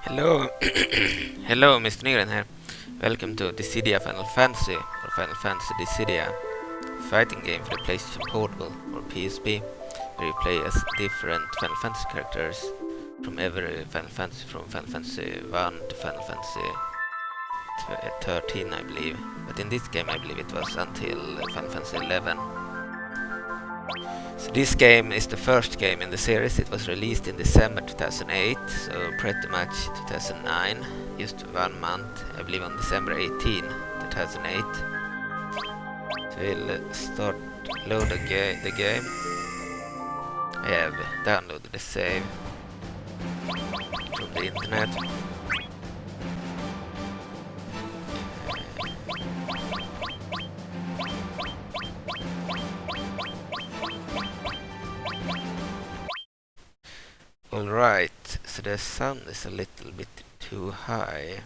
Hello, hello, Mr. Nygren here. Welcome to Dissidia Final Fantasy, or Final Fantasy Dissidia, fighting game for the PlayStation Portable, or PSP, where you play as different Final Fantasy characters from every Final Fantasy, from Final Fantasy 1 to Final Fantasy 13, I believe. But in this game, I believe it was until Final Fantasy 11. So this game is the first game in the series. It was released in December 2008, so pretty much 2009, just 1 month, I believe on December 18, 2008. So we'll start load the game. I have downloaded the save from the internet. Alright, so the sound is a little bit too high,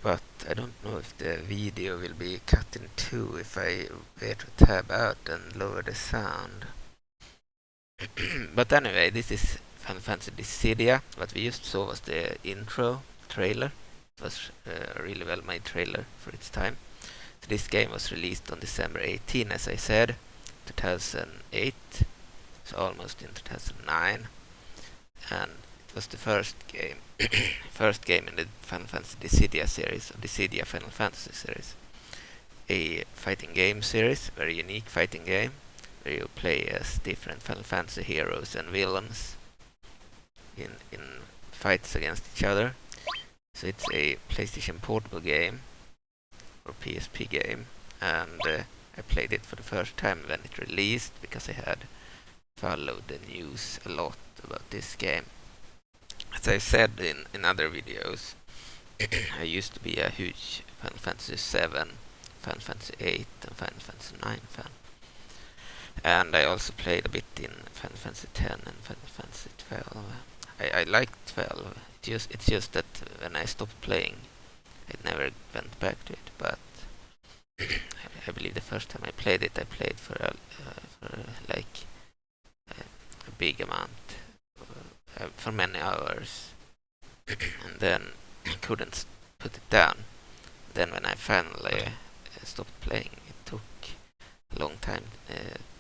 but I don't know if the video will be cut in two if I were to tab out and lower the sound. But anyway, this is Final Fantasy Dissidia. What we just saw was the intro trailer. It was a really well made trailer for its time. So this game was released on December 18, as I said, 2008. So almost in 2009, and it was the first game in the Final Fantasy Dissidia series, or Dissidia Final Fantasy series, a fighting game series, very unique fighting game, where you play as different Final Fantasy heroes and villains in fights against each other. So it's a PlayStation Portable game, or PSP game, and I played it for the first time when it released, because I had followed the news a lot about this game. As I said in other videos, I used to be a huge Final Fantasy 7, Final Fantasy 8 and Final Fantasy 9 fan. And I also played a bit in Final Fantasy 10 and Final Fantasy 12. I liked 12. It's just that when I stopped playing, I never went back to it. But I believe the first time I played it, I played for like a big amount, for many hours, and then I couldn't put it down. Then when I finally stopped playing, it took a long time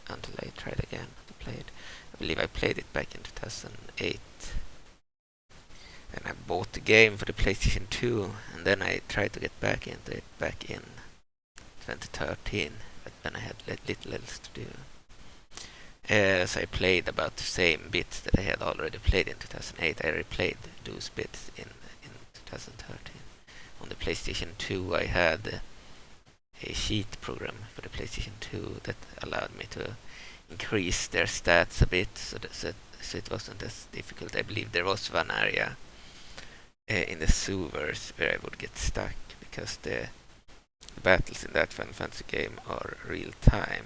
until I tried again to play it. I believe I played it back in 2008, and I bought the game for the PlayStation 2, and then I tried to get back into it back in 2013, but then I had little else to do. So I played about the same bits that I had already played in 2008. I replayed those bits in 2013. On the PlayStation 2, I had a cheat program for the PlayStation 2 that allowed me to increase their stats a bit, so it wasn't as difficult. I believe there was one area in the sewers where I would get stuck, because the battles in that Final Fantasy game are real time,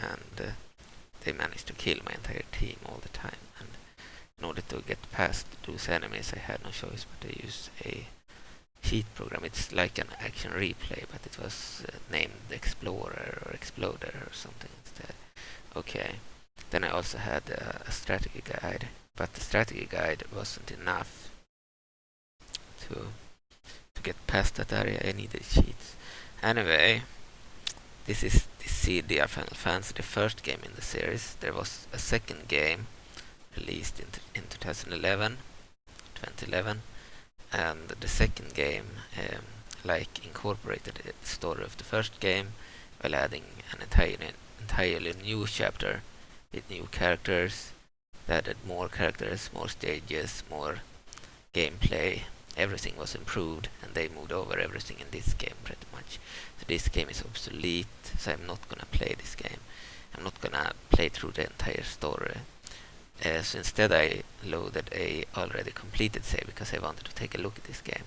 and they managed to kill my entire team all the time. And in order to get past those enemies, I had no choice but to use a cheat program. It's like an action replay, but it was named Explorer or Exploder or something instead. Okay. Then I also had a strategy guide, but the strategy guide wasn't enough to get past that area. I needed cheats. Anyway, this is Dissidia Final Fantasy, the first game in the series. There was a second game released in 2011, and the second game incorporated the story of the first game while adding an entirely new chapter with new characters. They added more characters, more stages, more gameplay. Everything was improved, and they moved over everything in this game pretty much. So this game is obsolete, so I'm not gonna play this game. I'm not gonna play through the entire story. So instead I loaded a already completed save, because I wanted to take a look at this game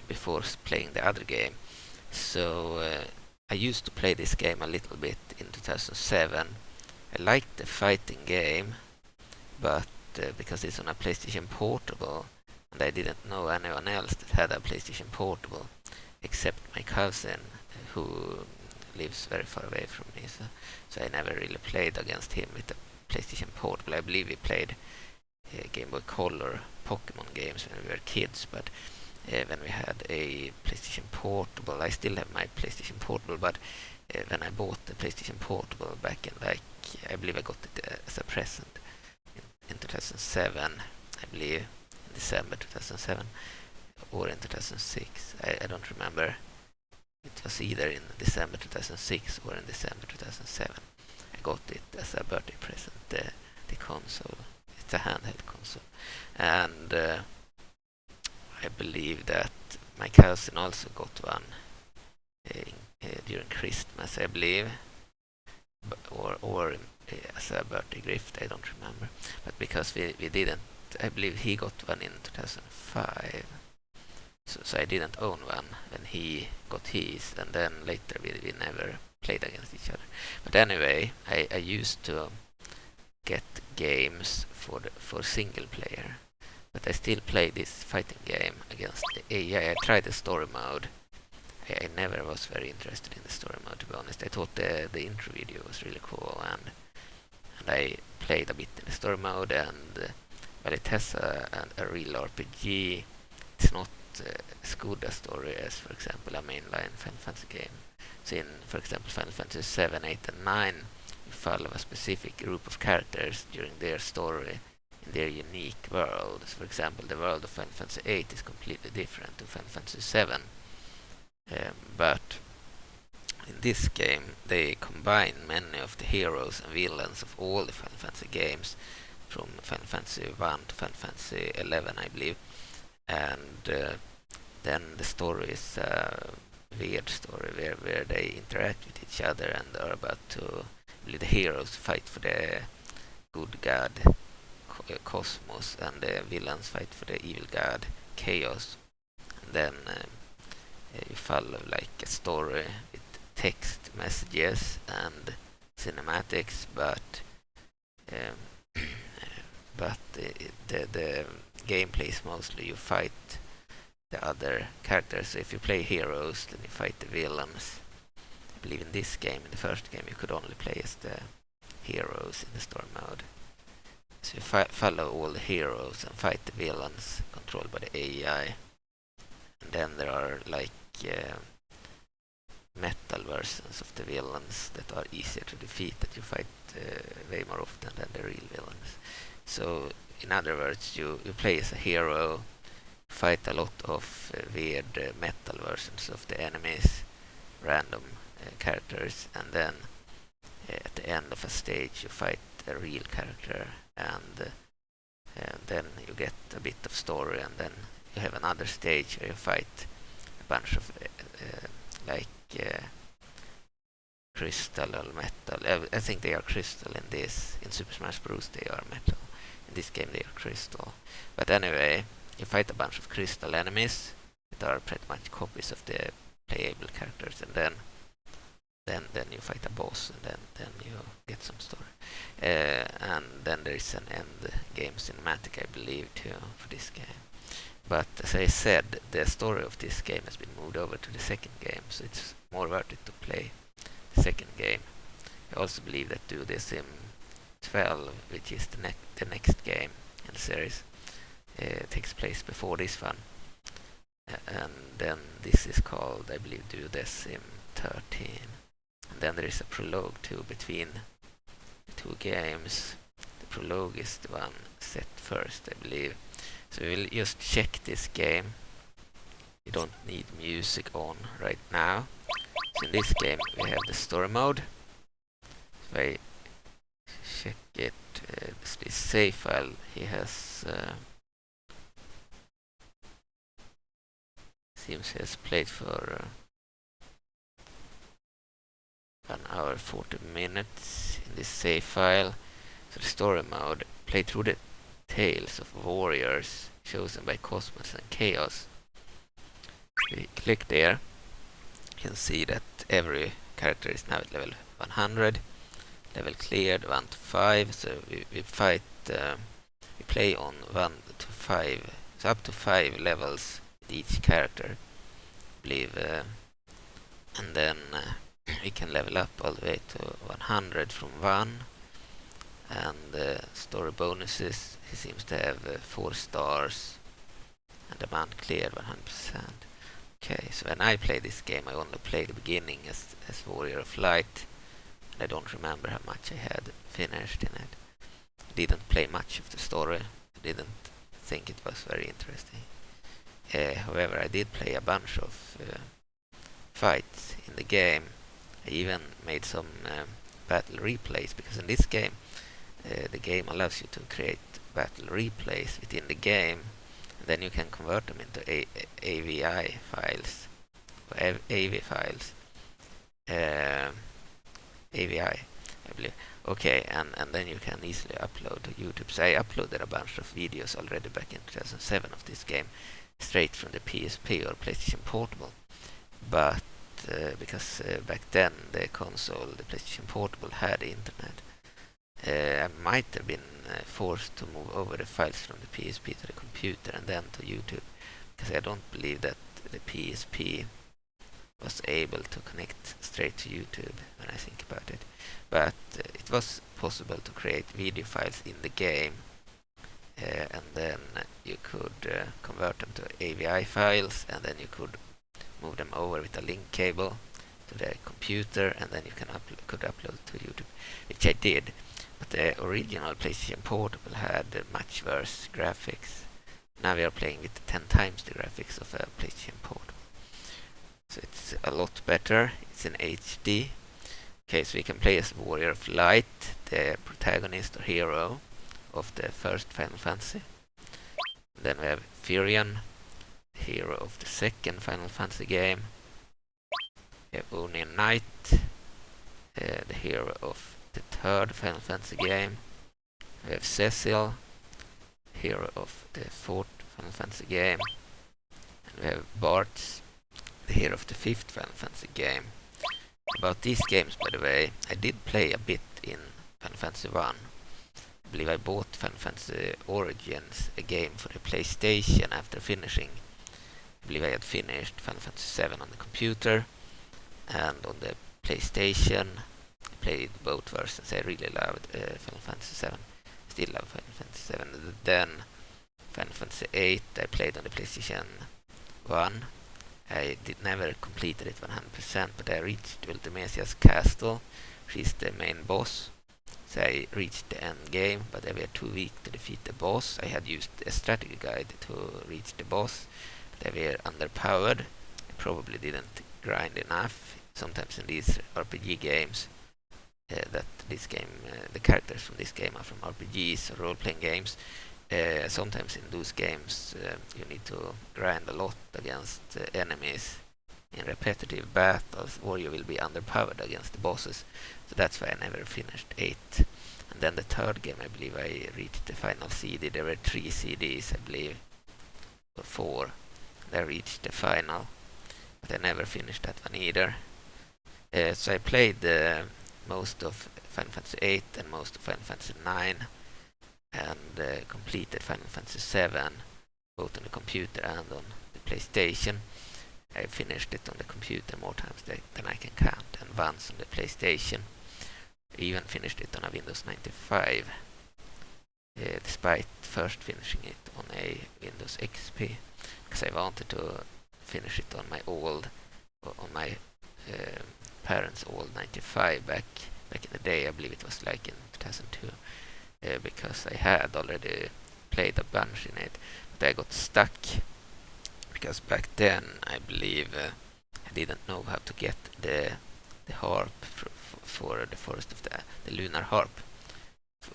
before playing the other game. So I used to play this game a little bit in 2007. I liked the fighting game, but because it's on a PlayStation Portable, and I didn't know anyone else that had a PlayStation Portable except my cousin, who lives very far away from me, so I never really played against him with the PlayStation Portable. I believe we played Game Boy Color Pokemon games when we were kids, but when we had a PlayStation Portable, I still have my PlayStation Portable, but when I bought the PlayStation Portable back in, like, I believe I got it as a present in 2007, I believe, in December 2007, or in 2006, I don't remember. It was either in December 2006 or in December 2007. I got it as a birthday present, the console. It's a handheld console. And I believe that my cousin also got one during Christmas, I believe, or as a birthday gift, I don't remember. But because we didn't, I believe he got one in 2005. So I didn't own one when he got his, and then later we never played against each other. But anyway, I used to get games for single player, but I still play this fighting game against the AI. I tried the story mode. I never was very interested in the story mode, to be honest. I thought the intro video was really cool, and I played a bit in the story mode, and well, it has a real RPG. It's not as good a story as, for example, a mainline Final Fantasy game. So in, for example, Final Fantasy 7, 8, and 9, you follow a specific group of characters during their story in their unique worlds. For example, the world of Final Fantasy 8 is completely different to Final Fantasy 7. But in this game, they combine many of the heroes and villains of all the Final Fantasy games, from Final Fantasy 1 to Final Fantasy 11, I believe. And then the story is a weird story where they interact with each other and are about to, really, the heroes fight for the good god Cosmos, and the villains fight for the evil god Chaos. And then you follow like a story with text messages and cinematics, but the gameplay is mostly you fight the other characters. So if you play heroes, then you fight the villains. I believe in this game, in the first game, you could only play as the heroes in the story mode. So you follow all the heroes and fight the villains controlled by the AI. And then there are like metal versions of the villains that are easier to defeat, that you fight way more often than the real villains. So in other words, you play as a hero, fight a lot of weird metal versions of the enemies, random characters, and then at the end of a stage you fight a real character, and then you get a bit of story, and then you have another stage where you fight a bunch of crystal or metal. I think they are crystal in this. In Super Smash Bros. They are metal. In this game they are crystal. But anyway, you fight a bunch of crystal enemies that are pretty much copies of the playable characters, and then you fight a boss, and then you get some story. And then there is an end game cinematic, I believe, too, for this game. But as I said, the story of this game has been moved over to the second game, so it's more worth it to play the second game. I also believe that Do the Sim 12, which is the next game in the series, takes place before this one. And then this is called, I believe, Do the Sim 13. And then there is a prologue too between the two games. The prologue is the one set first, I believe. So we will just check this game. You don't need music on right now. So in this game we have the story mode. If I check it, this save file, he has seems he has played for 1 hour 40 minutes in this save file. So the story mode, play through the tales of warriors chosen by Cosmos and Chaos. We click there, you can see that every character is now at level 100, level cleared 1 to 5. So we fight, we play on 1 to 5, so up to 5 levels with each character, I believe, and then we can level up all the way to 100 from 1. and story bonuses. He seems to have 4 stars and amount cleared 100%. Okay, so when I play this game, I only play the beginning as Warrior of Light, and I don't remember how much I had finished in it. Didn't play much of the story. Didn't think it was very interesting. However, I did play a bunch of fights in the game. I even made some battle replays, because in this game the game allows you to create battle replays within the game, and then you can convert them into AVI files, or AV files. AVI, I believe. Okay, and then you can easily upload to YouTube. So I uploaded a bunch of videos already back in 2007 of this game, straight from the PSP or PlayStation Portable. But because back then the console, the PlayStation Portable, had internet, I might have been forced to move over the files from the PSP to the computer and then to YouTube, because I don't believe that the PSP was able to connect straight to YouTube when I think about it. But it was possible to create video files in the game, and then you could convert them to AVI files, and then you could move them over with a link cable to the computer, and then you could upload to YouTube, which I did. But the original PlayStation Portable had much worse graphics. Now we are playing with 10 times the graphics of a PlayStation Portable. So it's a lot better. It's in HD. Okay, so we can play as Warrior of Light, the protagonist or hero of the first Final Fantasy. Then we have Firion, hero of the second Final Fantasy game. We have Onion Knight, the hero of the third Final Fantasy game. We have Cecil, hero of the fourth Final Fantasy game. And we have Bart, the hero of the fifth Final Fantasy game. About these games, by the way, I did play a bit in Final Fantasy 1. I believe I bought Final Fantasy Origins, a game for the PlayStation, after finishing. I believe I had finished Final Fantasy 7 on the computer, and on the PlayStation I played both versions. I really loved Final Fantasy 7. Still love Final Fantasy 7. Then Final Fantasy 8 I played on the PlayStation 1. I never completed it 100%, but I reached Ultimatia's castle. She's the main boss. So I reached the end game, but I were too weak to defeat the boss. I had used a strategy guide to reach the boss, but I were underpowered. I probably didn't grind enough. Sometimes in these RPG games, the characters from this game are from RPGs or role-playing games. Sometimes in those games you need to grind a lot against enemies in repetitive battles, or you will be underpowered against the bosses. So that's why I never finished 8. And then the third game, I believe I reached the final CD. There were 3 CDs, I believe, or 4. And I reached the final, but I never finished that one either. So I played most of Final Fantasy 8 and most of Final Fantasy 9, and completed Final Fantasy 7 both on the computer and on the PlayStation. I finished it on the computer more times than I can count, and once on the PlayStation. I even finished it on a Windows 95, despite first finishing it on a Windows XP, because I wanted to finish it on my parents' old 95 back in the day. I believe it was like in 2002. Because I had already played a bunch in it, but I got stuck because back then I believe I didn't know how to get the harp for the forest of the lunar harp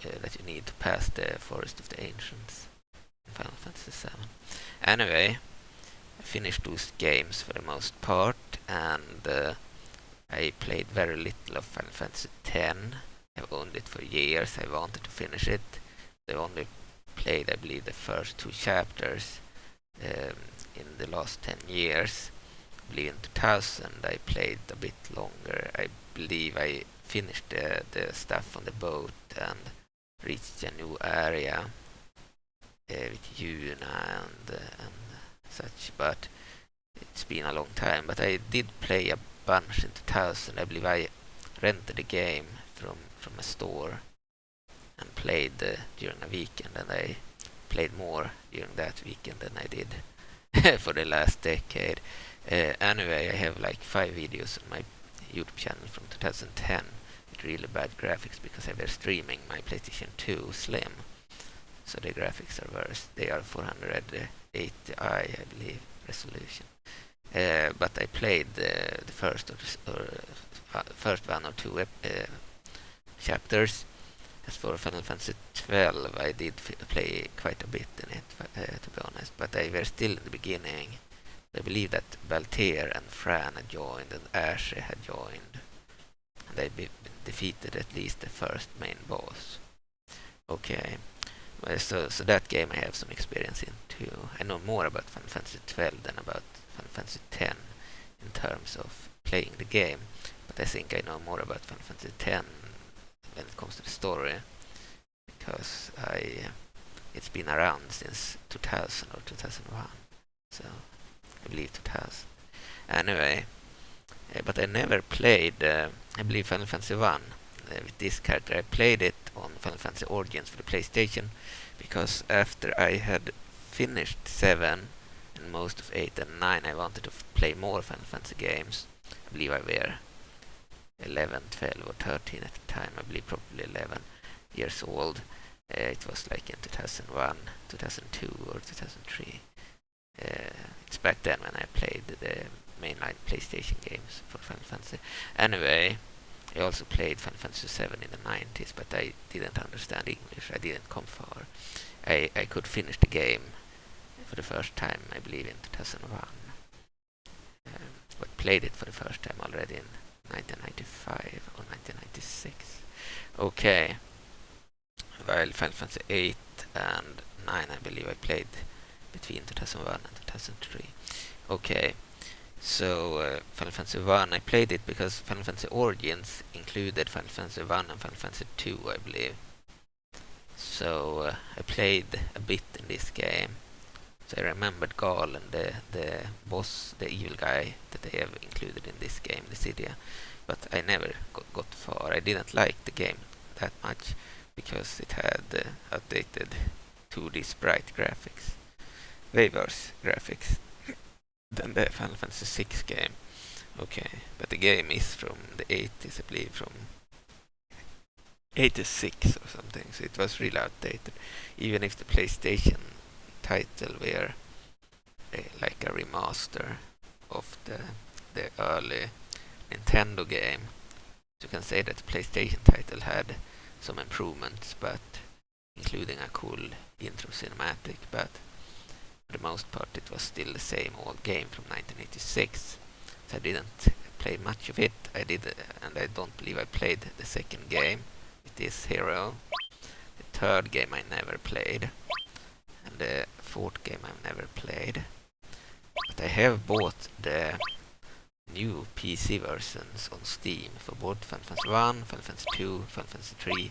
that you need to pass the forest of the ancients in Final Fantasy 7. Anyway, I finished those games for the most part, and I played very little of Final Fantasy 10. I've owned it for years. I wanted to finish it. I only played, I believe, the first 2 chapters in the last 10 years. I believe in 2000 I played a bit longer. I believe I finished the stuff on the boat and reached a new area with Yuna and such, but it's been a long time. But I did play a bunch in 2000. I believe I rented a game from a store, and played during a weekend, and I played more during that weekend than I did for the last decade. Anyway, I have like 5 videos on my YouTube channel from 2010 with really bad graphics because I was streaming my PlayStation 2 Slim. So the graphics are worse. They are 480i, I believe, resolution. But I played the first first 1 or 2 chapters. As for Final Fantasy 12, I did play quite a bit in it, to be honest. But I was still in the beginning. I believe that Baltair and Fran had joined, and Ashe had joined. And I defeated at least the first main boss. Okay. So that game I have some experience in too. I know more about Final Fantasy 12 than about Final Fantasy 10 in terms of playing the game. But I think I know more about Final Fantasy 10 when it comes to the story, because it's been around since 2000 or 2001. So I believe 2000. Anyway, but I never played, I believe, Final Fantasy 1 with this character. I played it on Final Fantasy Origins for the PlayStation, because after I had finished 7 and most of 8 and 9, I wanted to play more Final Fantasy games. I believe I were 11, 12 or 13 at the time. I believe probably 11 years old. It was like in 2001, 2002 or 2003. It's back then when I played the mainline PlayStation games for Final Fantasy. Anyway, I also played Final Fantasy 7 in the 90s, but I didn't understand English. I didn't come far. I could finish the game for the first time, I believe, in 2001. But played it for the first time already in 1995 or 1996. Okay. While Final Fantasy 8 and 9, I believe I played between 2001 and 2003. Okay. So Final Fantasy 1, I played it because Final Fantasy Origins included Final Fantasy 1 and Final Fantasy 2, I believe. So I played a bit in this game. So I remembered Gaul and the boss, the evil guy that they have included in this game, Dissidia. But I never got far. I didn't like the game that much because it had outdated 2D sprite graphics. Way worse graphics than the Final Fantasy 6 game. Okay, but the game is from the 80s, I believe, from 86 or something, so it was really outdated. Even if the PlayStation title were like a remaster of the early Nintendo game, so you can say that the PlayStation title had some improvements, but including a cool intro cinematic, but for the most part it was still the same old game from 1986. So I didn't play much of it. I did, and I don't believe I played the second game with this hero. The third game I never played, and the fourth game I've never played. But I have bought the new PC versions on Steam for both Final Fantasy 1, Final Fantasy 2, Final Fantasy 3,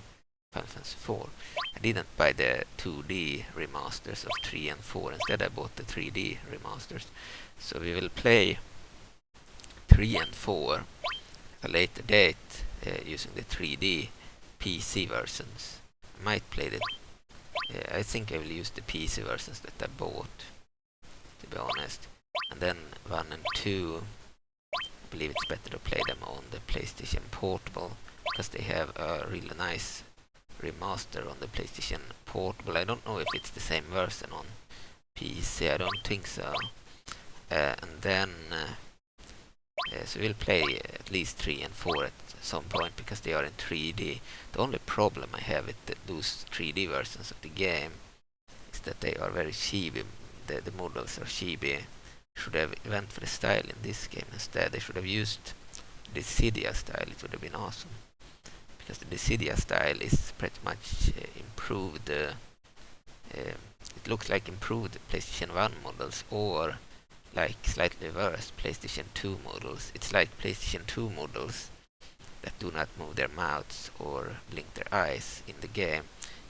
Final Fantasy 4. I didn't buy the 2D remasters of 3 and 4. Instead I bought the 3D remasters. So we will play 3 and 4 at a later date using the 3D PC versions. I might play the... I think I will use the PC versions that I bought, to be honest. And then 1 and 2, I believe it's better to play them on the PlayStation Portable, because they have a really nice remaster on the PlayStation Portable. I don't know if it's the same version on PC. I don't think so. And then so we'll play at least 3 and 4 at some point, because they are in 3D. The only problem I have with those 3D versions of the game is that they are very chibi. The models are chibi. Should have went for the style in this game instead. They should have used the Dissidia style. It would have been awesome, because the Dissidia style is pretty much improved. It looks like improved PlayStation 1 models, or like slightly worse PlayStation 2 models. It's like PlayStation 2 models that do not move their mouths or blink their eyes in the game.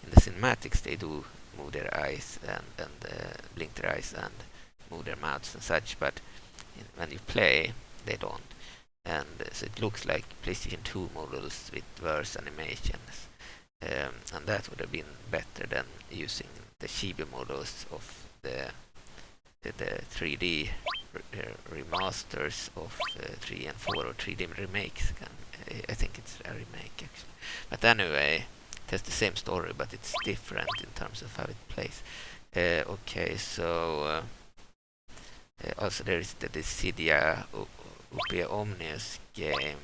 In the cinematics they do move their eyes and blink their eyes and move their mouths and such, but when you play they don't. And so it looks like PlayStation 2 models with worse animations. and that would have been better than using the chibi models of the 3D remasters of 3 and 4 or 3D remakes. I think it's a remake actually. But anyway, it has the same story, but it's different in terms of how it plays. Okay, so also there is the Dissidia Upia Omnius game.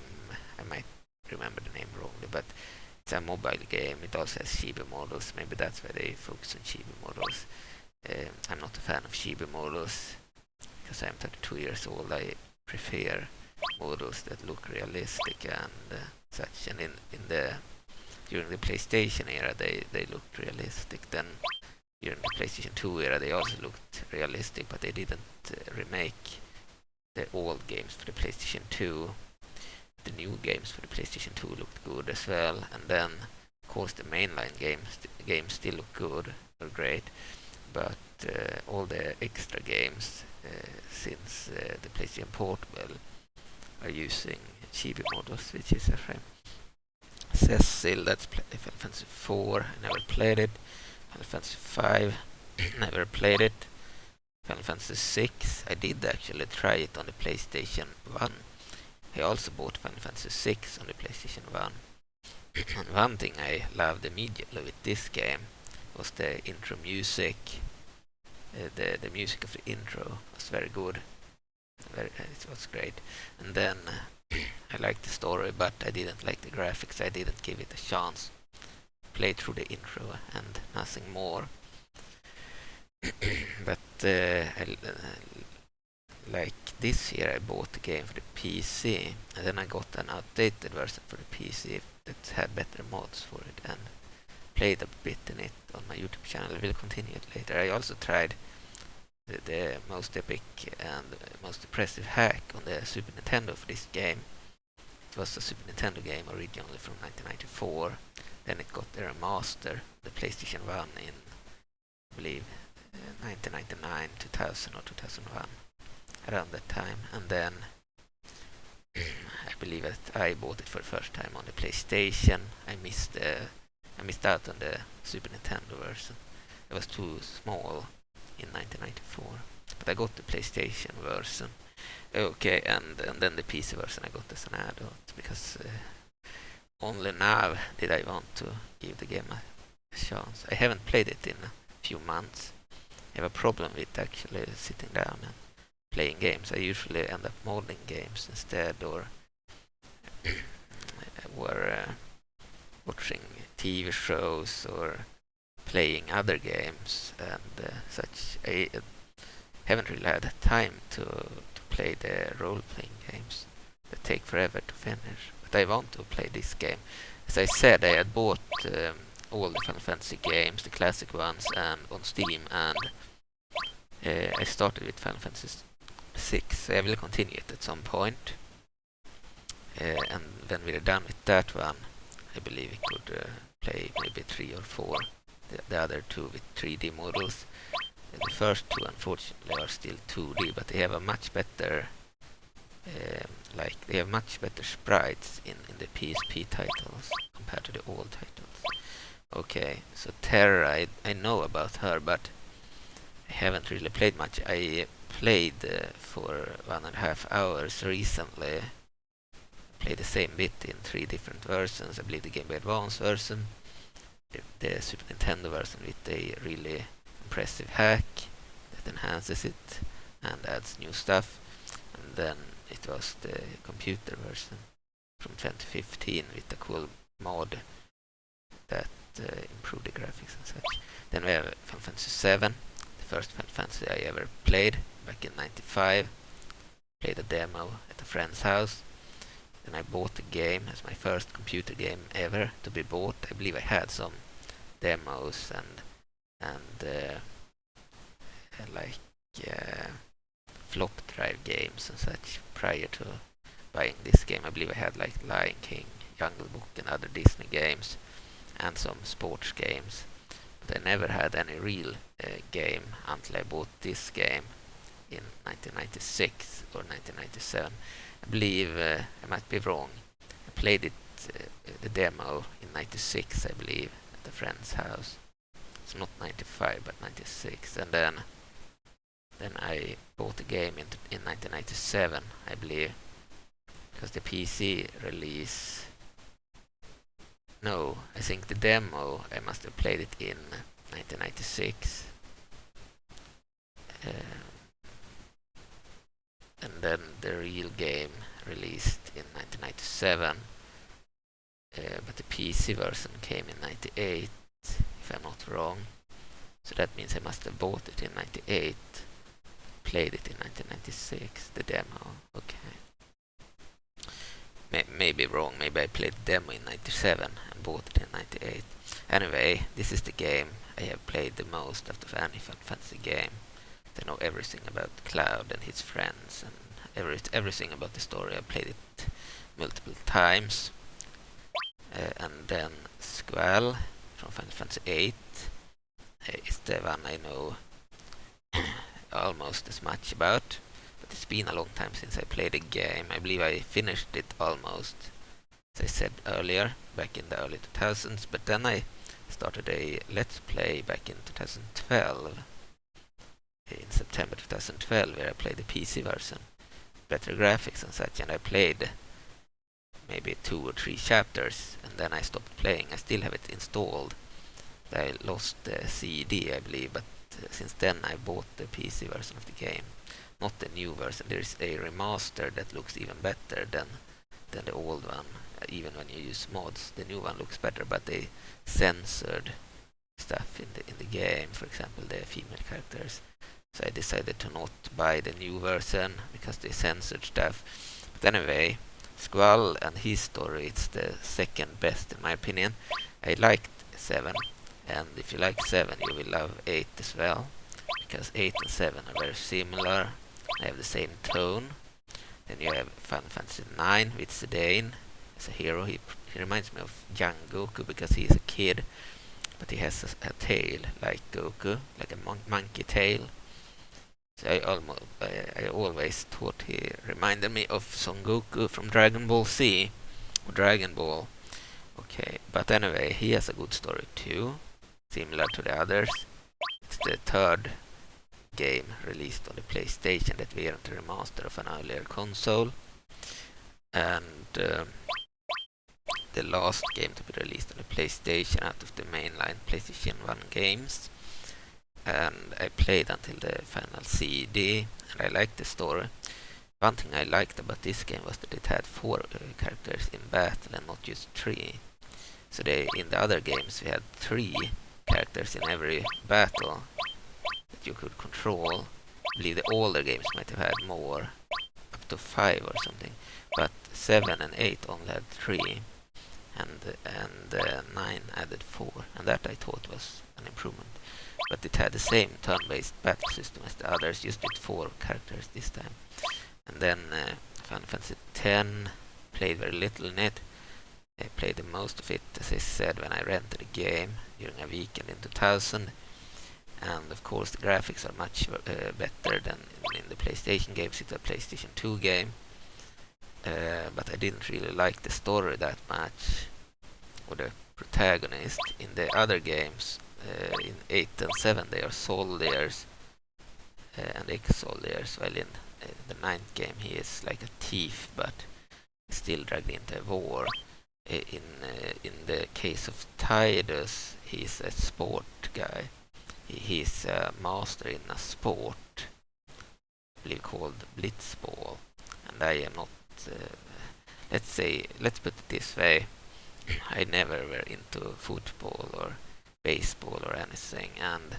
I might remember the name wrongly, but it's a mobile game. It also has chibi models. Maybe that's why they focus on chibi models. I'm not a fan of chibi models because I'm 32 years old. I prefer models that look realistic and such. And during the PlayStation era, they looked realistic. Then during the PlayStation 2 era, they also looked realistic, but they didn't remake the old games for the PlayStation 2. The new games for the PlayStation 2 looked good as well, and then of course the mainline games still look good or great, but all the extra games since the PlayStation Portable are using chibi models, which is a shame. Cecil, that's Final Fantasy 4, I never played it. Final Fantasy 5, never played it. Final Fantasy 6, I did actually try it on the PlayStation 1. I also bought Final Fantasy 6 on the PlayStation 1. And one thing I loved immediately with this game was the intro music. The music of the intro was very good. It was great. And then I liked the story, but I didn't like the graphics. I didn't give it a chance. Played through the intro and nothing more. But like this year I bought the game for the PC, and then I got an outdated version for the PC that had better mods for it, and played a bit in it on my YouTube channel. I will continue it later. I also tried the most epic and most impressive hack on the Super Nintendo for this game. It was a Super Nintendo game originally from 1994. Then it got the remaster, the PlayStation 1 in, I believe, 1999, 2000 or 2001, around that time. And then I believe that I bought it for the first time on the PlayStation. I missed out on the Super Nintendo version. It was too small in 1994, but I got the PlayStation version. Okay, and then the PC version I got as an adult, because only now did I want to give the game a chance. I haven't played it in a few months. I have a problem with actually sitting down and playing games. I usually end up modding games instead, or watching TV shows or playing other games and such. I haven't really had time to play the role-playing games that take forever to finish. But I want to play this game. As I said, I had bought all the Final Fantasy games, the classic ones, and on Steam, and I started with Final Fantasy 6. So I will continue it at some point. And when we're done with that one, I believe we could play maybe 3 or 4. The other two with 3D models. The first two, unfortunately, are still 2D, but they have a much better, they have much better sprites in the PSP titles compared to the old titles. Okay, so Terra, I know about her, but I haven't really played much. I played for 1.5 hours recently. Played the same bit in 3 different versions. I believe the Game Boy Advance version, the Super Nintendo version with a really impressive hack that enhances it and adds new stuff, and then it was the computer version from 2015 with a cool mod that improved the graphics and such. Then we have Final Fantasy 7, the first Final Fantasy I ever played back in '95. Played a demo at a friend's house. Then I bought the game as my first computer game ever to be bought. I believe I had some demos and flop drive games and such prior to buying this game. I believe I had like Lion King, Jungle Book, and other Disney games, and some sports games. But I never had any real game until I bought this game in 1996 or 1997. I believe I might be wrong. I played it the demo in 96, I believe, at a friend's house. It's not 95, but 96. And then I bought the game in 1997, I believe, because the PC release. No, I think the demo, I must have played it in 1996. And then the real game released in 1997. But the PC version came in 98, if I'm not wrong. So that means I must have bought it in 98, played it in 1996, the demo. Okay. Maybe wrong, maybe I played the demo in 97 and bought it in 98. Anyway, this is the game I have played the most out of any Final Fantasy game. I know everything about Cloud and his friends and everything about the story. I played it multiple times. And then Squall from Final Fantasy 8 is the one I know almost as much about. But it's been a long time since I played the game. I believe I finished it almost, as I said earlier, back in the early 2000s. But then I started a Let's Play back in 2012. In September 2012, where I played the PC version. Better graphics and such, and I played maybe 2 or 3 chapters, and then I stopped playing. I still have it installed. I lost the CD, I believe, but since then I bought the PC version of the game. Not the new version. There is a remaster that looks even better than the old one, even when you use mods. The new one looks better, but they censored stuff in the game, for example the female characters. So I decided to not buy the new version because they censored stuff. But anyway, Squall and his story, it's the second best in my opinion. I liked 7, and if you like 7 you will love 8 as well, because 8 and 7 are very similar. They have the same tone. Then you have Final Fantasy 9 with Zidane as a hero. He reminds me of young Goku because he is a kid, but he has a tail like Goku, like a monkey tail. So I always thought he reminded me of Son Goku from Dragon Ball Z, or Dragon Ball. Okay, but anyway, he has a good story too, similar to the others. It's the third game released on the PlayStation that weren't a remaster of an earlier console. And the last game to be released on the PlayStation out of the mainline PlayStation 1 games. And I played until the final CD, and I liked the story. One thing I liked about this game was that it had 4 characters in battle and not just 3. So in the other games we had 3 characters in every battle that you could control. I believe the older games might have had more, up to 5 or something. But 7 and 8 only had 3, and 9 added 4, and that I thought was an improvement. But it had the same turn-based battle system as the others, just with 4 characters this time. And then Final Fantasy X, played very little in it. I played the most of it, as I said, when I rented the game during a weekend in 2000. And of course the graphics are much better than in the PlayStation games. It's a PlayStation 2 game. But I didn't really like the story that much, or the protagonist. In the other games, in 8 and 7 they are soldiers and ex-soldiers, while in the 9th game he is like a thief, but still dragged into a war. In the case of Tidus, he's a sport guy. He's a master in a sport, I believe, called Blitzball, and I am not. Let's put it this way: I never were into football or baseball or anything, and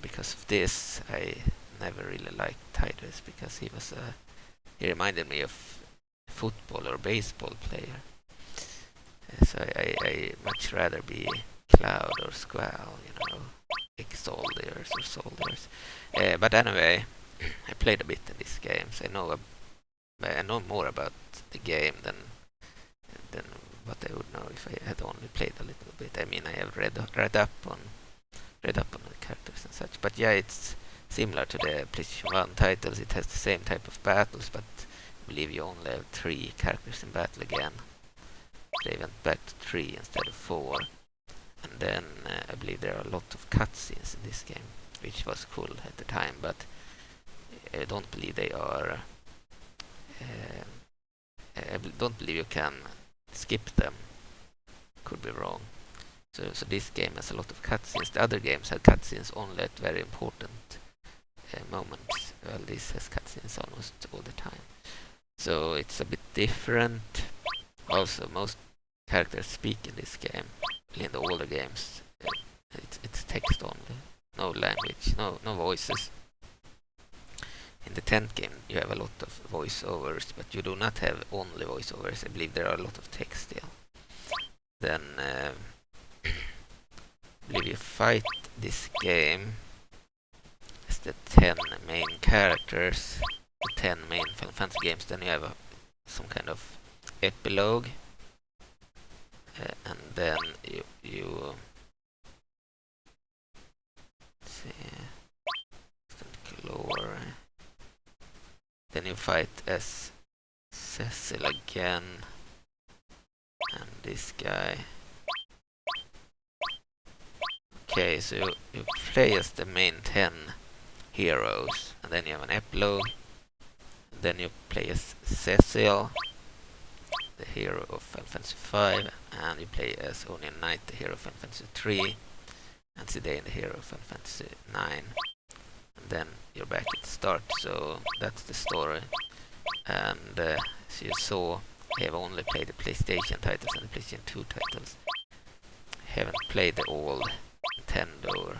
because of this I never really liked Tidus, because he reminded me of a football or baseball player. So I much rather be Cloud or Squall, ex-soldiers or soldiers. But anyway, I played a bit in these games. I know more about the game than what I would know if I had only played a little bit. I mean, I have read up on the characters and such. But yeah, it's similar to the PlayStation 1 titles. It has the same type of battles, but I believe you only have 3 characters in battle again. they went back to 3 instead of 4. And then I believe there are a lot of cutscenes in this game, which was cool at the time, but I don't believe they are... I don't believe you can skip them. Could be wrong. So this game has a lot of cutscenes. The other games had cutscenes only at very important moments. Well, this has cutscenes almost all the time. So it's a bit different. Also, most characters speak in this game. In the older games, it's text only. No language, no voices. In the 10th game, you have a lot of voiceovers, but you do not have only voiceovers. I believe there are a lot of text still. Then, I believe you fight this game as the 10 main characters, the 10 main Final Fantasy games. Then you have some kind of epilogue, and then you see, lore. Then you fight as Cecil again, and this guy. Okay, so you play as the main 10 heroes, and then you have an epilogue. Then you play as Cecil, the hero of Final Fantasy 5, and you play as Onion Knight, the hero of Final Fantasy 3, and Zidane, the hero of Final Fantasy 9. And then you're back at the start, so that's the story. And as you saw, I have only played the PlayStation titles and the PlayStation 2 titles. I haven't played the old Nintendo or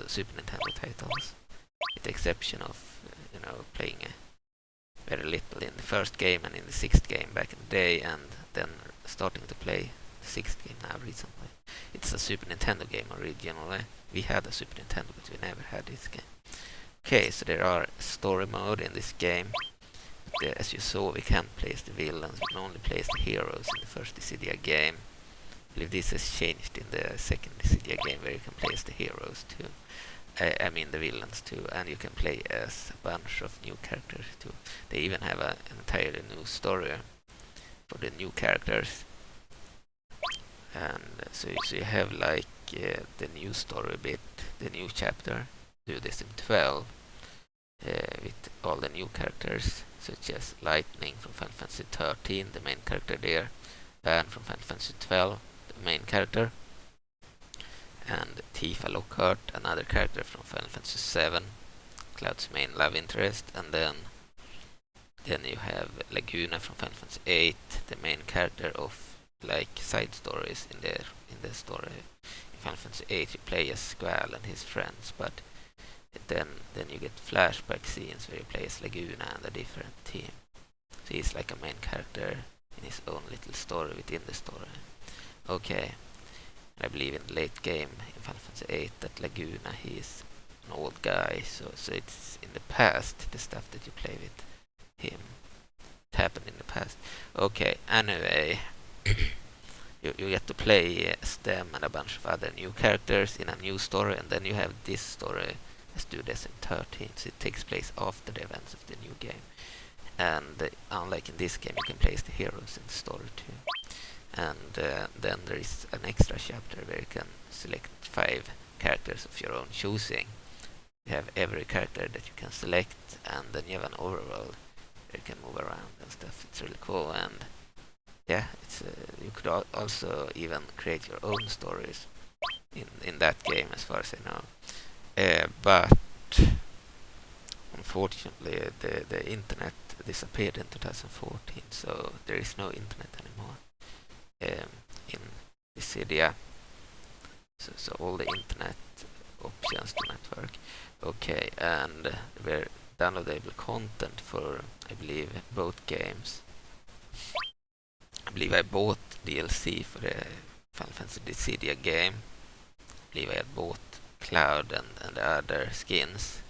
Super Nintendo titles, with the exception of, playing very little in the first game and in the 6th game back in the day, and then starting to play the 6th game now recently. It's a Super Nintendo game originally. We had a Super Nintendo, but we never had this game. Okay, so there are story mode in this game. But, as you saw, we can't play as the villains. We can only play as the heroes in the first Dissidia game. I believe this has changed in the second Dissidia game, where you can play as the heroes too. I mean the villains too, and you can play as a bunch of new characters too. They even have an entirely new story for the new characters. And so you have like the new story bit, the new chapter, do this in 12, with all the new characters, such as Lightning from Final Fantasy 13, the main character there, Van from Final Fantasy 12, the main character, and Tifa Lockhart, another character from Final Fantasy 7, Cloud's main love interest, and then you have Laguna from Final Fantasy 8, the main character of like side stories in the story. In Final Fantasy 8 you play as Squall and his friends, but then you get flashback scenes where you play as Laguna and a different team. So he's like a main character in his own little story within the story. Okay. I believe in the late game in Final Fantasy 8 that Laguna, he is an old guy, so it's in the past, the stuff that you play with him. It happened in the past. Okay, anyway, you get to play as them and a bunch of other new characters in a new story, and then you have this story as do this in 13, so it takes place after the events of the new game. And unlike in this game, you can play as the heroes in the story too. And then there is an extra chapter where you can select 5 characters of your own choosing. You have every character that you can select, and then you have an overworld where you can move around and stuff. It's really cool, and yeah, it's you could also even create your own stories in that game, as far as I know. But unfortunately, the internet disappeared in 2014, so there is no internet anymore. In Dissidia, so all the internet options do not work. Okay, and there were downloadable content for, I believe, both games. I believe I bought DLC for the Final Fantasy Dissidia game. I believe I had bought Cloud and the other skins.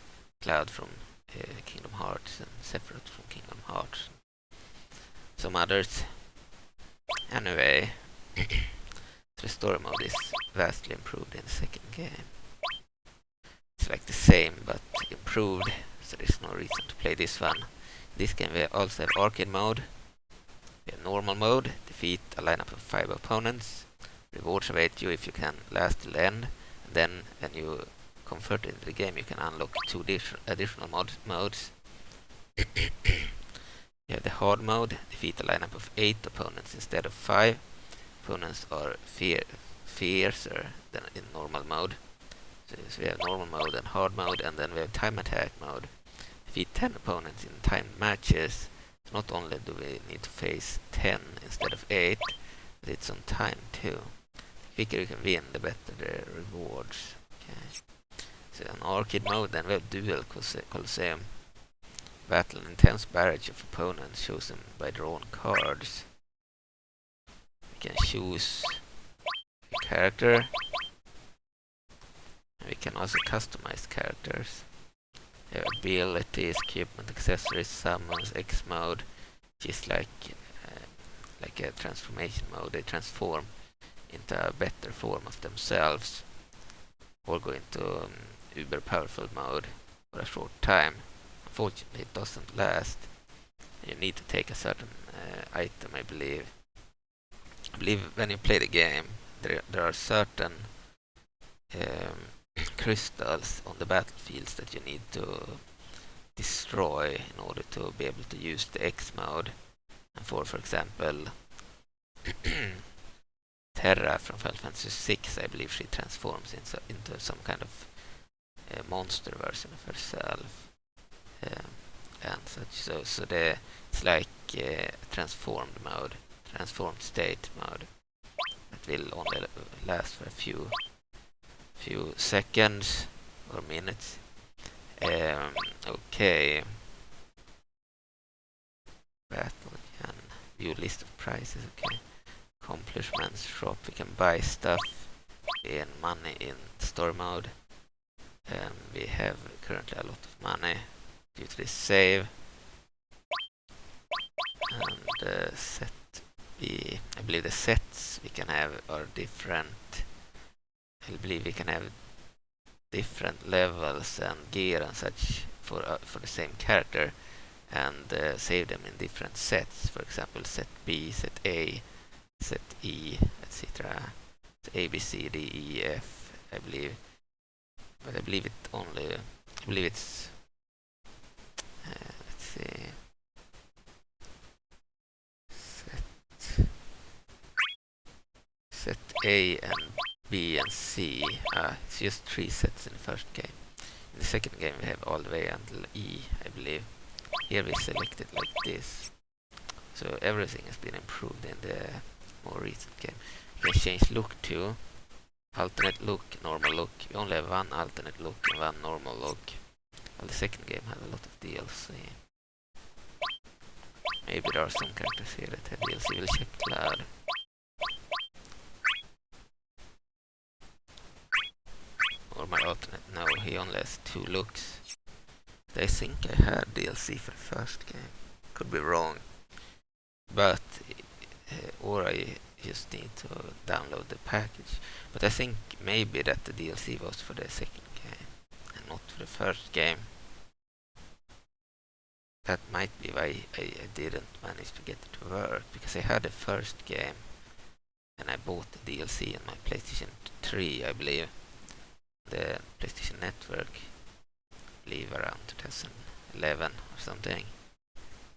Cloud from Kingdom Hearts and Safra from Kingdom Hearts. Some others. Anyway, the story mode is vastly improved in the second game. It's like the same but improved, so there's no reason to play this one. This game we also have Orchid Mode, we have Normal Mode, defeat a lineup of 5 opponents. Rewards await you if you can last till the end. And then when you convert into the game, you can unlock 2 additional modes. You have the hard mode, defeat a lineup of 8 opponents instead of 5. Opponents are fiercer than in normal mode. So we have normal mode and hard mode, and then we have time attack mode. Defeat 10 opponents in timed matches. So not only do we need to face 10 instead of 8, but it's on time too. The quicker you can win, the better the rewards. Okay. So on Orchid Mode, then we have Dual Colosseum. Battle an intense barrage of opponents chosen by drawn cards. We can choose a character. We can also customize characters. Abilities, equipment, accessories, summons, X mode, which is like a transformation mode. They transform into a better form of themselves, or go into uber powerful mode for a short time. Unfortunately, it doesn't last. You need to take a certain item, I believe. I believe when you play the game, there are certain crystals on the battlefields that you need to destroy in order to be able to use the X mode. And for example, Terra from Final Fantasy VI, I believe she transforms into some kind of monster version of herself. And such. So it's like transformed mode, transformed state mode, that will only last for a few seconds or minutes. Okay. Battle again. View list of prices. Okay. Accomplishments shop. We can buy stuff in money in store mode. We have currently a lot of money due to this save. And set B. I believe the sets we can have are different. I believe we can have different levels and gear and such for the same character, and save them in different sets. For example, set B, set A, set E, etc. So A, B, C, D, E, F, I believe. But I believe it's let's see. Set A and B and C. It's just 3 sets in the first game. In the second game we have all the way until E, I believe. Here we select it like this. So everything has been improved in the more recent game. You can change look to alternate look, normal look. We only have one alternate look and one normal look. Well, the second game had a lot of DLC. Maybe there are some characters here that have DLC. We'll check Cloud. Or my alternate, no, he only has 2 looks. But I think I had DLC for the first game. Could be wrong. But, or I just need to download the package. But I think maybe that the DLC was for the second game and not for the first game. That might be why I didn't manage to get it to work, because I had the first game and I bought the DLC on my PlayStation 3, I believe. The PlayStation Network, I believe around 2011 or something.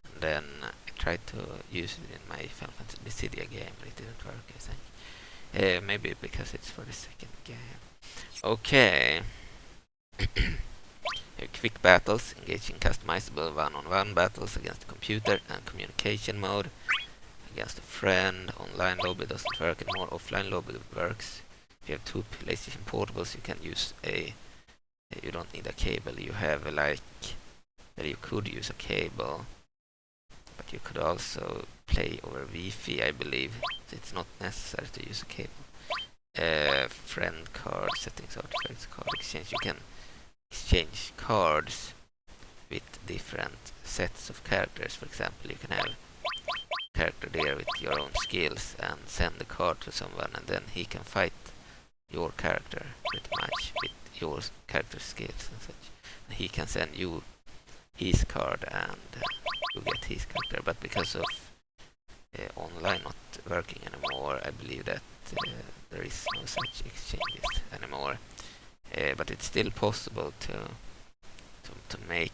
And then I tried to use it in my Final Fantasy Dissidia game, but it didn't work, I think. Maybe because it's for the second game. Okay. Quick battles, engage in customizable one-on-one battles against the computer, and communication mode against a friend. Online lobby doesn't work anymore, offline lobby works. If you have 2 PlayStation Portables, you can use you don't need a cable. You have you could use a cable, but you could also play over Wi-Fi, I believe. So it's not necessary to use a cable. Friend card settings, artifacts, card exchange. You can exchange cards with different sets of characters. For example, you can have a character there with your own skills and send the card to someone, and then he can fight your character pretty much with your character skills and such. And he can send you his card and you get his character. But because of online not working anymore. I believe that there is no such exchanges anymore, but it's still possible to make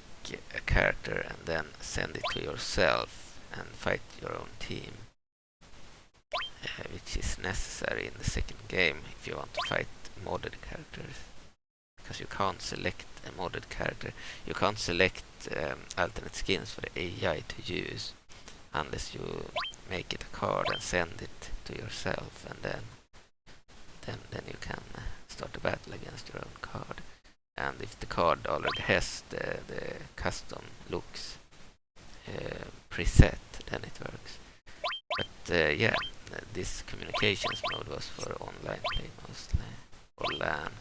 a character and then send it to yourself and fight your own team, which is necessary in the second game if you want to fight modded characters, because you can't select a modded character. You can't select alternate skins for the AI to use unless you make it a card and send it to yourself, and then you can start a battle against your own card. And if the card already has the custom looks preset, then it works. But yeah, this communications mode was for online play mostly, or LAN,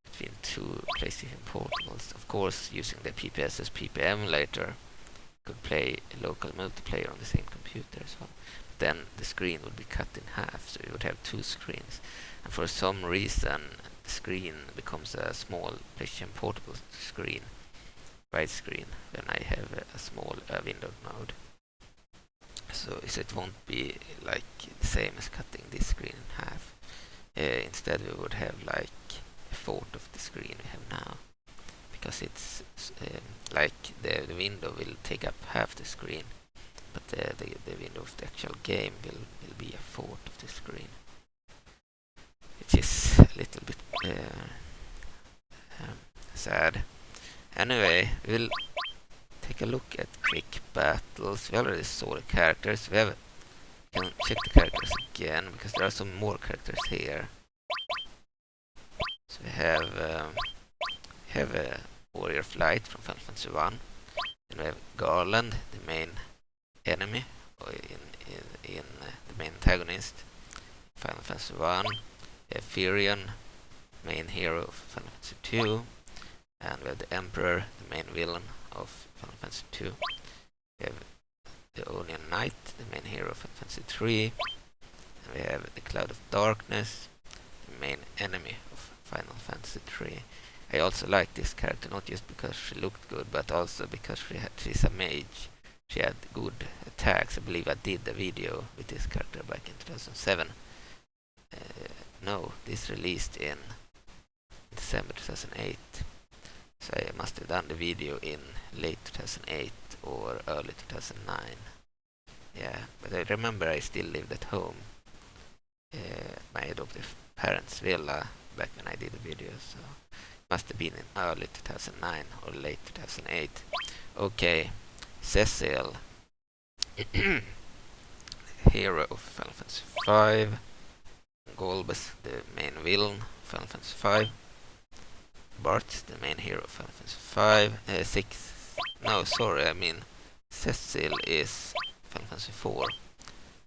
between two PlayStation portables. Of course, using the PPSSPP emulator, could play local multiplayer on the same computer as well. But then the screen would be cut in half, so you would have two screens. And for some reason, the screen becomes a small PlayStation portable screen, widescreen, when I have a small windowed mode. So it won't be like the same as cutting this screen in half. Instead, we would have like a fourth of the screen we have now, because it's like the window will take up half the screen, but the window of the actual game will be a fourth of the screen, which is a little bit sad. Anyway, we'll take a look at quick battles. We already saw the characters. We can check the characters again, because there are some more characters here. So we have a Warrior Flight from Final Fantasy 1. Then we have Garland, the main enemy, or in the main antagonist, Final Fantasy 1. We have Firion, main hero of Final Fantasy 2. And we have the Emperor, the main villain of Final Fantasy 2. We have the Onion Knight, the main hero of Final Fantasy 3. And we have the Cloud of Darkness, the main enemy of Final Fantasy 3. I also like this character, not just because she looked good, but also because she's a mage. She had good attacks. I believe I did the video with this character back in 2007. No, this released in December 2008. So I must have done the video in late 2008 or early 2009. Yeah, but I remember I still lived at home, my adoptive parents' villa, back when I did the video, so must have been in early 2009 or late 2008. Okay, Cecil, hero of Final Fantasy 5. Golbez, the main villain of Final Fantasy 5. Bart, the main hero of Final Fantasy 6. No, sorry, I mean Cecil is Final Fantasy 4.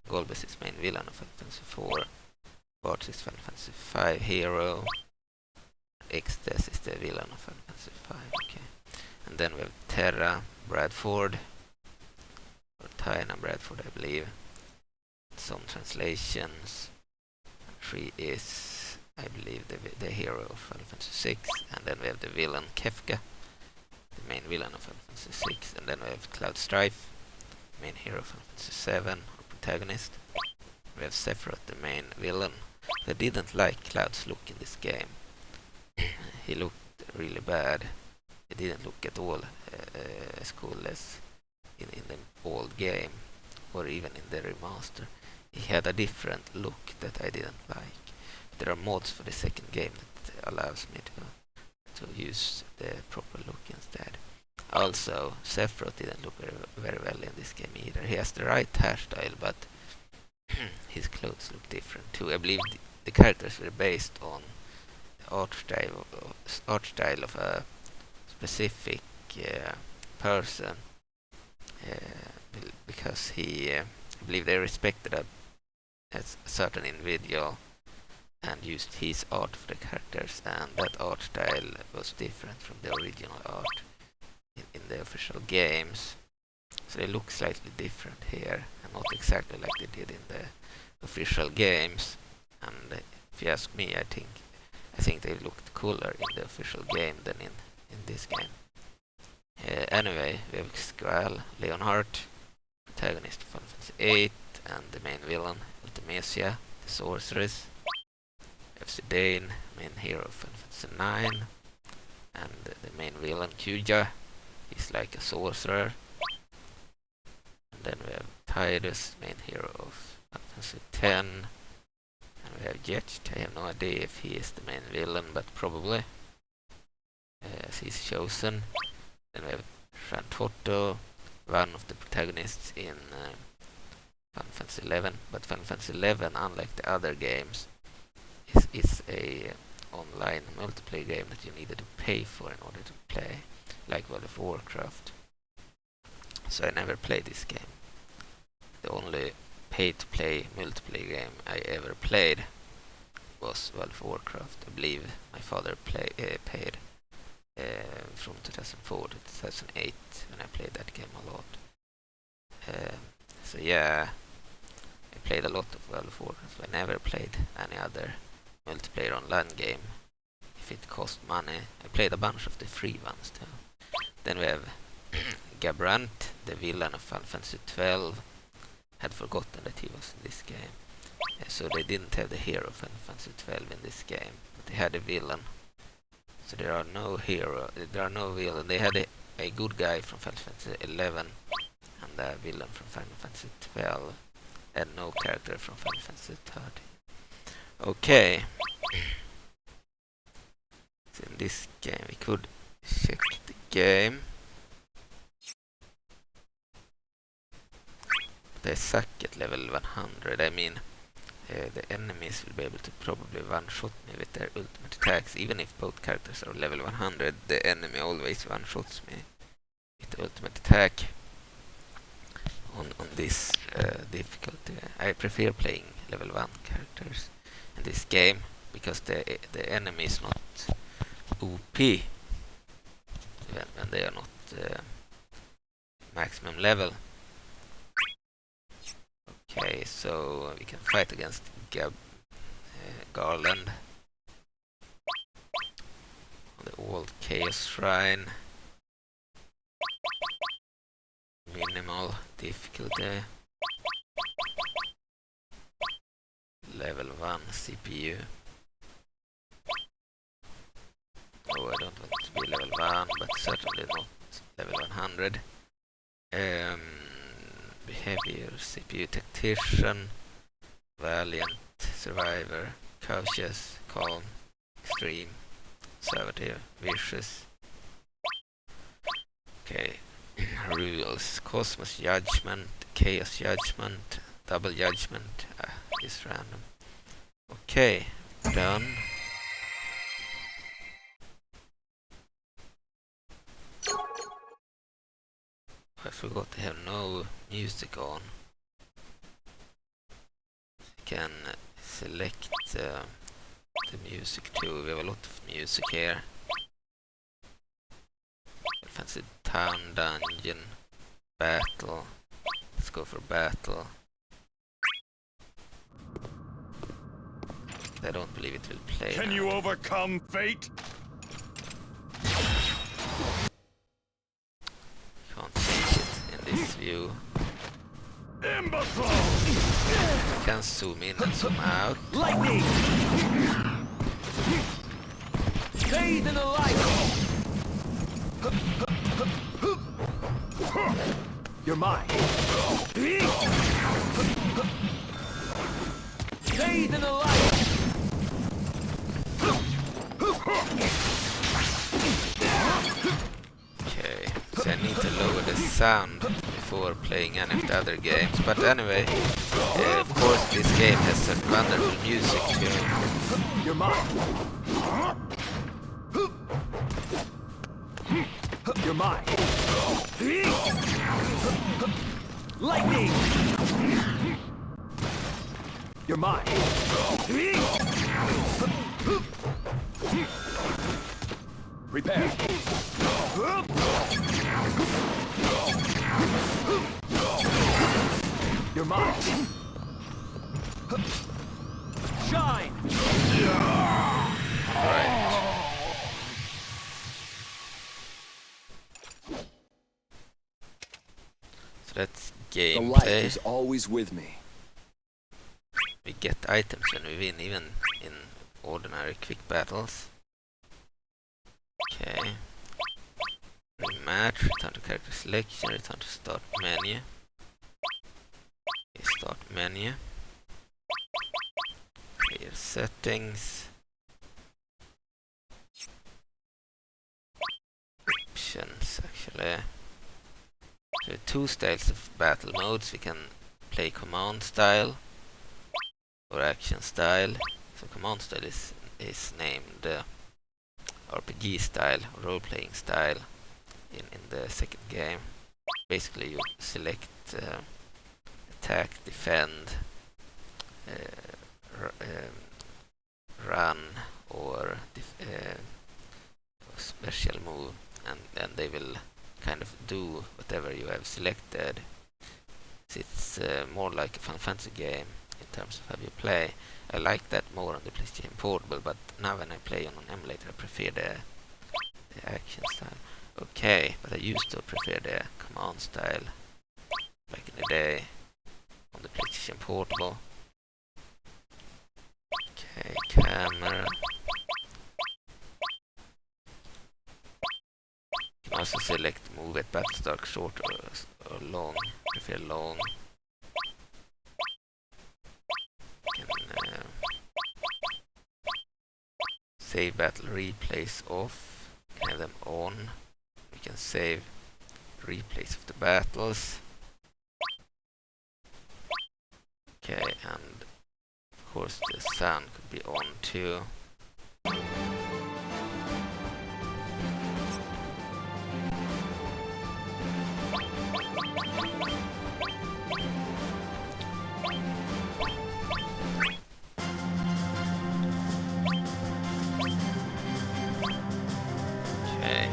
Golbez is main villain of Final Fantasy 4. Bart is Final Fantasy 5 hero. Xdes is the villain of Final Fantasy 5. Okay, and then we have Terra Bradford, or Taina Bradford, I believe. Some translations. She is, I believe, the hero of Final Fantasy 6. And then we have the villain Kefka, the main villain of Final Fantasy 6. And then we have Cloud Strife, main hero of Final Fantasy 7, or protagonist. We have Sephiroth, the main villain. I didn't like Cloud's look in this game. He looked really bad. He didn't look at all as cool as in the old game, or even in the remaster. He had a different look that I didn't like. There are mods for the second game that allows me to use the proper look instead. Also, Sephiroth didn't look very well in this game either. He has the right hairstyle, but his clothes look different too. I believe the characters were based on the art style of a specific person, because I believe they respected a certain individual and used his art for the characters, and that art style was different from the original art in the official games. So they look slightly different here, and not exactly like they did in the official games. And if you ask me, I think they looked cooler in the official game than in this game. Anyway, we have Squall, Leonhardt, protagonist of Final Fantasy 8, and the main villain, Ultimatia, the sorceress. We have Zidane, main hero of Final Fantasy 9, and the main villain, Kuja. He's like a sorcerer. And then we have Tidus, main hero of Final Fantasy 10. And we have Jetch. I have no idea if he is the main villain, but probably, as he's chosen. Then we have Shantotto, one of the protagonists in Final Fantasy 11. But Final Fantasy 11, unlike the other games, is a online multiplayer game that you needed to pay for in order to play, like World of Warcraft. So I never played this game. The only pay-to-play multiplayer game I ever played was World of Warcraft. I believe my father paid from 2004 to 2008 when I played that game a lot. So yeah, I played a lot of World of Warcraft. I never played any other multiplayer online game if it cost money. I played a bunch of the free ones too. Then we have Gabrant, the villain of Final Fantasy 12. Had forgotten that he was in this game. So they didn't have the hero of Final Fantasy 12 in this game, but they had a villain. So there are no hero, there are no villain. They had a good guy from Final Fantasy 11 and a villain from Final Fantasy 12, and no character from Final Fantasy 13. Okay. So in this game we could check the game. They suck at level 100. I mean, the enemies will be able to probably one-shot me with their ultimate attacks. Even if both characters are level 100, the enemy always one-shots me with the ultimate attack on this difficulty. I prefer playing level 1 characters in this game because the enemy is not OP when they are not maximum level. Okay, so we can fight against Garland on the old Chaos Shrine. Minimal difficulty. Level 1 CPU. Oh, I don't want to be level 1, but certainly not level 100. Behavior, CPU Tactician, Valiant, Survivor, Cautious, Calm, Extreme, Conservative, Vicious. Okay, rules: Cosmos Judgment, Chaos Judgment, Double Judgment, is random. Okay, done. I forgot to have no music on. You can select the music too. We have a lot of music here. Fancy Town, Dungeon, Battle. Let's go for Battle. I don't believe it will play. Can you overcome fate? Can't see it in this view. Imbecile! You can zoom in and zoom out. Lightning! Bathe in the light! You're mine! Bathe in the light! Okay, so I need to lower the sound before playing any of the other games. But anyway, of course this game has some wonderful music too. You're mine! You're mine! Lightning! You're mine! Prepare! You're mine! Shine! Right. So let's The light gameplay. is always with me. We get items when we win, even in ordinary quick battles. Okay. Rematch, return to character selection, return to start menu. Start menu. Clear settings. Options, actually. So two styles of battle modes. We can play command style or action style. So command style is named RPG style or role-playing style in the second game. Basically you select attack, defend, run or special move, and then they will kind of do whatever you have selected. It's more like a Final Fantasy game in terms of how you play. I like that more on the PlayStation Portable, but now when I play on an emulator I prefer the action style. Okay, but I used to prefer the command style back in the day on the PlayStation Portable. Okay, camera. You can also select move at battle start short or long. Prefer long. You can save battle replays off. You can have them on. We can save replays of the battles. Okay, and of course the sound could be on too. Okay.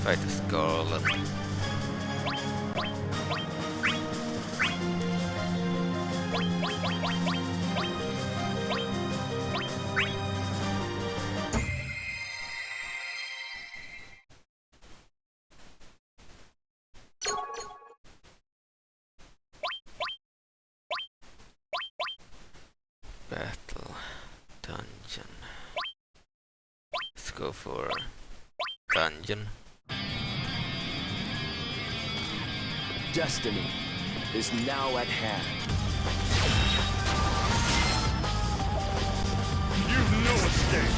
Fight this girl and battle dungeon. Let's go for dungeon. Destiny is now at hand. You've no escape.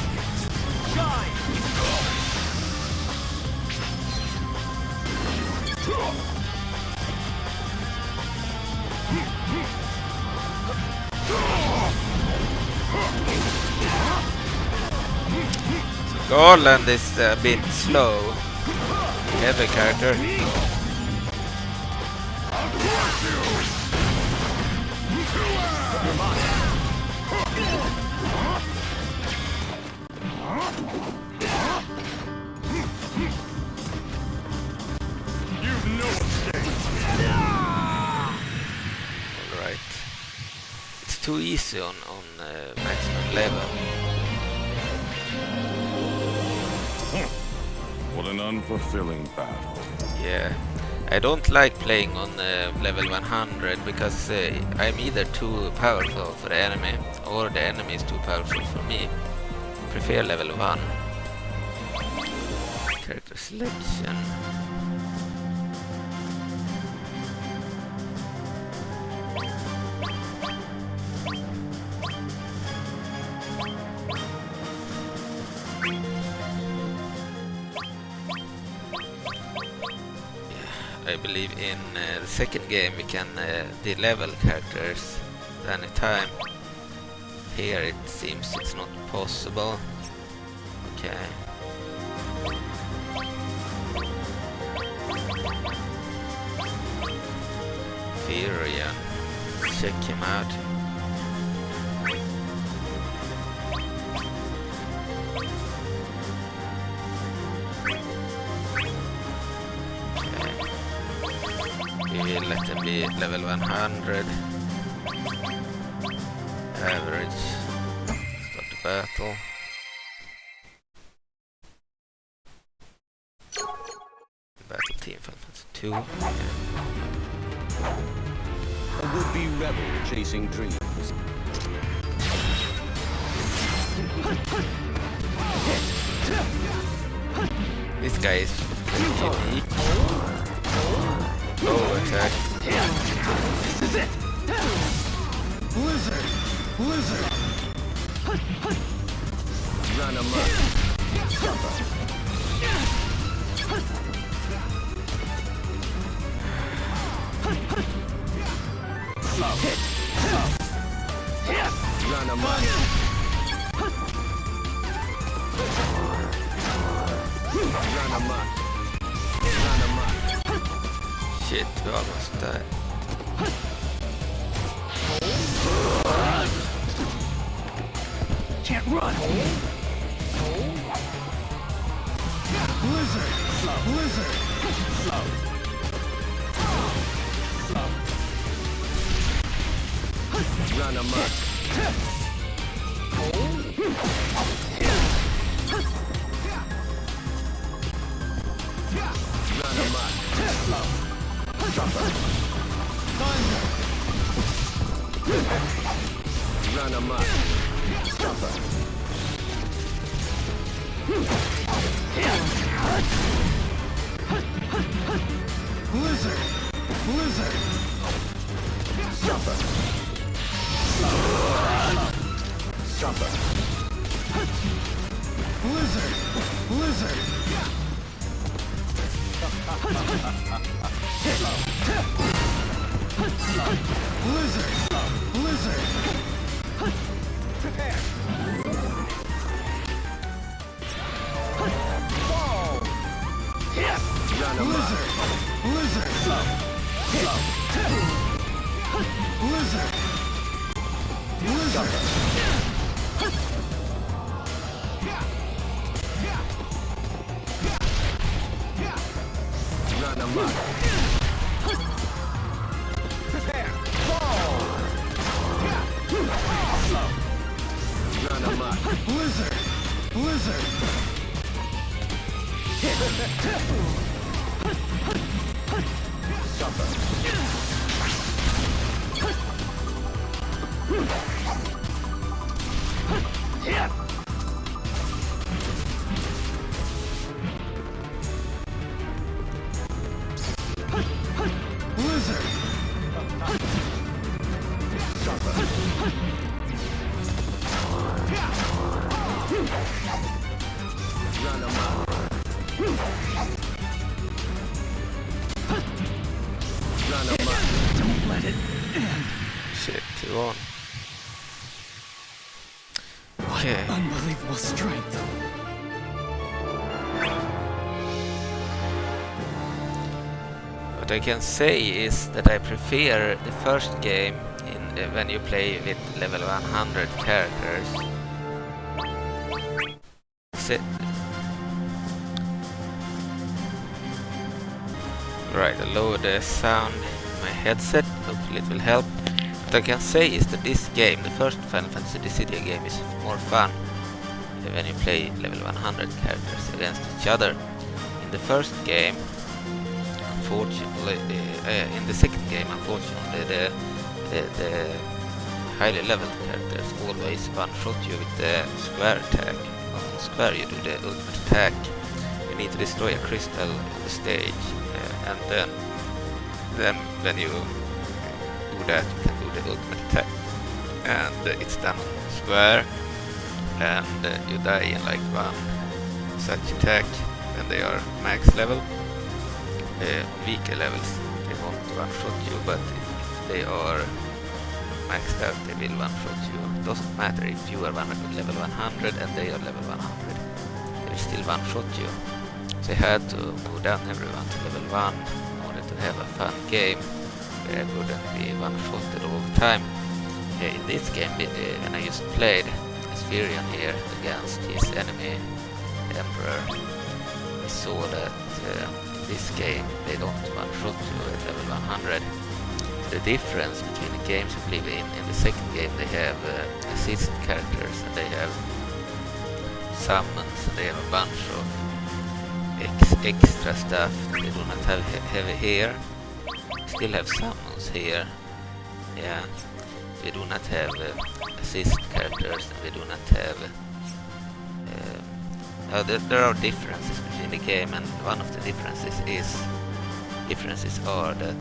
Shine! Garland is a bit slow. Heavy character. You've no escape. Alright. It's too easy on maximum level. What an unfulfilling battle. Yeah. I don't like playing on level 100 because I'm either too powerful for the enemy or the enemy is too powerful for me. Prefer level 1. Character selection. I believe in the second game we can de-level characters at any time. Here it seems it's not possible. Okay. Furia. Check him out. We will let him be level 100. Average. Start the battle. Battle team Final Fantasy 2. Okay. A would-be rebel chasing dreams. This guy is unique. Low attack. This is it! Blizzard! Blizzard! Run amok. Run amok. Run amok. Run amok. Shit, we almost died. Can't run. Blizzard. Blizzard. Run amok. Run amok. Thunder. Run amok. Blizzard. Blizzard. Jumper. Jumper. Blizzard. Blizzard. Blizzard. Blizzard. Prepare. Fall. Yes. Blizzard. Blizzard. Blizzard. Blizzard. Run amok. Prepare. Fall. Run amok. Blizzard. Blizzard. Jumper. Blizzard. Jumper. Run amok. Run amok. Don't let it end. Shit, 2-1. Okay. Unbelievable strength. What I can say is that I prefer the first game when you play with level 100 characters. Right, I lower the sound in my headset, hopefully it will help. What I can say is that this game, the first Final Fantasy Dissidia game, is more fun when you play level 100 characters against each other. In the first game, unfortunately, in the second game, unfortunately, the highly leveled characters always one-shot you with the square attack. On square you do the ultimate attack. You need to destroy a crystal on the stage, and then when you do that, you can do the ultimate attack. And it's done on square, and you die in like one such attack when they are max level. Weaker levels, they won't one-shot you, but if they are maxed out, they will one-shot you. Doesn't matter if you are level 100 and they are level 100. They will still one-shot you. They had to move down everyone to level 1 in order to have a fun game where I wouldn't be one-shotted all the time. In this game, when I just played Aspherion here against his enemy Emperor, I saw that this game they don't one-shot you at level 100. The difference between the games you believe in the second game, they have assist characters and they have summons and they have a bunch of extra stuff that they do not have here. still have summons here. Yeah, we do not have assist characters, and we do not have... there are differences between the game, and one of the differences are that...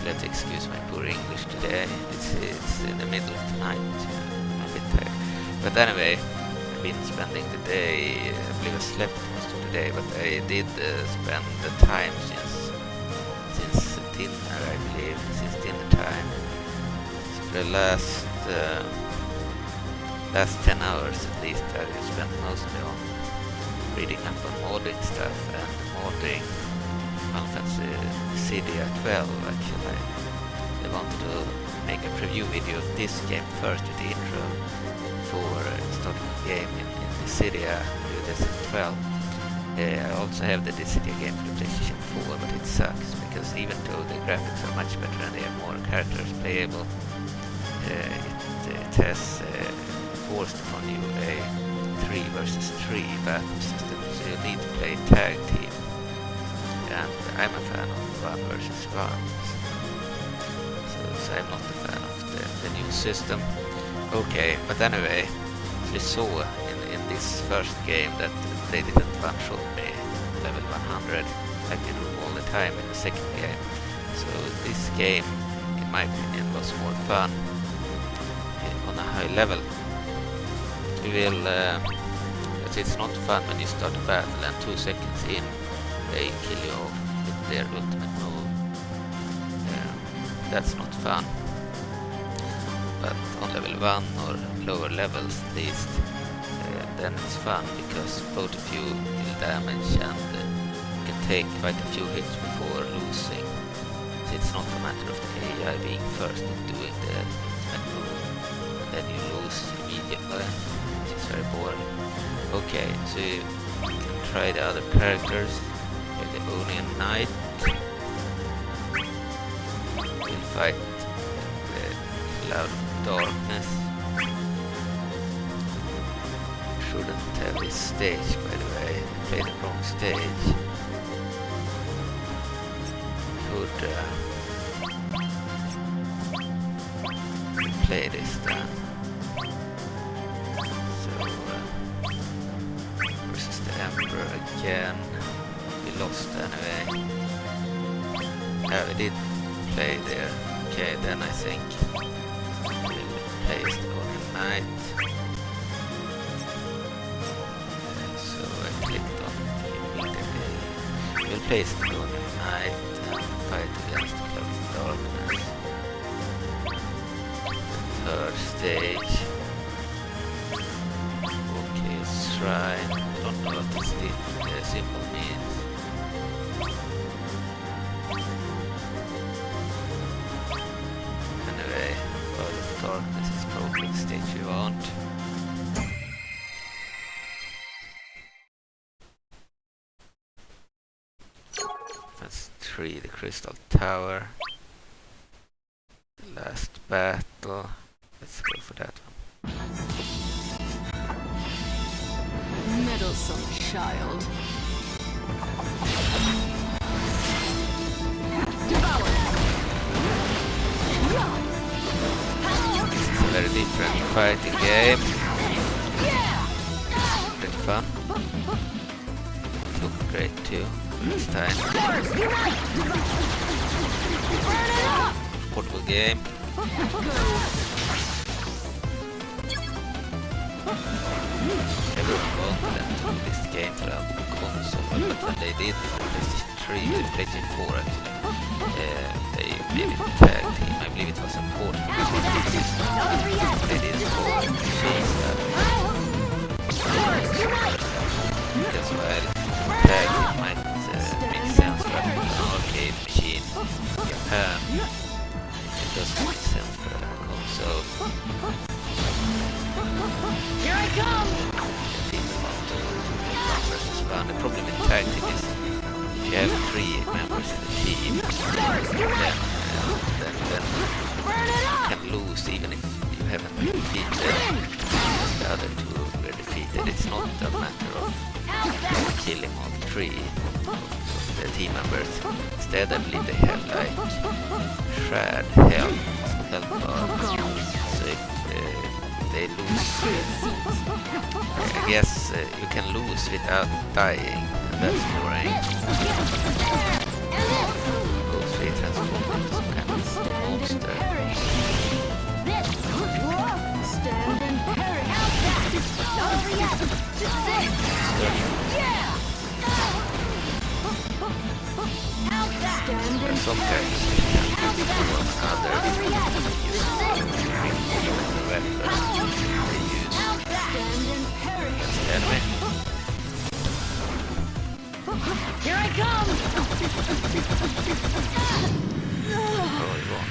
let's excuse my poor English today. It's in the middle of the night. I'm a bit tired. But anyway, I've been spending the day... I believe I slept most of the day, but I did spend the time since dinner, I believe. Since dinner time. So for the last 10 hours at least, I've spent mostly on reading up on modding stuff and modding Final Fantasy Dissidia 12 actually. I wanted to make a preview video of this game first with the intro before starting the game in Dissidia with Dissidia 12. I also have the Dissidia game for the PlayStation 4, but it sucks because even though the graphics are much better and they have more characters playable, it has forced upon you a 3 versus 3 battle system, so you need to play tag team. And I'm a fan of 1 versus 1, so I'm not a fan of the new system. Okay, but anyway, we saw in this first game that they didn't one-shot me level 100 like they do all the time in the second game. So this game, in my opinion, was more fun on a high level. We will, but it's not fun when you start a battle and 2 seconds in they kill you off with their ultimate move. That's not fun. But on level 1 or lower levels at least, then it's fun because both of you deal damage and you can take quite a few hits before losing. So it's not a matter of the AI being first in doing the ultimate move and then you lose immediately. It's very boring. Okay, so you can try the other characters. The Onion Knight will fight the Cloud of Darkness. Shouldn't have this stage, by the way. I played the wrong stage. Could play this then. So versus the Emperor again. Lost anyway. Yeah, we did play there. Okay, then I think we'll place the Orchid Mode. So I clicked on immediately. We'll place the Orchid Mode and fight against the Cloud of Darkness. The third stage. Okay, Shrine. I don't know what this symbol means. Anyway, World of Darkness is probably the stage we want. That's 3, the Crystal Tower. The last battle. Let's go for that one. Meddlesome child. This is a very different fighting game. It's pretty fun. Look great too this time. Portable game. Everyone wanted them to do this game for a console, but when they did for PlayStation 3 and PlayStation 4 actually, they made it tag team. I believe it was important for the system. They didn't want to change that. Because while tag team might make sense for an arcade machine in Japan, it doesn't make sense for a console. Here I come! The problem with tag team is if you have 3 members in the team, then you can lose even if you haven't been defeated. The other 2 were defeated. It's not a matter of killing all 3 of the team members. Instead, I believe they have like shared health bar. So if they lose, I guess you can lose without dying, and that's boring. Mostly transform into some kind of monster. Stand and parry. Not over yet. Just it. Yeah. Out that. Stand and Some characters can transform, others use the weapon they use stand and parry. against the enemy. Here I come. Oh, you won.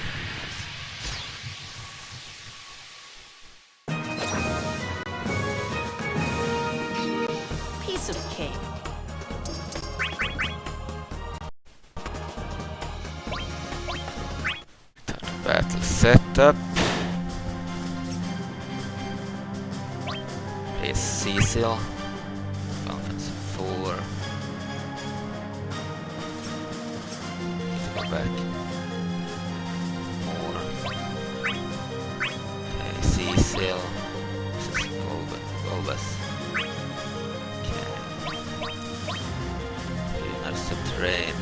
Piece of cake. Battle setup. Plays Cecil. Final Fantasy 4. Need to go back. More. Okay, Cecil. This is Golbas. Okay. United Terrain.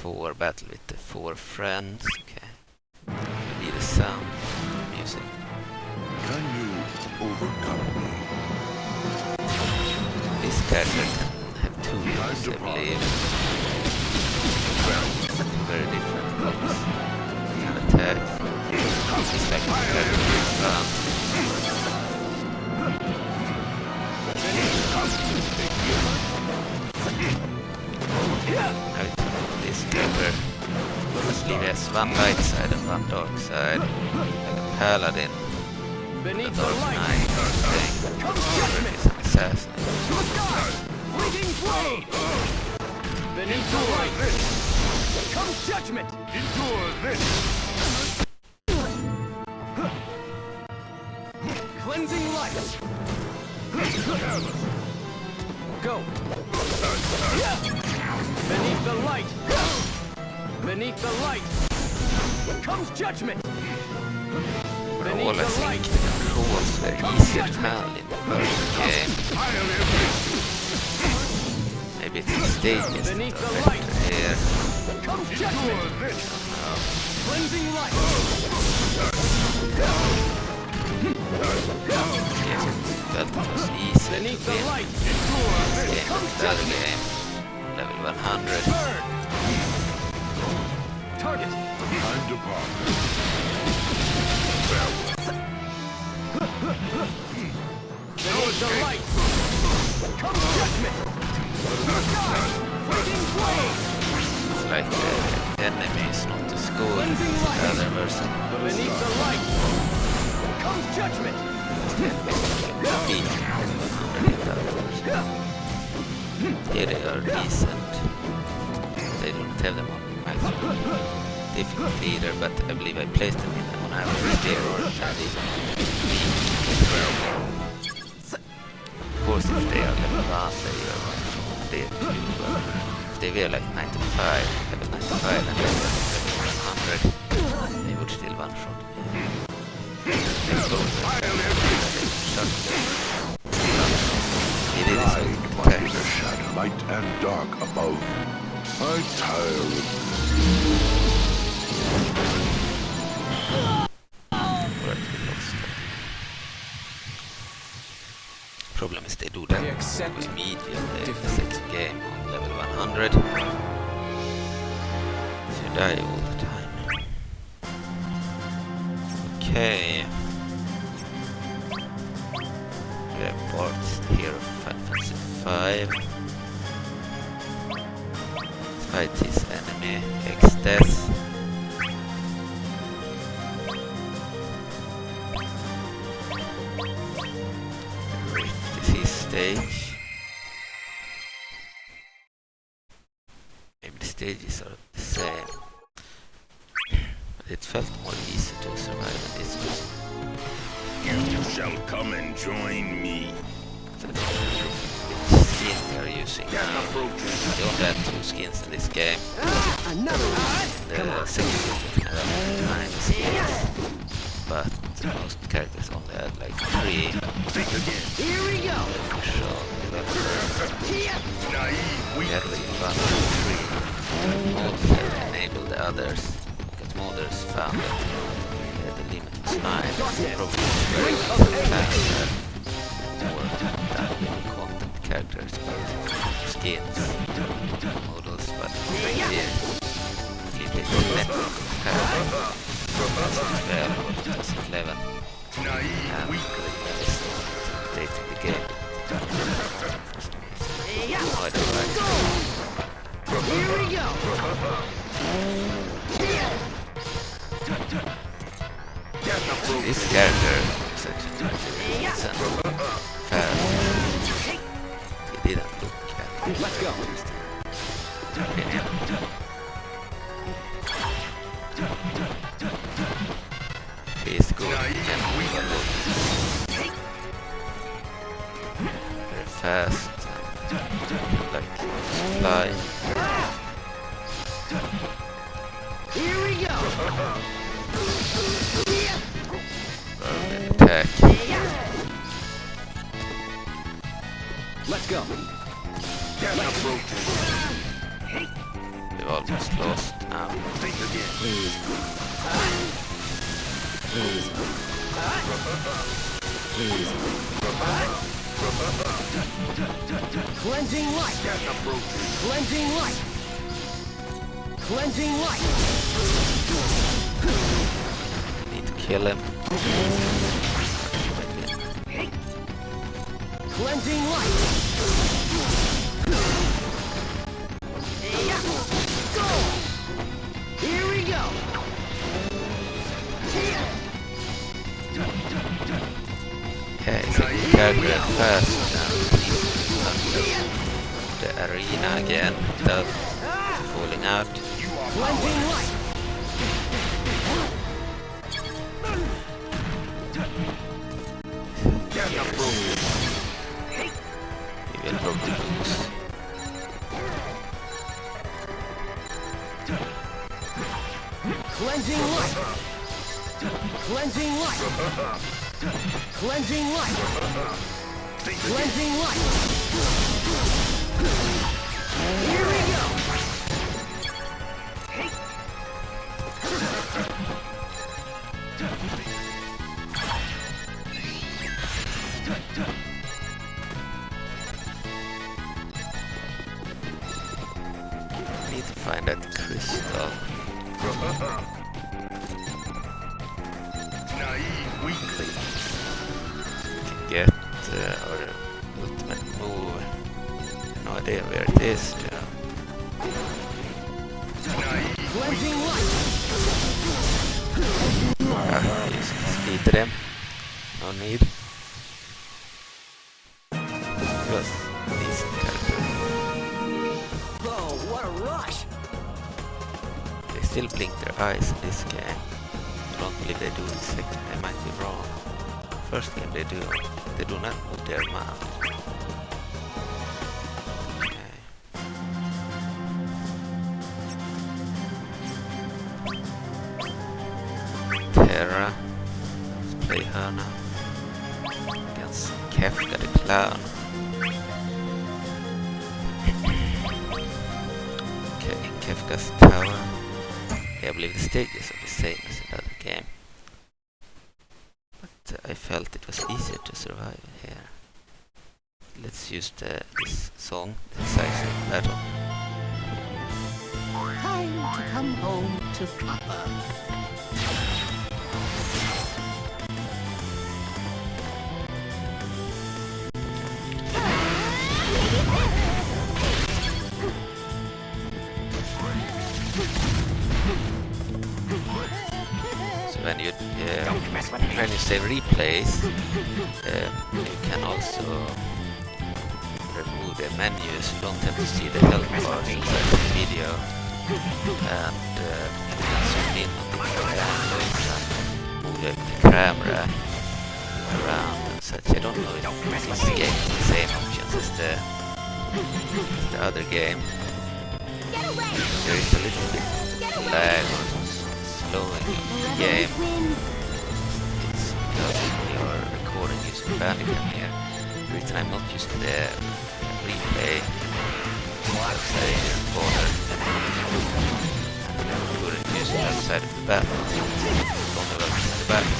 4 battle with the 4 friends. Okay. We need a sound music. Can you overcome me? This character can have 2 moves, I believe. Very different moves. Can attack. It's like a character run. This character has 1 light side and 1 dark side, like a paladin, a dark knight or something, or if it's an assassin. Fleeting blade! Beneath the light comes judgment! Endure this! Cleansing light! Go! Beneath the light! Beneath the light comes judgment! Overall, I think the controls were easier to handle in the first game. Maybe it's the stages that are better here. Comes judgment! Cleansing light! Yes, it felt it was easier to Beneath the win light this game than comes the other judgment! game. Level 100. Target! Time to pop. Beneath the light comes judgment! Fleeting blade! It's like the enemy is not as good as the other version. Beneath the light comes judgment! Beat 100 in the other version. Here they are decent. They don't have them on maximum difficulty either, but I believe I placed them in on average there or of course, if they are level 1, they are one-shot there too, but if they were like 95, level 95 and level 100, they would still one-shot me. Let's go It is a Find the shadow, light and dark above. I tire of problem is they do that immediately in the second game on level 100. So you die all the time. Okay. We have parts here of Final Fantasy 5. Fight his enemy, X-Death. Stage. Maybe the stages are the same, but it felt more easy to survive in this one. shall come and join me. So I don't know which skin they're using Get now. approaching. They only had 2 skins in this game. Another one. The second game there were 9 skins. But most characters only had like 3 Think again. Here we go. official developers. Naive, We weak. had like 1, 2, 3. Mods have enabled the others. Because modders found that the limit was 9. Probably very faster. More dynamic content characters, but skins, models, but here it is net compared 2012 or 2011 Naive, and weak. they started updating the game for some reason. No idea why. Here we go. Get approaching. This character is actually pretty decent, fast. He didn't look at it. Let's go. He's good. He can move very fast. And like fly. Here we go. Attack. Let's go. Get approaching. We've almost lost now. Think again. Cleansing light. Get approaching. Cleansing light. Cleansing light. Need to kill him. Cleansing light. Go. Here we go. Yeah, he's a good character at first. The arena again without falling out. Cleansing light. Get approaching. He will probably lose. Cleansing light. Cleansing light. Cleansing light. Think again. Cleansing light. Here we go. Need to find that crystal. Naive, weakling. Can get our ultimate move. No idea where it is. Naive, Cleansing light. Just defeat them. No need. Just decent character. Oh, what a rush. They still blink their eyes in this game. I don't believe they do in the second. I might be wrong. First game they do. They do not move their mouth. Okay. Terra. Let's play her now. Against Kefka the Clown. Okay, in Kefka's tower. I believe the stages are the same as in the other game. But I felt it was easier to survive here. Let's use this song, the decisive battle. Time to come home to Papa. So when you say replays, you can also remove the menus. You don't have to see the help bars inside the video, and you can zoom in on different angles and move the camera around and such. I don't know if this game has the same options as the other game. There is a little bit lag or slowing of the game. It's because we are recording using Bandicam here. The reason I'm not using the replay because I recorded using the other side of the battle. Only version of the battle.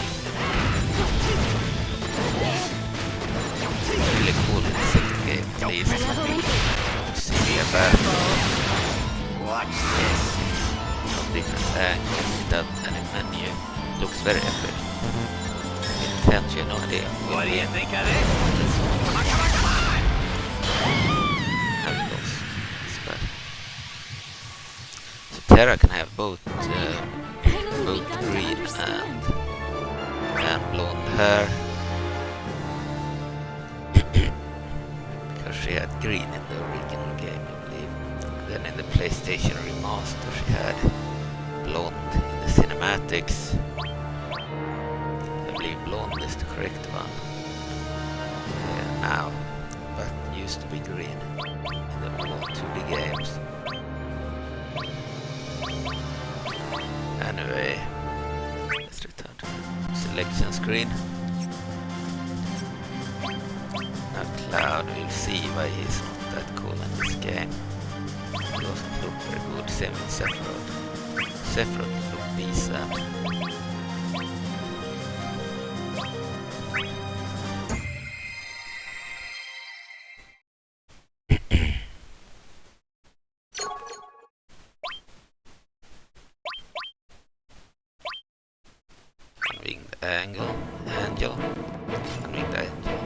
It's really cool in the second game at least to see a battle. Watch this. From different angles without any menu. It looks very epic. Intense, you have no idea. What do you think of it? How it goes. It's bad. So Terra can have both green and blonde hair. Because she had green in the original game, I believe. Then in the PlayStation remaster she had blonde in the cinematics. I believe blonde is the correct one now, but used to be green in the old 2D games. Anyway, let's return to the selection screen. Now Cloud, we'll see why he's not that cool in this game. He doesn't look very good, same with Sephiroth. Sephiroth looked decent. Unwing the angel. Unwing the angel.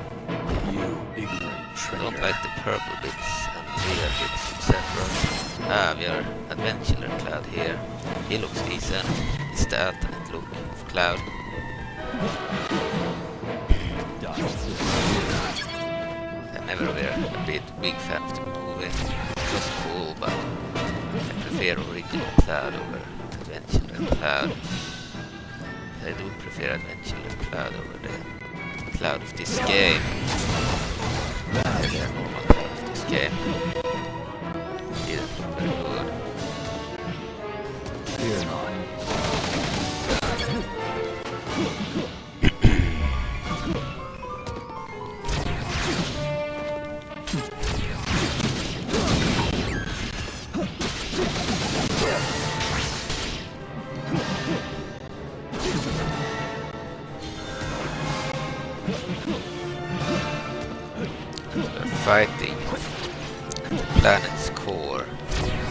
You ignorant I traitor. don't like the purple bits and weird bits from Sephiroth. We are Adventurer Cloud here. He looks decent. It's the alternate look of Cloud. I'm never been a big fan of the movie. It was cool, but I prefer original Cloud over Adventurer Cloud. I do prefer Adventurer Cloud over the Cloud of this game. The normal Cloud of this game. Didn't look very good. Fear not. We're fighting at the planet's core,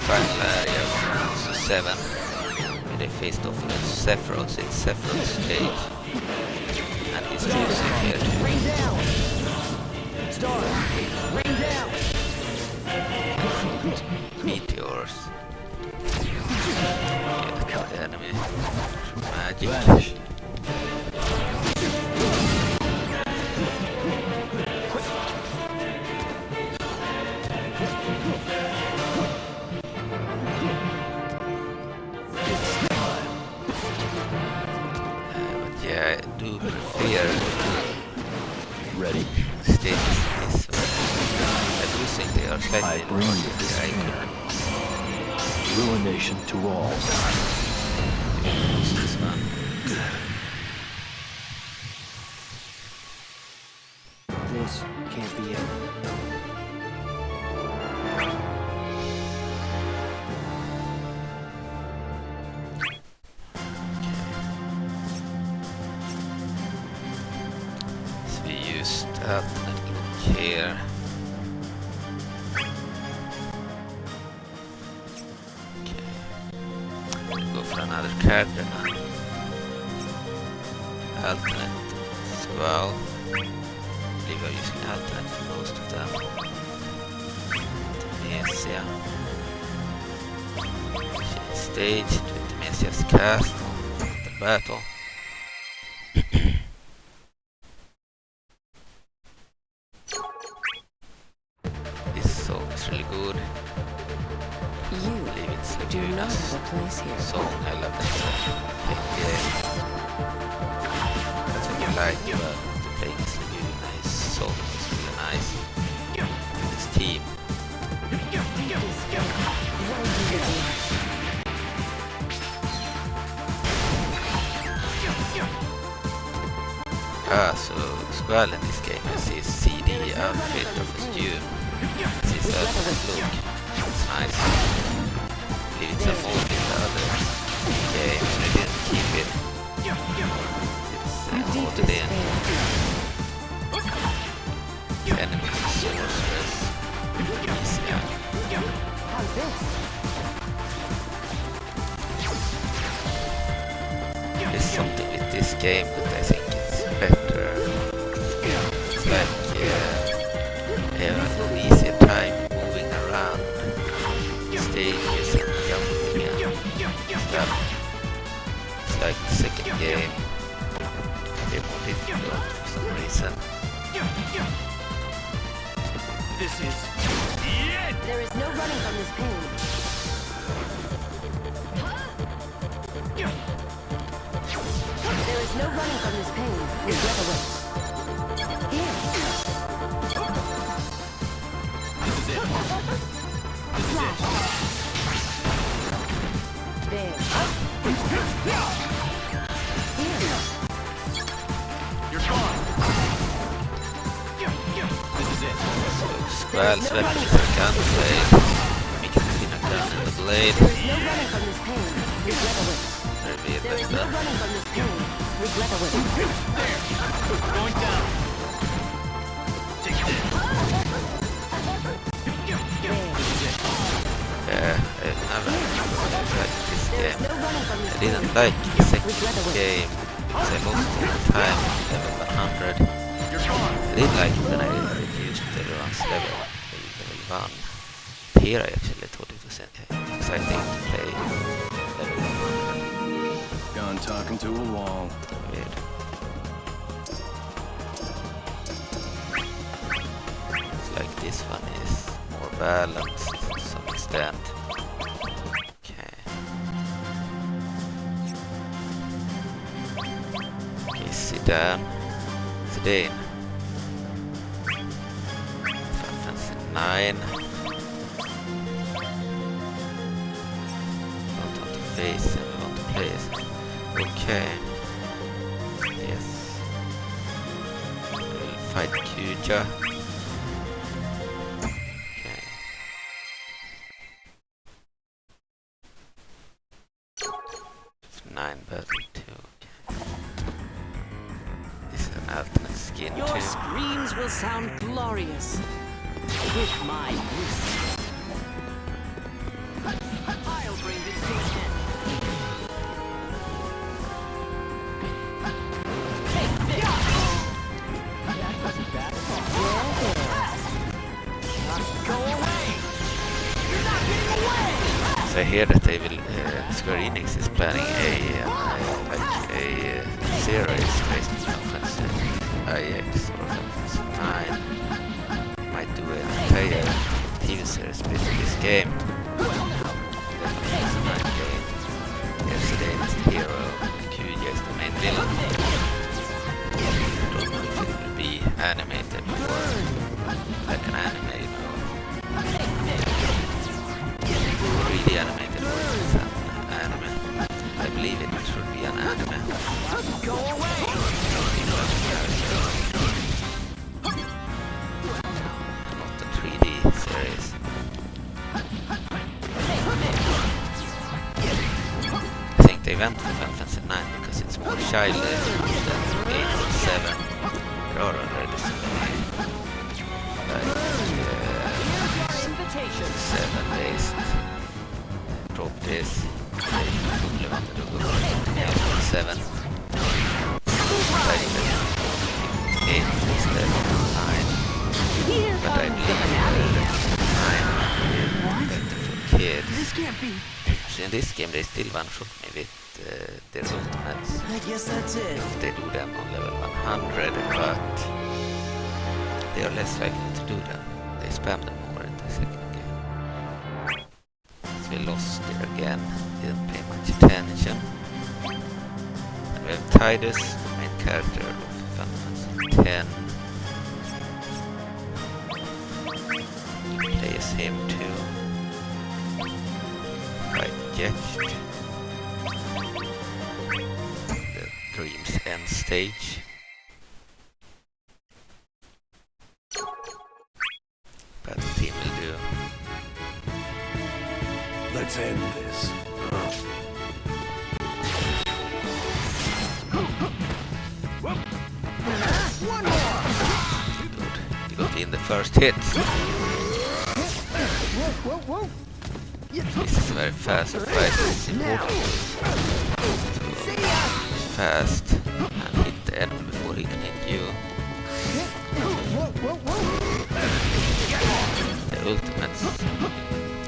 final area of 7, where they faced off against Sephiroth in Sephiroth's stage, and he's using here Rain down! Star! Rain down! meteors. Get the enemy magic. Vanish. But yeah, I do prefer Ready? stages this way. I do think they are I slightly bring more you despair. Ruination to all. use this one. This can't be it. So we used alternate look here. Okay. We'll go for another character now. Alternate Squall. I believe we're using alternate for most of them. Ultimatia. Change stage to Ultimatia's castle. The battle. This song is really good. I You believe it's do not Laguna's have a place here. song. I love that song. Playing game. That's what you like to play So Squall in this game is his CD outfit or costume. It's his ultimate look. It's nice. I believe it's a mod in the other game, and I didn't keep it. It's modded in. The enemies are sorcerers. Easier. How's this? There's something with this game that I think is better. It's like they have an easier time moving around stages and jumping and stuff. It's like the second game. They're more difficult for some reason. This is There is no running from this pain. There is no running from this pain. Regret awaits. Here. this is it. Flash. There. Here. You're gone. This is it. Squall's weapon is a gun blade. Make it between a gun and a blade. There is no running from this pain. Regret awaits. Reveal There is no that. running from this pain. Regret awaits. Going down. Take this. There. I never liked this game. No running from this I pain. didn't like the second game because I lost all the time at level 100. You're gone. I did like it when I reduced everyone's level to level 1. Here I actually thought it was exciting to play level 100. Gone talking to a wall. Weird. It's like this one is more balanced to some extent. Okay. Okay, Zidane. Zidane. Final Fantasy 9. Don't want to face and we want to play it. Okay. Yes. We'll fight Kuja. Okay. 9 battle 2. Okay. This is an alternate skin Your too. screams will sound glorious with my music. I'll bring vindication. Take this. That wasn't bad at all. Go away. You're not getting away. So I hear that they will, Square Enix is planning a series based on Final Fantasy IX or Final Fantasy 9. Might do an entire TV series based on this game. Definitely it's a 9 game. Yesterday is the hero, Kuja is the main villain. I don't know if it will be animated or like an anime, you know. 3D animated or it's an anime. I believe it should be an anime. Go away. Not a 3D series. I think they went for Final Fantasy 9 because it's more childish than 8 and 7. There are already so many like Invitation. 7 based. Drop this. They probably wanted to go for something else than 7. Like 8 instead of 9. But I believe 9 is better for kids. This can't be. So in this game they still one-shot me with their ultimates. I guess that's it. If they do them on level 100, but they are less likely to do them. They spam them more in the second game. So we lost there again, didn't pay much attention. And we have Tidus, the main character of Final Fantasy 10. Play as him too. Fight Getched. The Dream's End stage. in the first hit. This is a very fast fight. It's important to be fast and hit the enemy before he can hit you. The ultimates,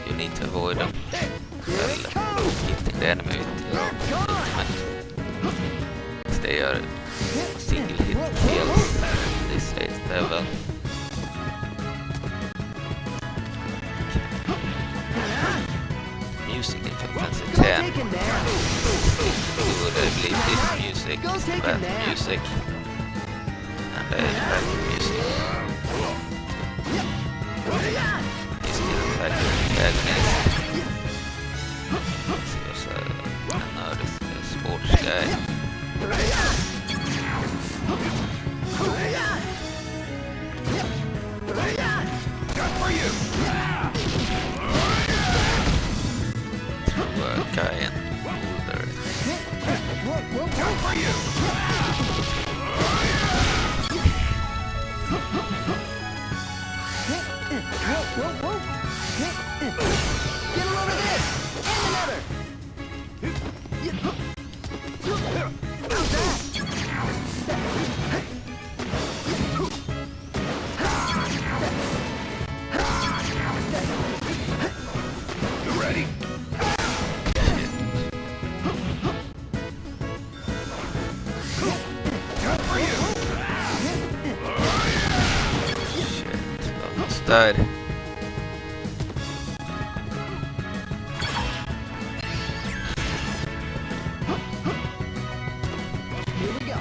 you need to avoid them. Well, hitting the enemy with your ultimate, because they are single hit kills at this late level. Music in Final Fantasy X. Good, I believe this music is the battle music. And the battle music is still like the antagonist. This was another sports guy. Got for you! Guy and older. Got for you! Get him over this! And another! How's that? You ready? Got for you! Shit, almost died. Here we go.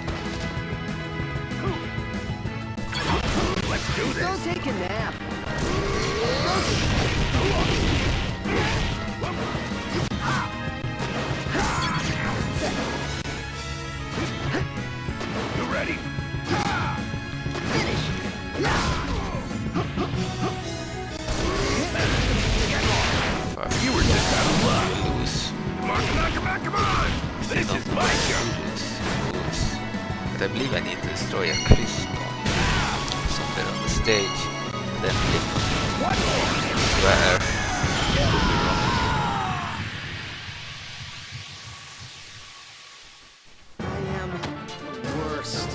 Let's do Go this! take a nap. You ready? Finish. Fuck. You were just out of luck! Lose. Come on, come on! This is my show! Moves. But I believe I need to destroy a crystal somewhere on the stage. And then click on square. Could be wrong. I am worst.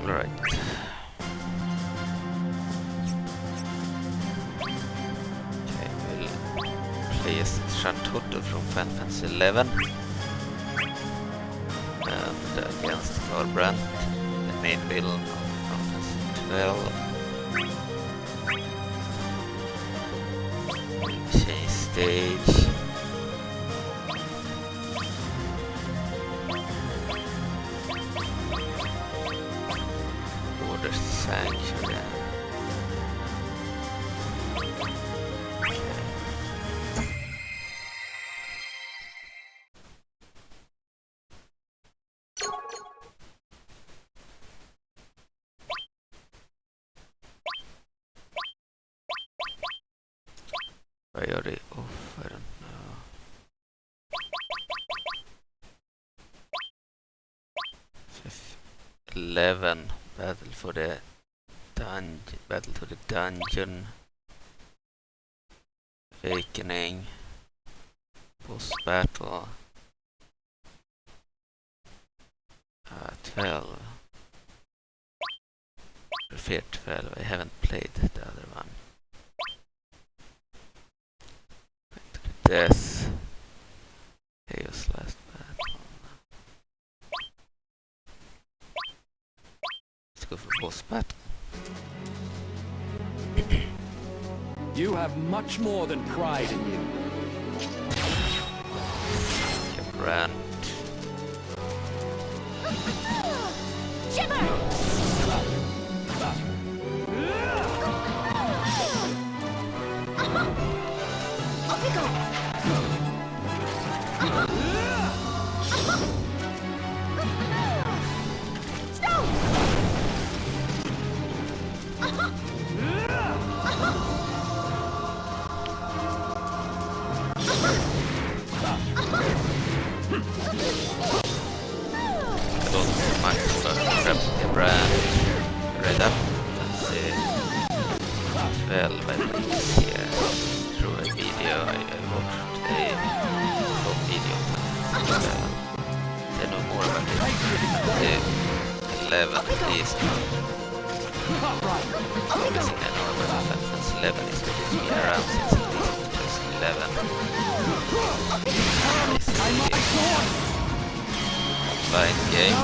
Alright. Okay, we'll play as Shantoto from Final Fantasy 11. And against Gabrant, the main villain of Final Fantasy 12. We'll change stage. Order Sanctuary. Priority off, I don't know. 11, battle for the dungeon, battle to the dungeon, awakening, boss battle, 12. Prefer 12, I haven't played the other one. Back to the death, Chaos last battle. Let's go for boss battle. You have much more than pride in you. Gabrant. don't know much about Gabrant. Read up and see 12 I believe is here through a video. I watched a long video of that. I know more about it. 11 at least. Everything I know about Final Fantasy 11 is that it's been around since at least 2011. Online game.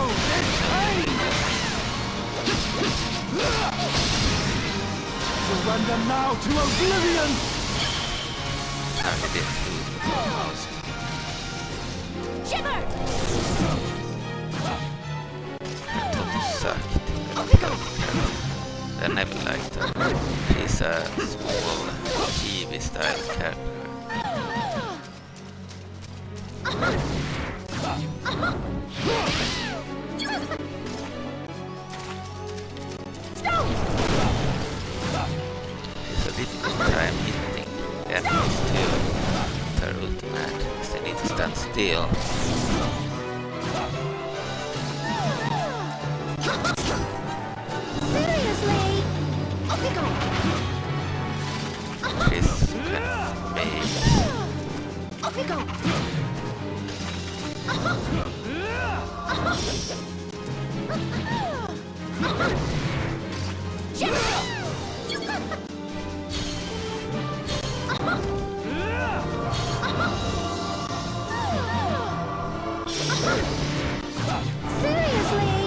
Surrender now to oblivion! I did most. Shiver! Toto sucked. I never liked her. She's a small chibi style character. It's a difficult time hitting the enemies too. Their ultimate, because they need to stand still. Seriously? Off you go! She's kind of made. Off you go! Seriously?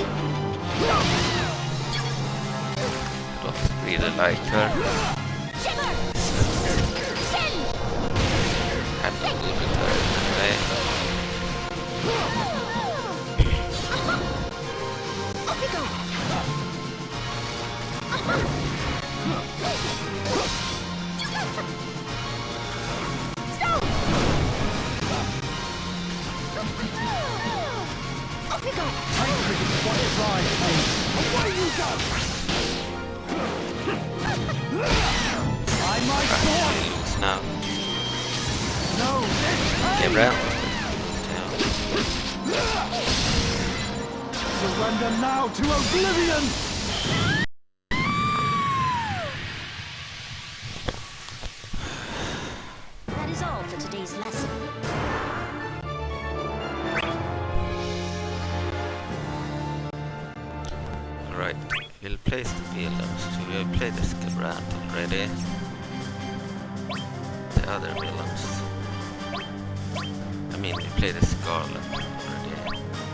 Don't really like her. I'm not good with her anyway. Off you go! Off you go! Away you go! I might fall! Lose now. No! Gabrant. Surrender now to oblivion! That is all for today's lesson. Right, we'll place the villains. We have played as Gabrant already. The other villains. I mean, we played as Scarlet already.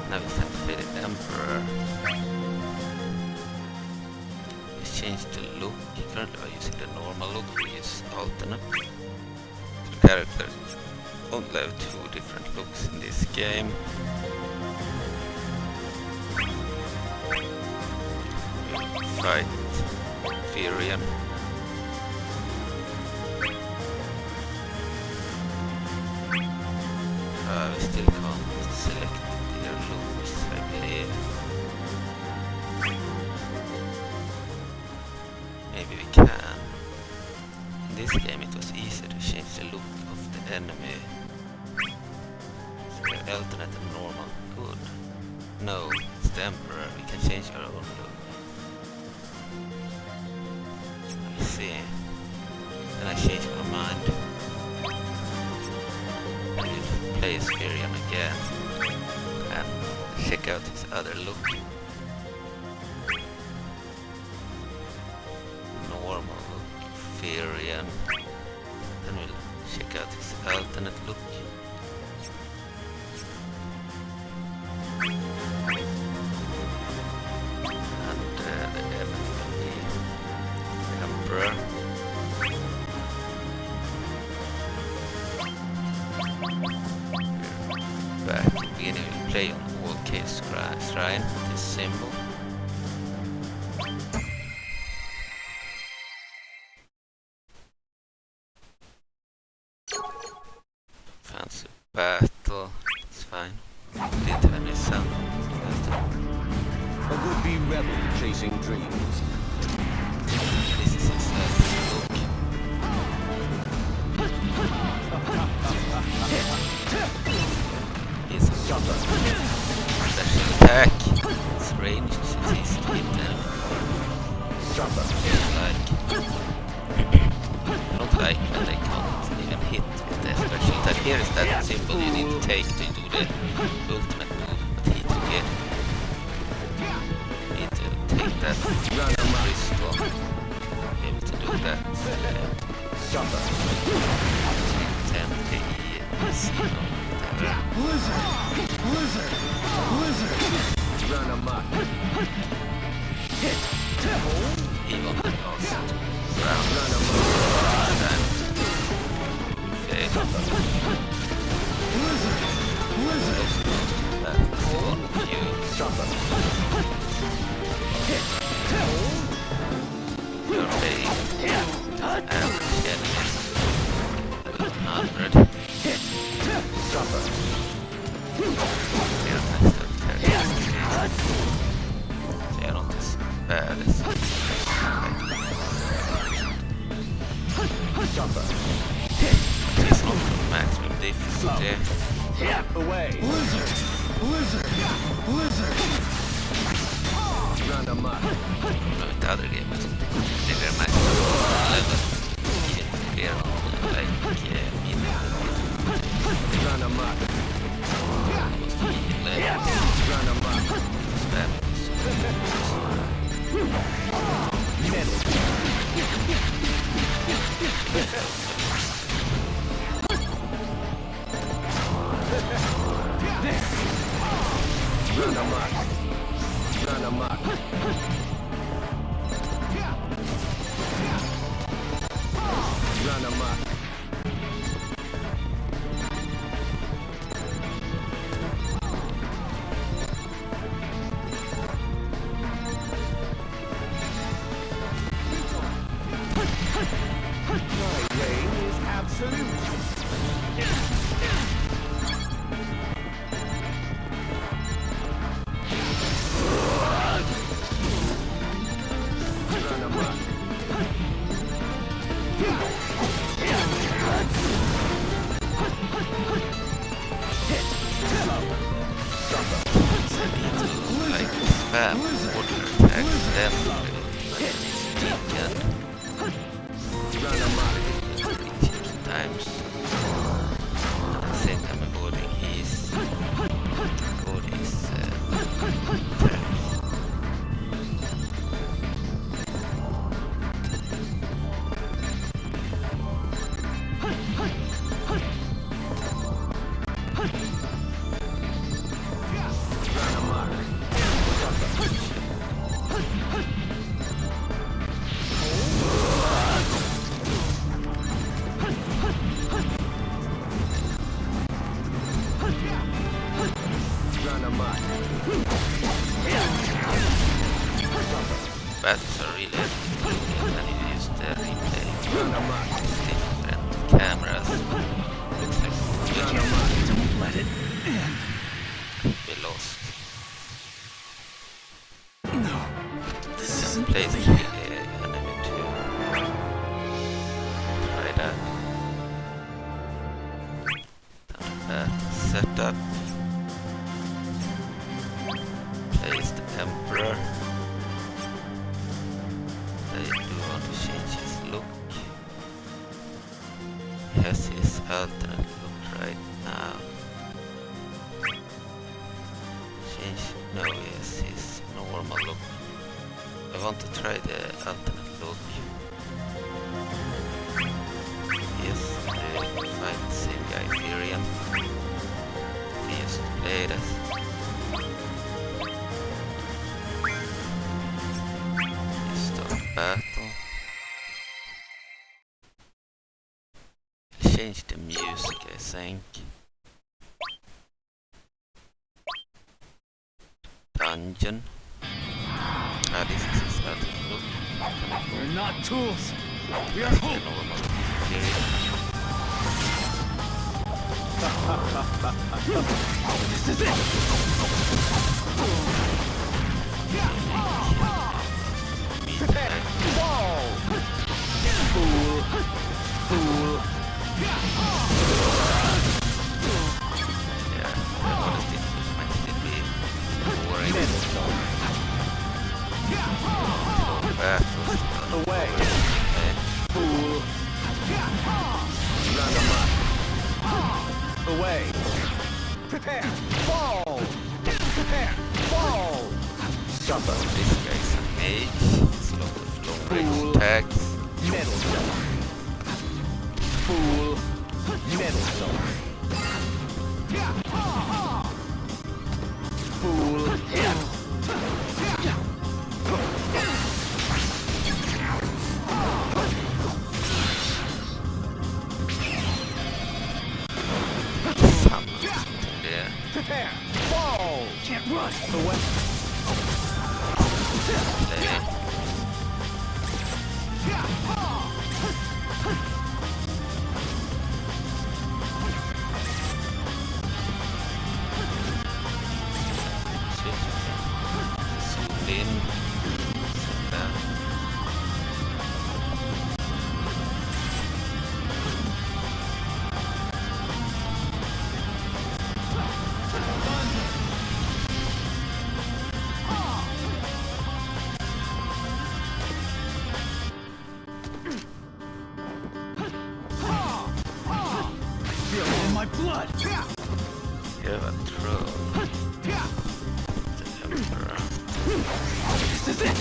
Now we have to play the Emperor. We changed the look. Currently we're using the normal look. We use alternate. The characters only have 2 different looks in this game. Fight Furion. We still can't select their looks, I believe. Maybe we can. In this game it was easy to change the look of the enemy. So alternate and normal. Good. No, it's the Emperor. We can change our own look. See. Then I changed my mind. I'll play as Furion again and check out his other look. Normal look, Furion. Then we'll check out his alternate look. And the enemy will be Emperor. Back in the beginning, we'll play on all case shrine, this symbol. Fancy battle, it's fine. Didn't have any sound. A would-be rebel chasing dreams. This is his look. He's a special attack. ranged, it's easy to hit them. I don't like when they can't even hit with the special attack. Here is that symbol you need to take to do the ultimate move, but he took it. You need to take that crystal to be able to do that. Intend the Cecil Terra. Run amok. Hit. He won the last round. Run amok. Time. Fail. That's one view. Your base and enemies. 100. They are not as bad as it's not maximum difficulty. Away. Blizzard. Run amok. With the other games, they were maximum level. Even clear on like Run amok. Run amok. Run amok. Run amok. Run amok. My reign is absolute. Run amok. like spam water attacks them times. At the same time avoiding his Terra. Battles are really difficult and you use the replay different cameras. Looks like Let it we lost. No. This isn't Place the enemy to try that. Setup. Place the Emperor. I do want to change his look. He has his alternate look right now. No, he has his normal look. I want to try the alternate look. Yes, I find the same guy, Furian. He used to play this. Battle. Change the music, I think. Dungeon. Ah, this is his alternate look. We're not tools. We are That's the hope. normal period. This is it. Wall. Fool. Fool. Yeah, the honest difficulty might still be boring. way. Prepare. Fall. Prepare. Fall. Suffer. This guy's a mage. It's a lot of long range attacks. Metal zone. Fool. Metal zone. Fool. Prepare. Fall. Can't run. The weapon. Blood! You have a throne. The Emperor. This is it!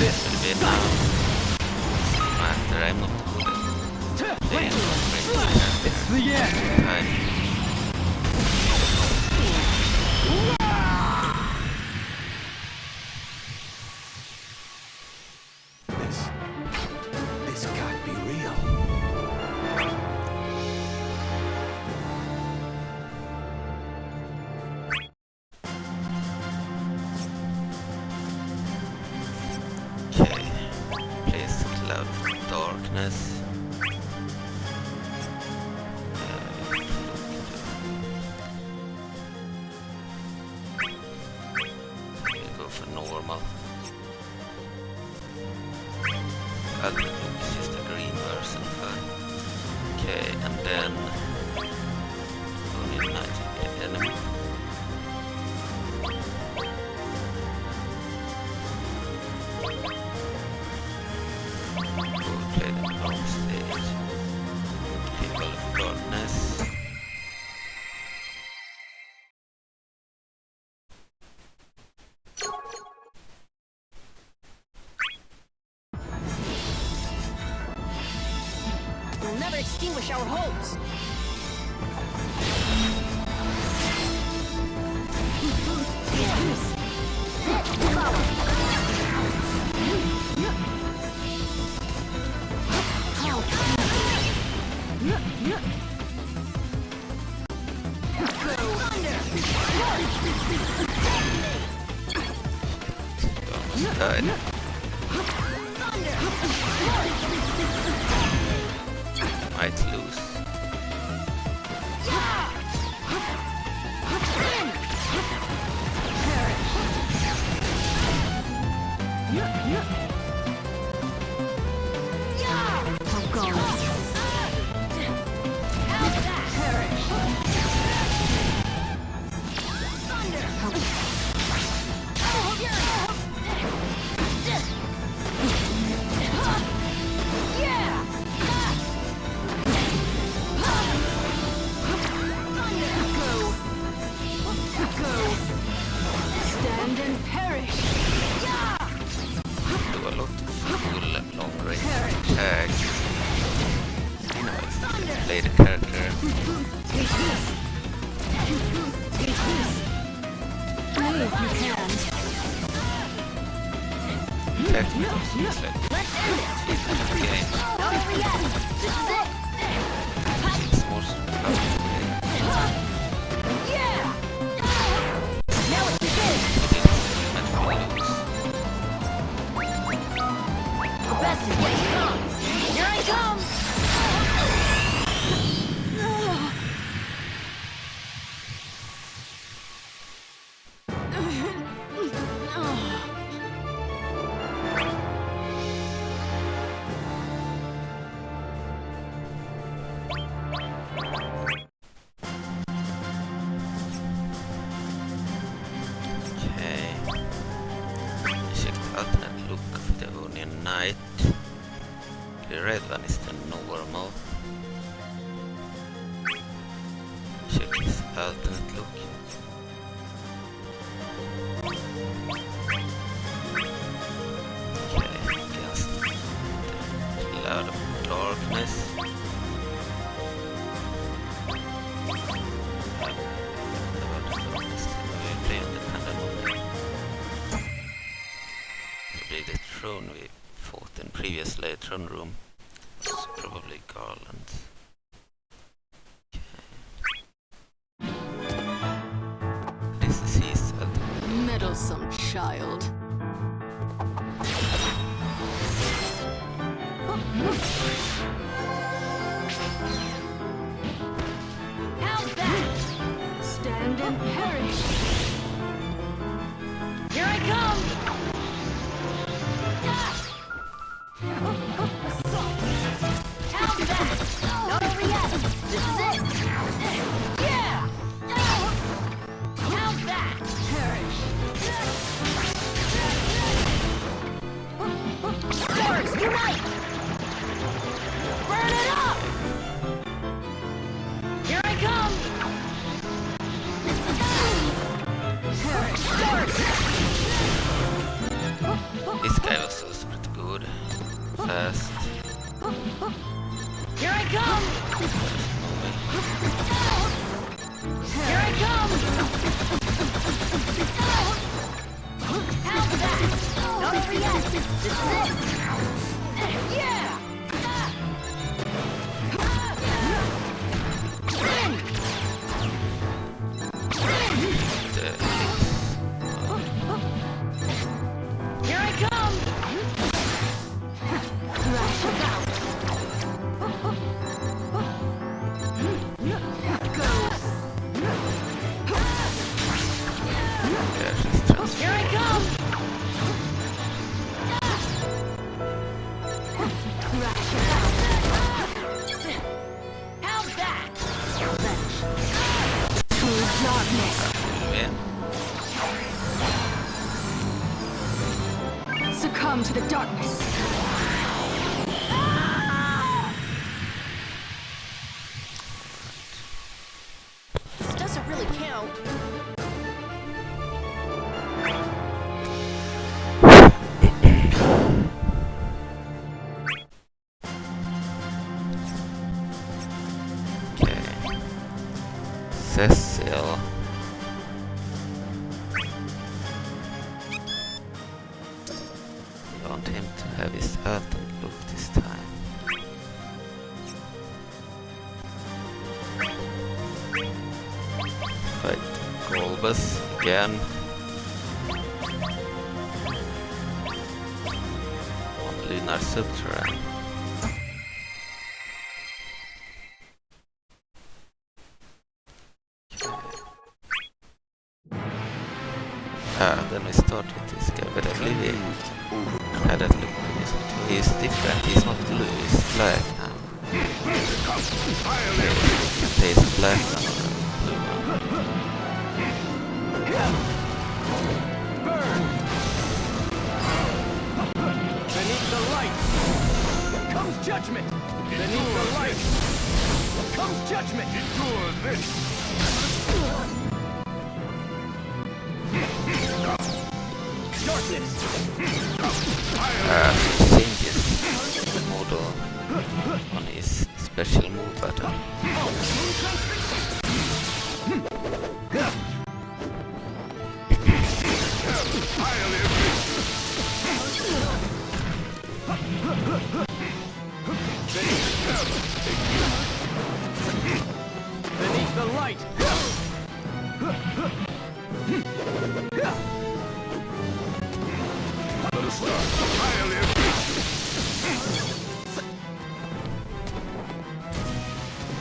This will be now. Matter, I'm not good at playing It's the end! This can't be real. Okay, place cloud of darkness. We'll go for normal. Ultimate look is just a green version for. Okay, and then only united the enemy. Play the long stage. People of darkness. We'll never extinguish our hopes. Almost died. Might lose. Do a lot of full long range attacks. You know, play the character. Technically, it's like games. It's more Here I come! check his alternate look. Okay, against the cloud of darkness. Probably the throne we fought in previously, throne room. It's probably Garland. This is his ultimate. Meddlesome child. How's that? Stand and perish. Here I come! How's that? Not over yet. This is it. Yeah! How's that? Perish. Swords, unite! Burn it up! Here I come! Perish. Swords! This guy was also pretty good. Fast. Here I come! Moving. Here I come! How's that? Not over yet. This is it. Yeah! Here I come! Crash about! Here I come! Crash about! How's that? True darkness! Yeah. Succumb to the darkness! This doesn't really count. Okay. Cecil. We want him to have his alternate look this time. Fight Golbus again. On Lunar Subterrane. Then we start with this guy, but I believe he had that look previously too. He's different, he's not blue, he's black now. He's black now than blue now. Burn! Beneath the light comes judgment! Beneath the light comes judgment! Endure this! Darkness! Changes the model on his special move button. Beneath the light! Let us start. I'll live.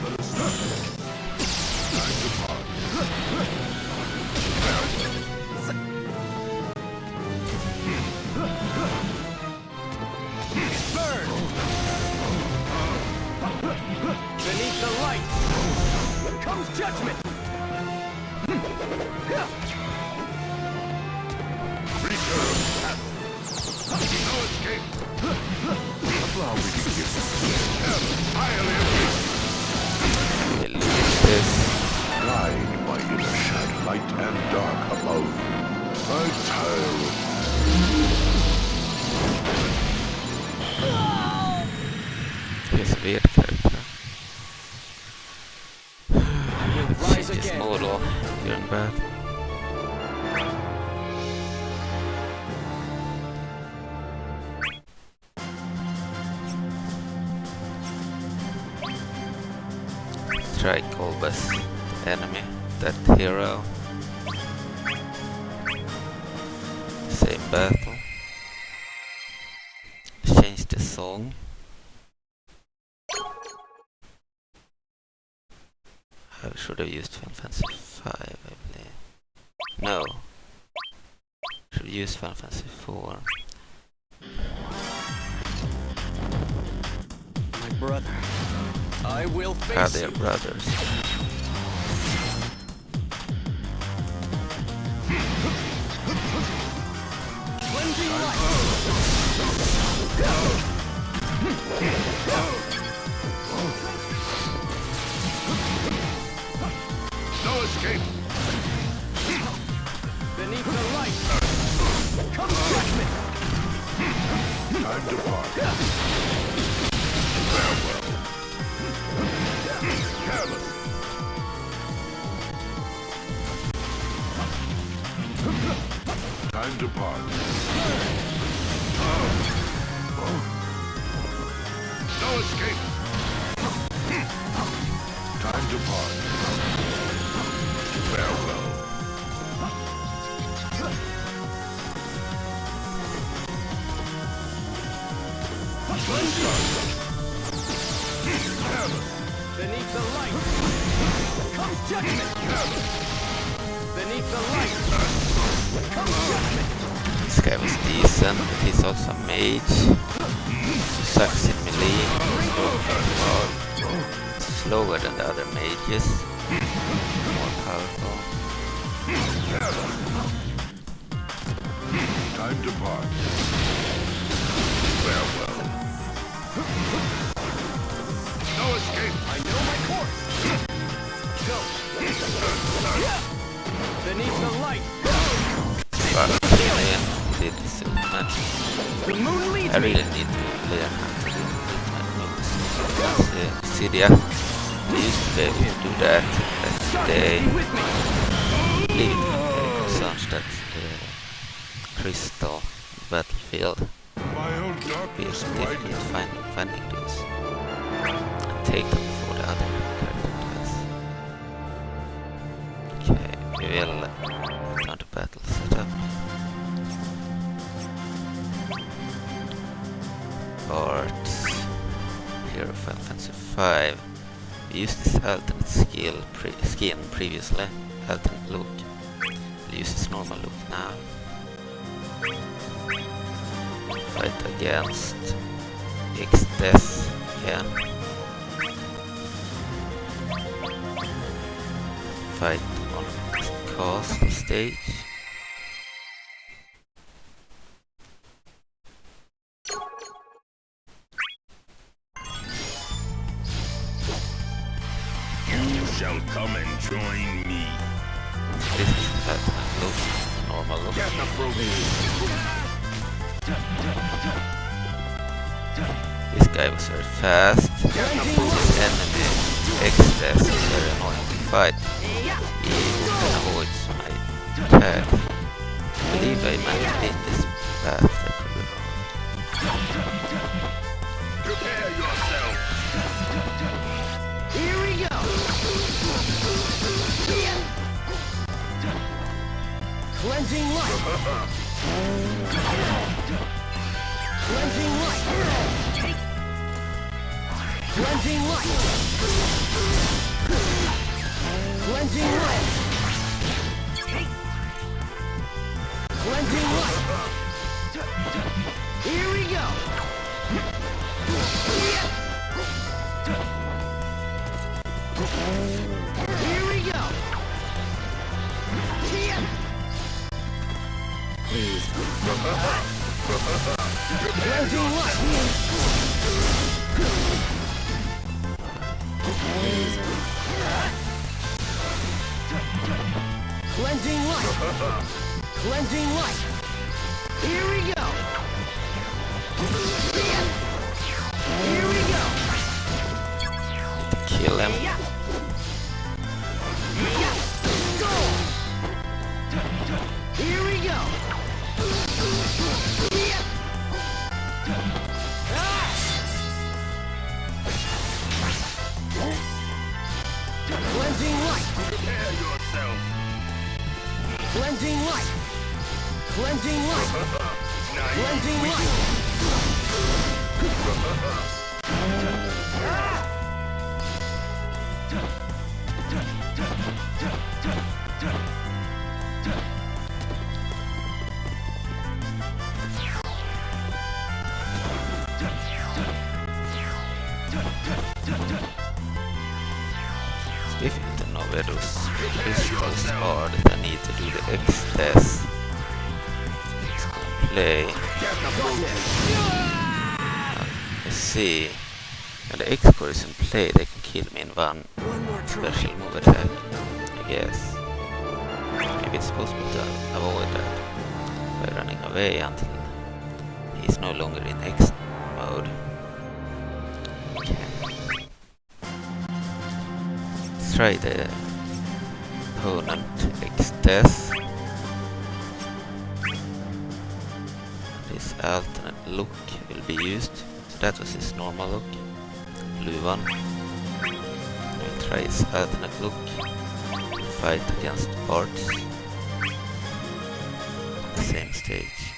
Let us start. Time to party. Burn! Beneath the light comes judgment! Return. No escape. Allow me to give this. I'll live. We'll use this. changes again. model during battle. Strike always the enemy, that hero. Same battle. Change the song. I should have used Final Fantasy 5, I believe. No. Should have used Final Fantasy 4. My brother. I will Ah, face they're you. brothers. Cleansing light. No escape. Beneath the light. Come judgment. Time to part. Farewell. Careless. Time to part. No escape. Time to part. Farewell. Beneath the light. Come judgment. Beneath the light. Come judgment. This guy was decent, but he's also a mage. Sucks in melee. Slower than the other mages. More powerful. Time to part. Farewell. No escape. I know my course. Go. Beneath the light. But yeah, did this so much. The moon leads I me. really need to learn how to do my moves. Dissidia, I used to be able to do that, but they Be with me. leave such that the crystal battlefield My own be darkness difficult blinded. finding those and take them before the other character does. Okay, we will return to battle setup. Parts. Hero Final Fantasy 5. We used this alternate skin previously. Alternate look. We'll use this normal look now. Fight against X-Death again. Fight on castle stage. You shall come and join me. This is alternate look. Normal look. This guy was very fast. His enemy, X-Death, is very annoying to fight. He often avoids my attack. I believe I might win this path. That could be wrong. Prepare yourself. Here we go. Cleansing light. Cleansing light. Cleansing light. Cleansing light. Cleansing light. Here we go. Here we go. Please. Cleansing light. Cleansing light. Cleansing light. Here we go. Here we go. Kill him. Yeah. Blending light. Prepare yourself. Blending light. Blending light. Nice. Blending light. It's difficult to know where those crystals are that I need to do the X test. Let's go play. Let's see. When the X core is in play, they can kill me in one special move attack, I guess. Maybe it's possible to avoid that by running away until he's no longer in X mode. Okay. Let's try the opponent X test. This alternate look will be used. So that was his normal look. Blue one. We'll try his alternate look. Fight against parts. The same stage.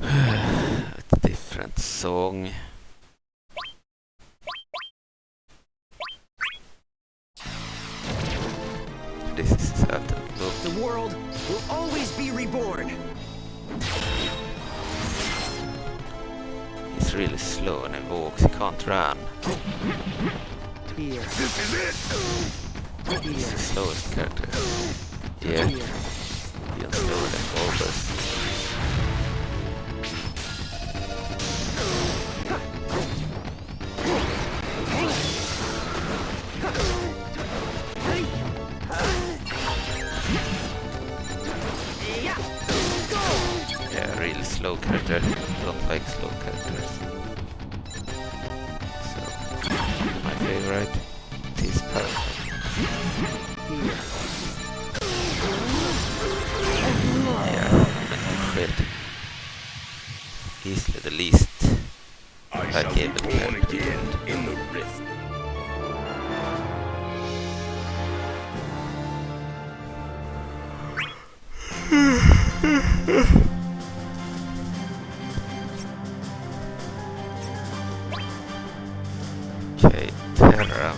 It's a different song. This is his alternate look. The world will always be reborn. He's really slow when he walks, he can't run. Here. This is it. He's the slowest character. Yeah, even slower than Bulbous. Yeah, really slow character. Don't like slow characters. So, my favorite is perfect. Yeah, crit. Easily the least I shall be likable born character. again in the rift. Okay, Terra.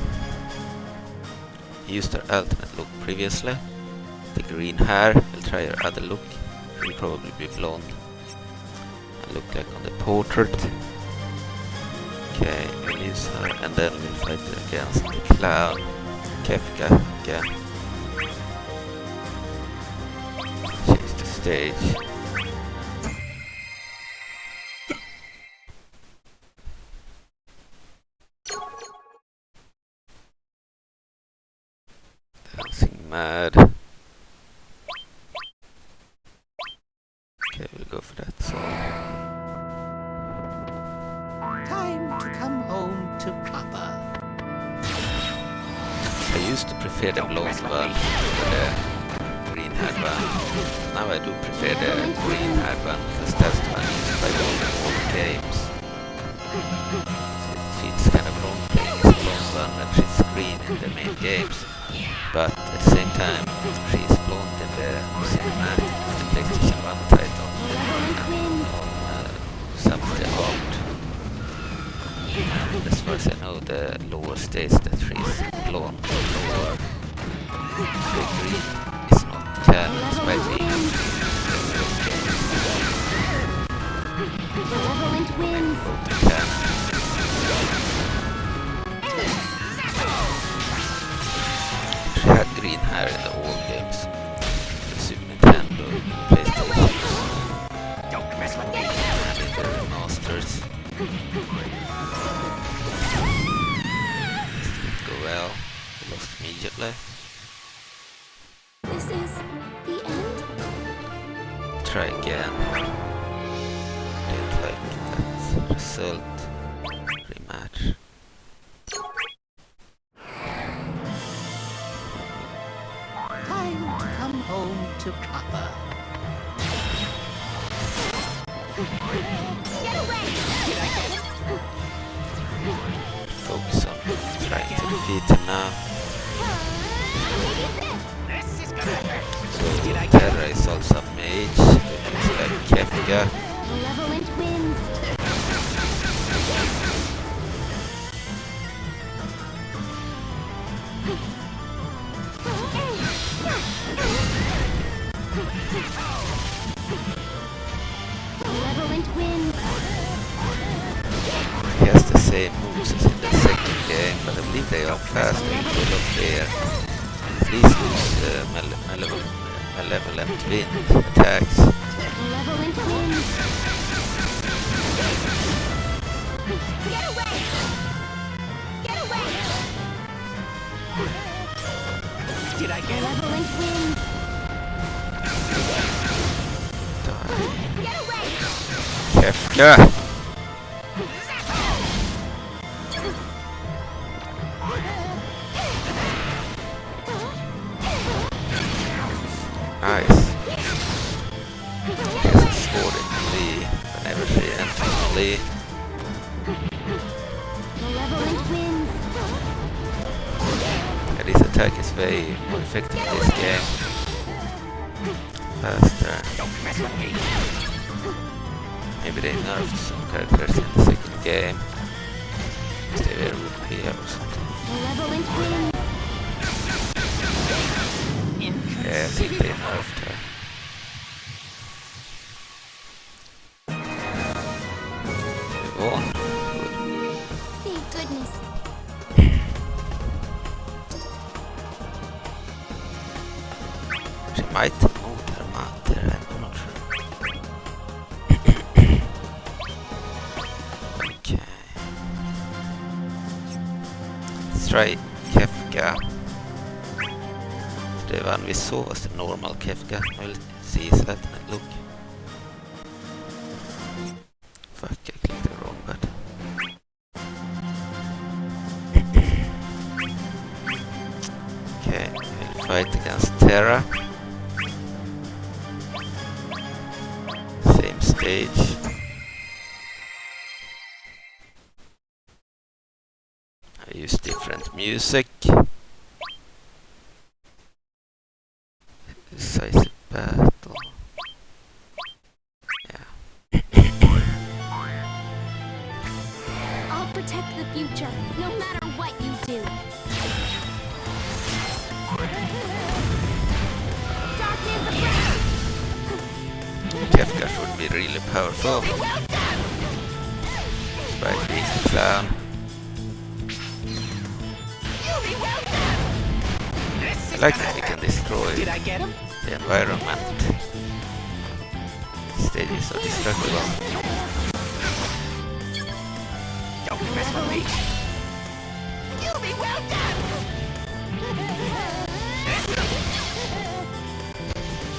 Used her alternate look previously. The green hair. We'll try her other look. She'll probably be blonde. And look like on the portrait. Okay, we'll use her and then we'll fight against the clown. Kefka again. Change the stage. Dancing Mad. Okay, we'll go for that song. Time to come home to Papa. I used to prefer the blonde one to the green haired one. Now I do prefer the green haired one because that's the one used by all the games. So it feels kind of wrong playing as a blonde one when she's green in the main games. But at the same time, she's blonde in the cinematic of the PlayStation 1 title and on some of the art. And as far as I know, the lore states that she's blonde or the green is not canon despite being Malevolent wind. canon. She had green hair in the old games. The Super Nintendo, PlayStation, Don't mess with me. and in the remasters. Didn't go well. We lost immediately. This is the end? Try again. Didn't like that result. Rematch. Time to come home to Papa. Get away! defeat him now. So Terra is also a mage. It's like Kefka. Malevolent wind. Malevolent wind. He has the same moves as in the second game, but I believe they are faster because of their at least malevolent wind attacks. Malevolent wind. Get away! Get away! Did I get him? Malevolent wind. Die. Get away! Kefka! Nice. Has a sword in melee whenever she enters melee. Malevolent wind. And this attack is way more effective in this game. Faster. Maybe they nerfed some characters in the second game. Because they were OP or something. Malevolent wind. Yeah, I think they nerfed her. We won. Good. Thank goodness. She might move her mother, I'm not sure. Okay. Let's try Kefka. The one we saw was the normal Kefka. We'll see his ultimate look. Fuck, I clicked the wrong button. Okay, we'll fight against Terra. Same stage. I use different music. Decisive battle. Yeah. I'll protect the future, no matter what you do. Darkness above. Kefka should be really powerful. Despite being a clown. I like that we can destroy Did I get him? the environment. Stages are destructible. Don't mess with me. You'll be well done.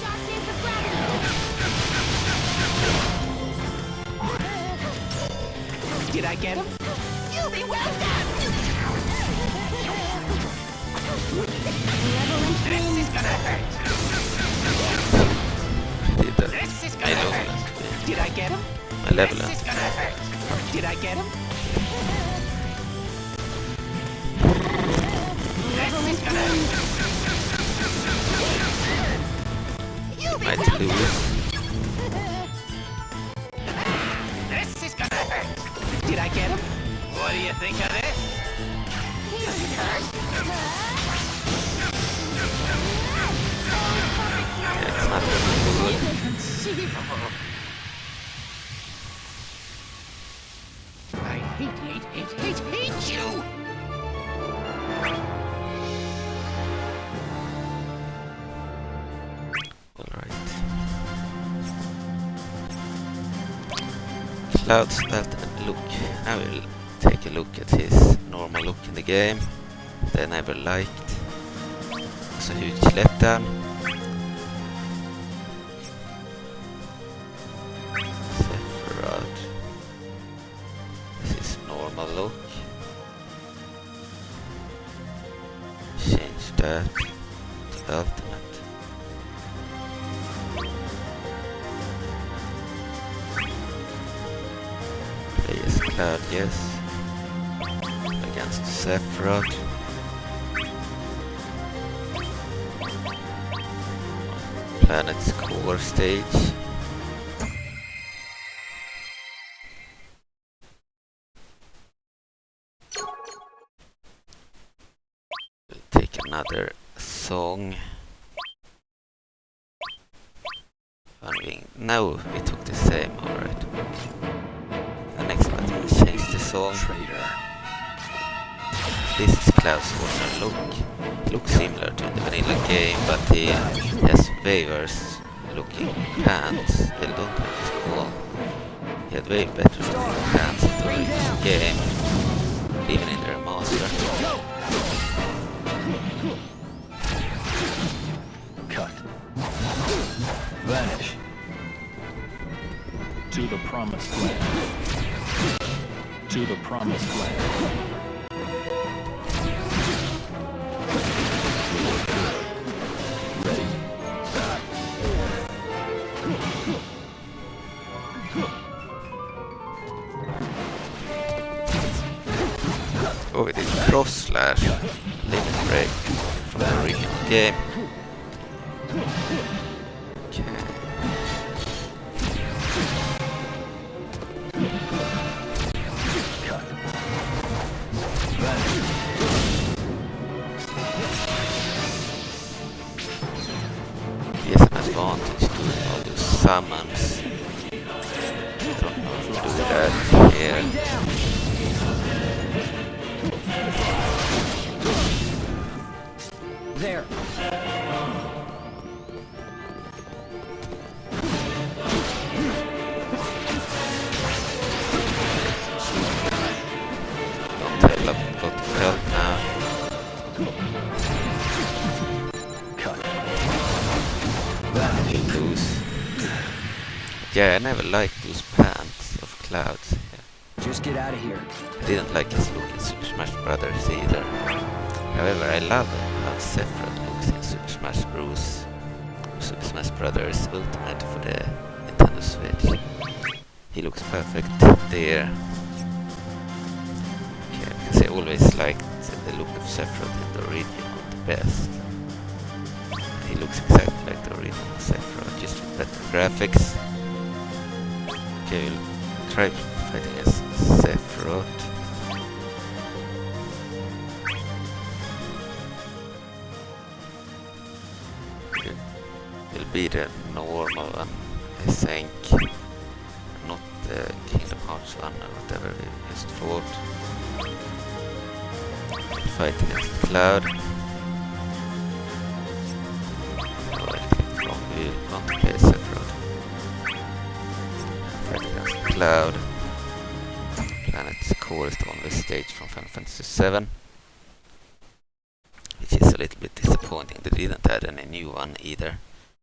Darkness of gravity. Did I get him? You'll be well done. Malevolent This wind. is gonna hurt. Did the This is gonna hurt. malevolent. Did I get him? Malevolent. This is gonna hurt. Did I get him? This is gonna hurt. Might lose. This is gonna hurt. Did I get him? What do you think of this? Does it hurt? Yeah, it's not really good. I hate you! Alright. Cloud's ultimate look. I will take a look at his normal look in the game. That I never liked. It's a huge letdown. Safra. This is normal look. Change that to ultimate. Play as Cloud, yes. Against Safra. planet's core stage. We'll take another song. No, we took the same, alright. The next button will change the song. This is Cloud's original look. He looks similar to the vanilla game, but he has way worse looking pants. They don't look as cool. He had way better looking pants in the original game, even in the remaster. Cut. Vanish. To the promised land. To the promised land. Ready. Oh, we did cross slash limit break from the original game. Okay. He has an advantage doing all those summons. I don't know if to do that here. There. Don't have a lot of help now. Lose. Yeah, I never liked those pants of Clouds. Yeah. Just get out of here. I didn't like his look in Super Smash Brothers either. However, I love how Safra looks in Super Smash Bros. Super Smash Brothers Ultimatia for the Nintendo Switch. He looks perfect there. Okay, because I always liked the look of Safra in the original the best. He looks exactly like the original Safra, just with better graphics. Okay, we'll try fighting as Safra. Will be the normal one, I think. Not the Kingdom Hearts one or whatever we just fought. Fight against Cloud. We want to play Sephiroth. Fight against Cloud. Planet's core is the only stage from Final Fantasy VII, which is a little bit disappointing. They didn't add any new one either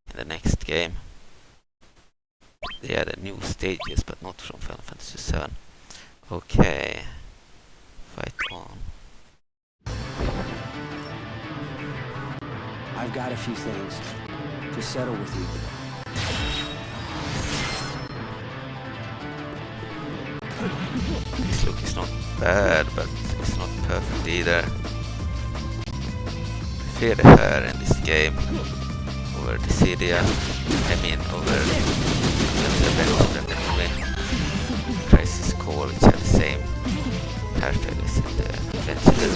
in the next game. They added new stages, but not from Final Fantasy VII. Okay, fight on. I've got a few things to settle with you. This look is not bad, but it's not perfect either. I fear the hair in this game over Dissidia. I mean over the Crisis Core, which have the same hairstyle as in the Adventure.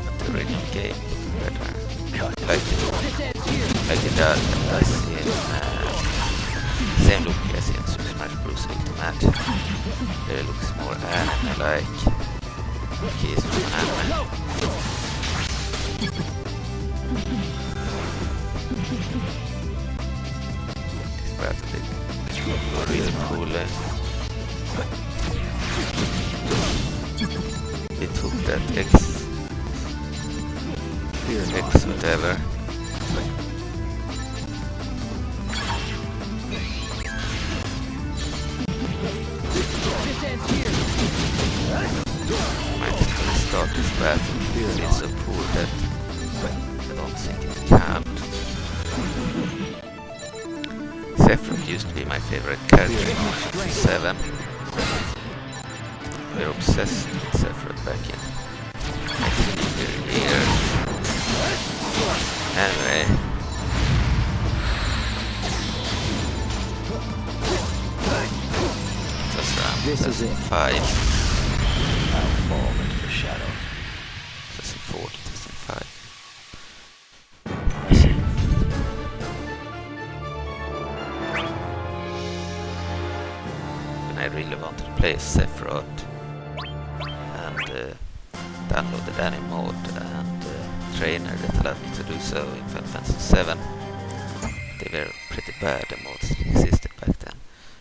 But the original game is better. Like it does in same look as in Super Smash Bros. Ultimatia. There it looks more anime-like. Keys from anime. This battle is really cool. We took that X whatever. Might actually start this battle here. It's so poor that I don't think it can. Sephiroth used to be my favorite character in Final Fantasy 7. We were obsessed with Sephiroth back in 19 years. Anyway. This is it. 5. I'll fall into the shadow. 2004, 2005. When I really wanted to play Safra and download the Danny mode and trainer that allowed me to do so in Final Fantasy 7. They were pretty bad, the modes that existed back then.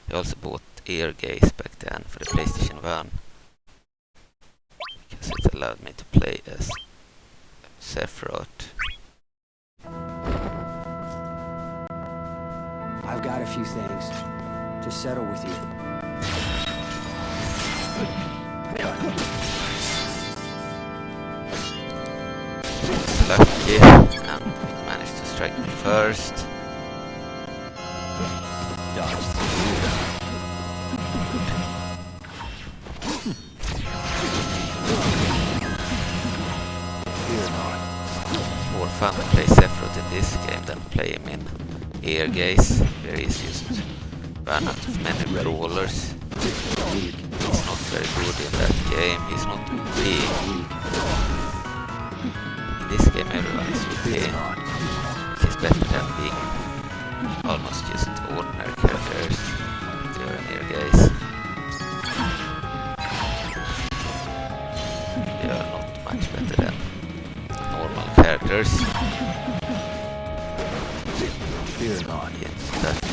I also bought Ear Gaze back then for the PlayStation 1 because it allowed me to play as Safra. I've got a few things to settle with you. Lucky and managed to strike me first. It's more fun to play Sephiroth in this game than play him in Ear Gaze, where he's just run out of many brawlers. He's not very good in that game, he's not OP. In this game everyone is OP, which is better than being almost just ordinary characters during Ear Gaze. They are not much better than normal characters. Fear not. Yes, that's it.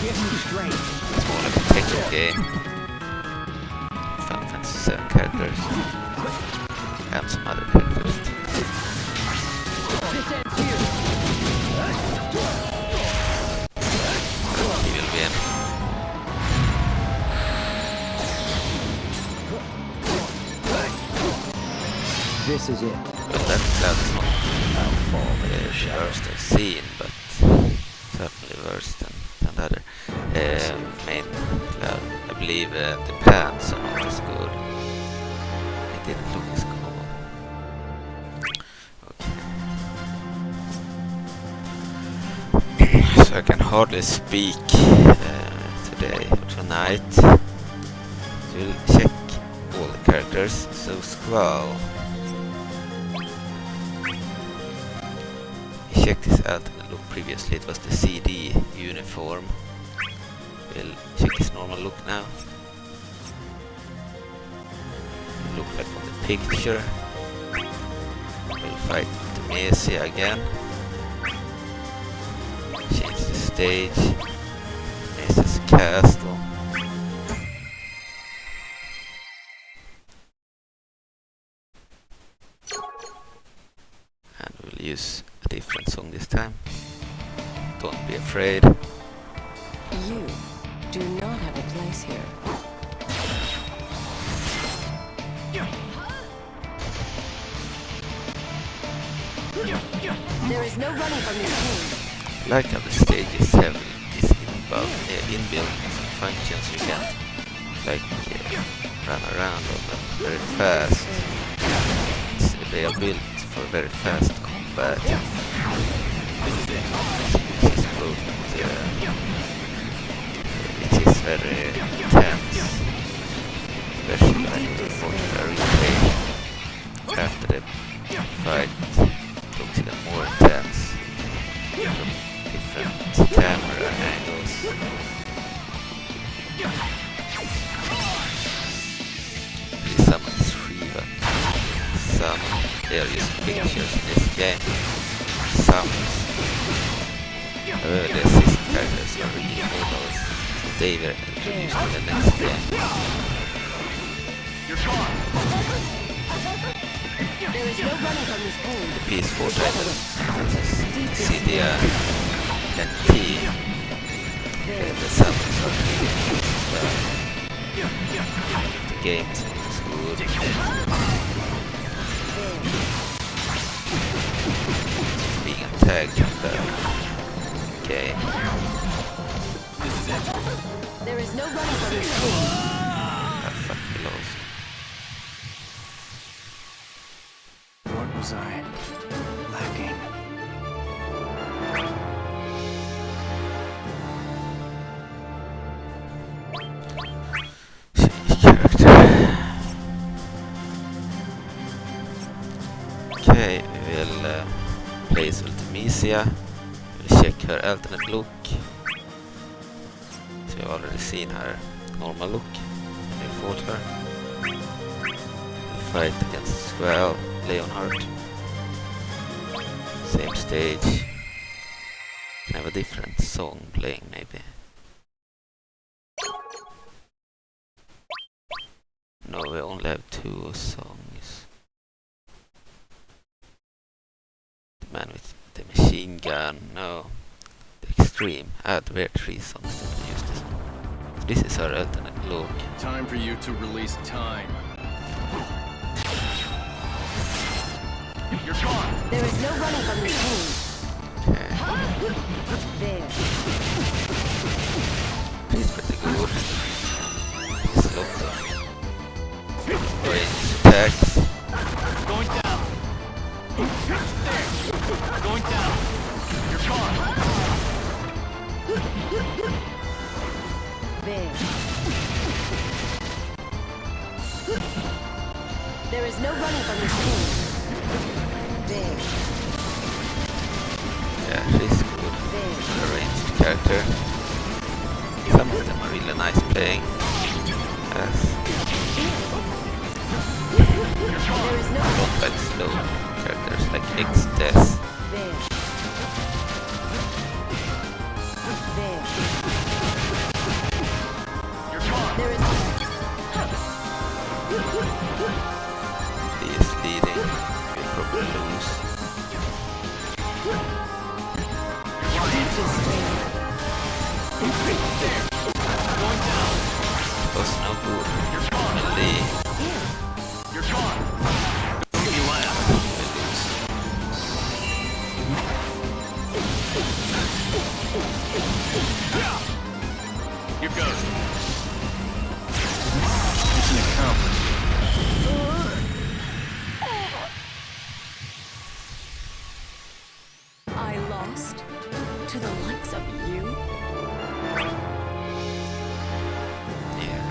Give me strength. It's more like a Tekken game. Final Fantasy 7 characters. And some other characters. He will win. This is it. Well, that's not the worst I've seen, but certainly worse than the other. Main cloud, I believe the pants are not as good. It didn't look as cool. Okay. So I can hardly speak today or tonight. So we'll check all the characters. So Squall. Check this out and look previously it was the CD uniform. We'll check his normal look now. Look like on the picture. We'll fight Ultimatia again. Change the stage. Ultimatia's castle. And we'll use a different song this time. Don't be afraid. You do not have a place here. There is no running from this pain. Like how the stages have this inbuilt functions you can like run around on them very fast. They are built for very fast combat. It is very intense, especially when you watch a replay after the fight. It looks even more intense from different camera angles. Some of this Shiva. Some they are just pictures in this game. Some the assist characters are real models. They were introduced in the next game. There is no running from this pain. The PS4 title is Dissidia and T. The summons are really good as well. The game is not as good. It's being attacked from the game. There is no running from this pain. I fucking lost. What was I lacking? Change character. Okay, we will place Ultimatia. We'll check her alternate look. So we've already seen her normal look. We fought her. We'll fight against Squall, Leonhardt. Same stage. Can have a different song playing maybe. No, we only have 2 songs. The man with the machine gun, no. The extreme. There were 3 songs that we used this one. So this is our alternate look. Time for you to release time. You're gone. There is no running from this pain. Okay. There. He's pretty good. He's a lot of range attacks. Going down. There. Going down. You're gone. There. There is no running from this pain. There. Yeah, she's good. There. A ranged character. Some of them are really nice playing. As There is no I don't like slow characters like X-Death. There. There. You're gone. There is He is leading. We'll probably lose. Going down. Was no good. You're gone. Only You're gone. Don't be left. we lose. Here goes. Mission accomplished. I lost to the likes of you? Yeah.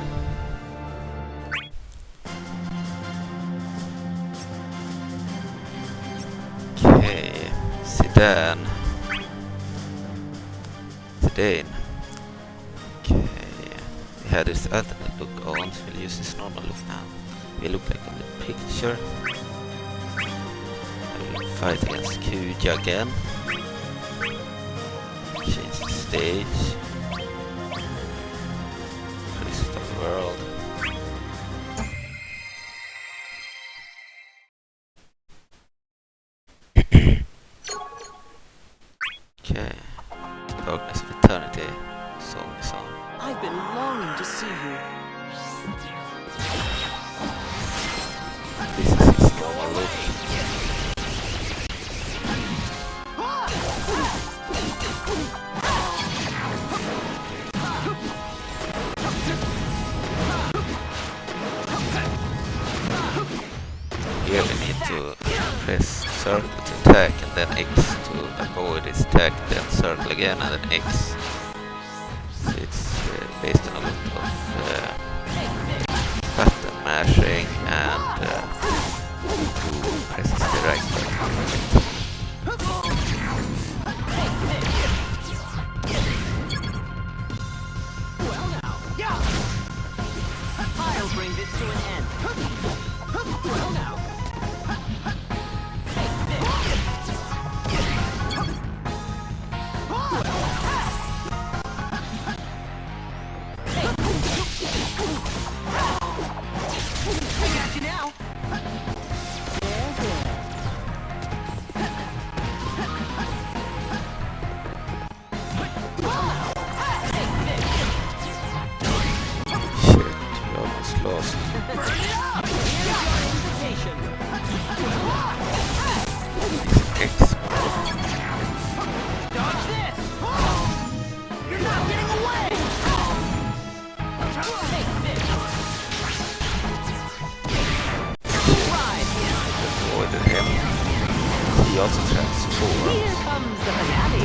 Okay. Zidane. Okay. We had this alternate look on, so we'll use this normal look now. We look like in the picture. I will fight against Kuja again. Change the stage. Crystal World. Okay. Darkness of Eternity song is on. I've been longing to see you. This is his normal look. Here we need to press circle to attack and then X to avoid his attack, then circle again and then X. So it's based on a lot of button mashing and who presses the right button. I'll bring this to an end. Well now.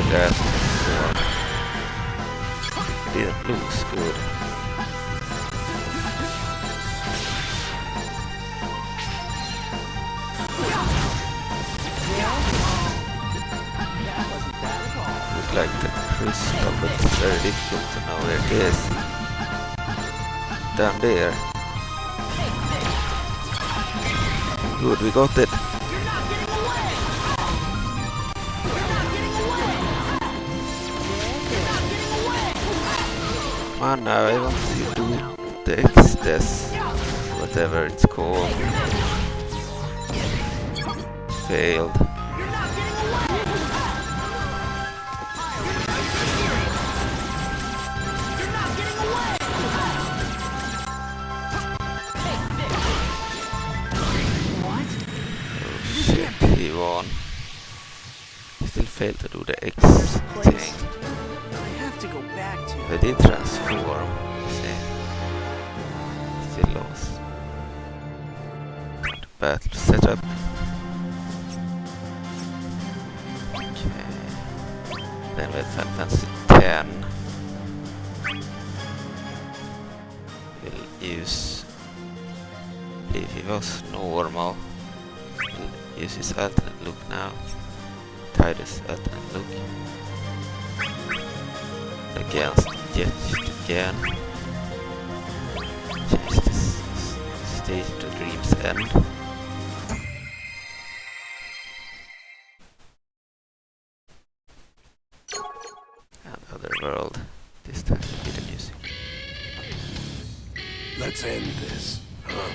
that before. Didn't lose good. Look like that crystal, but it's very difficult to know where it is. Down there. Good, we got it. Man, now I want to do the X-Test, whatever it's called. Failed. Oh shit, he won. He still failed to do the X thing. They did transform, see. Still lost. Battle setup. Okay. Then we have Final Fantasy 10. We'll use... I believe he was normal. We'll use his alternate look now. Tidus alternate look. Against Jet again. Change this stage to Dream's End. And other world. This time with the music. Let's end this, huh?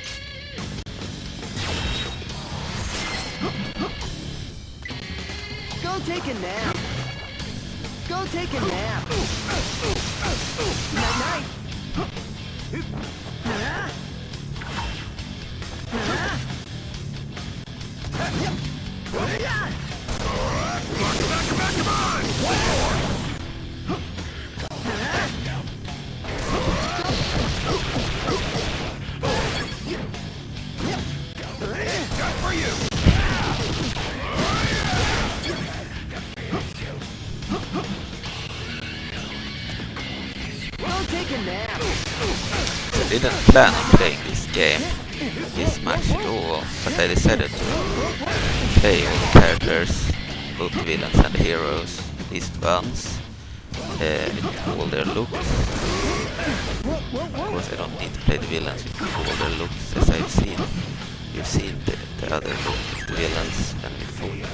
Go take a nap. Go take a nap. Night night. I didn't plan on playing this game this much at all, but I decided to play all the characters, both the villains and the heroes, at least once, with all their looks. Of course I don't need to play the villains with all their looks, as I've seen. You've seen the other look of the villains and before.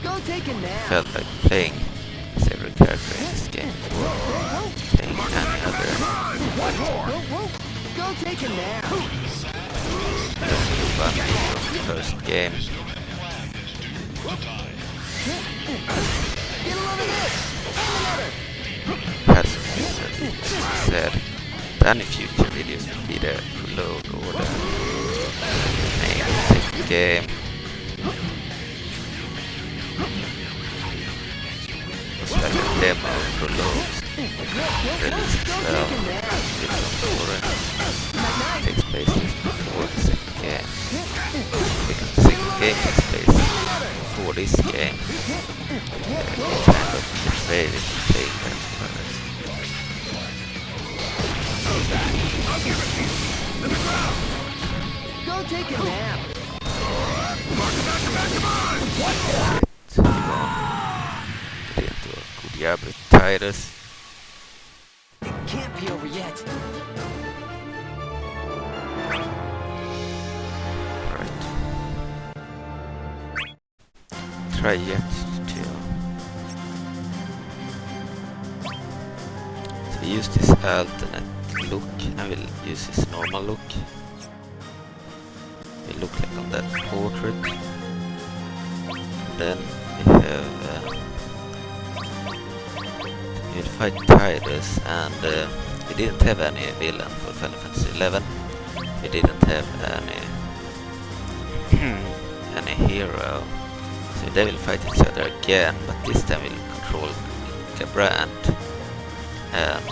Go take a nap. Felt like playing several characters in this game before playing any other. Go take a nap. One of the first game. Get a load of this. Had some things said. Any future videos will be the prologue or the main second game. It was like a demo prologue released as well. It takes place before the second game. Because the second game takes place before this game. Kind of afraid to play that first. Go take a nap. Didn't work. Good job with Tidus. It can't be over yet. Right. Try yet to... So use this alternate look. I will use his normal look. It will look like on that portrait. Then we have... we'll fight Tidus, and we didn't have any villain for Final Fantasy 11. We didn't have any hero. So they will fight each other again, but this time we'll control Gabrant. And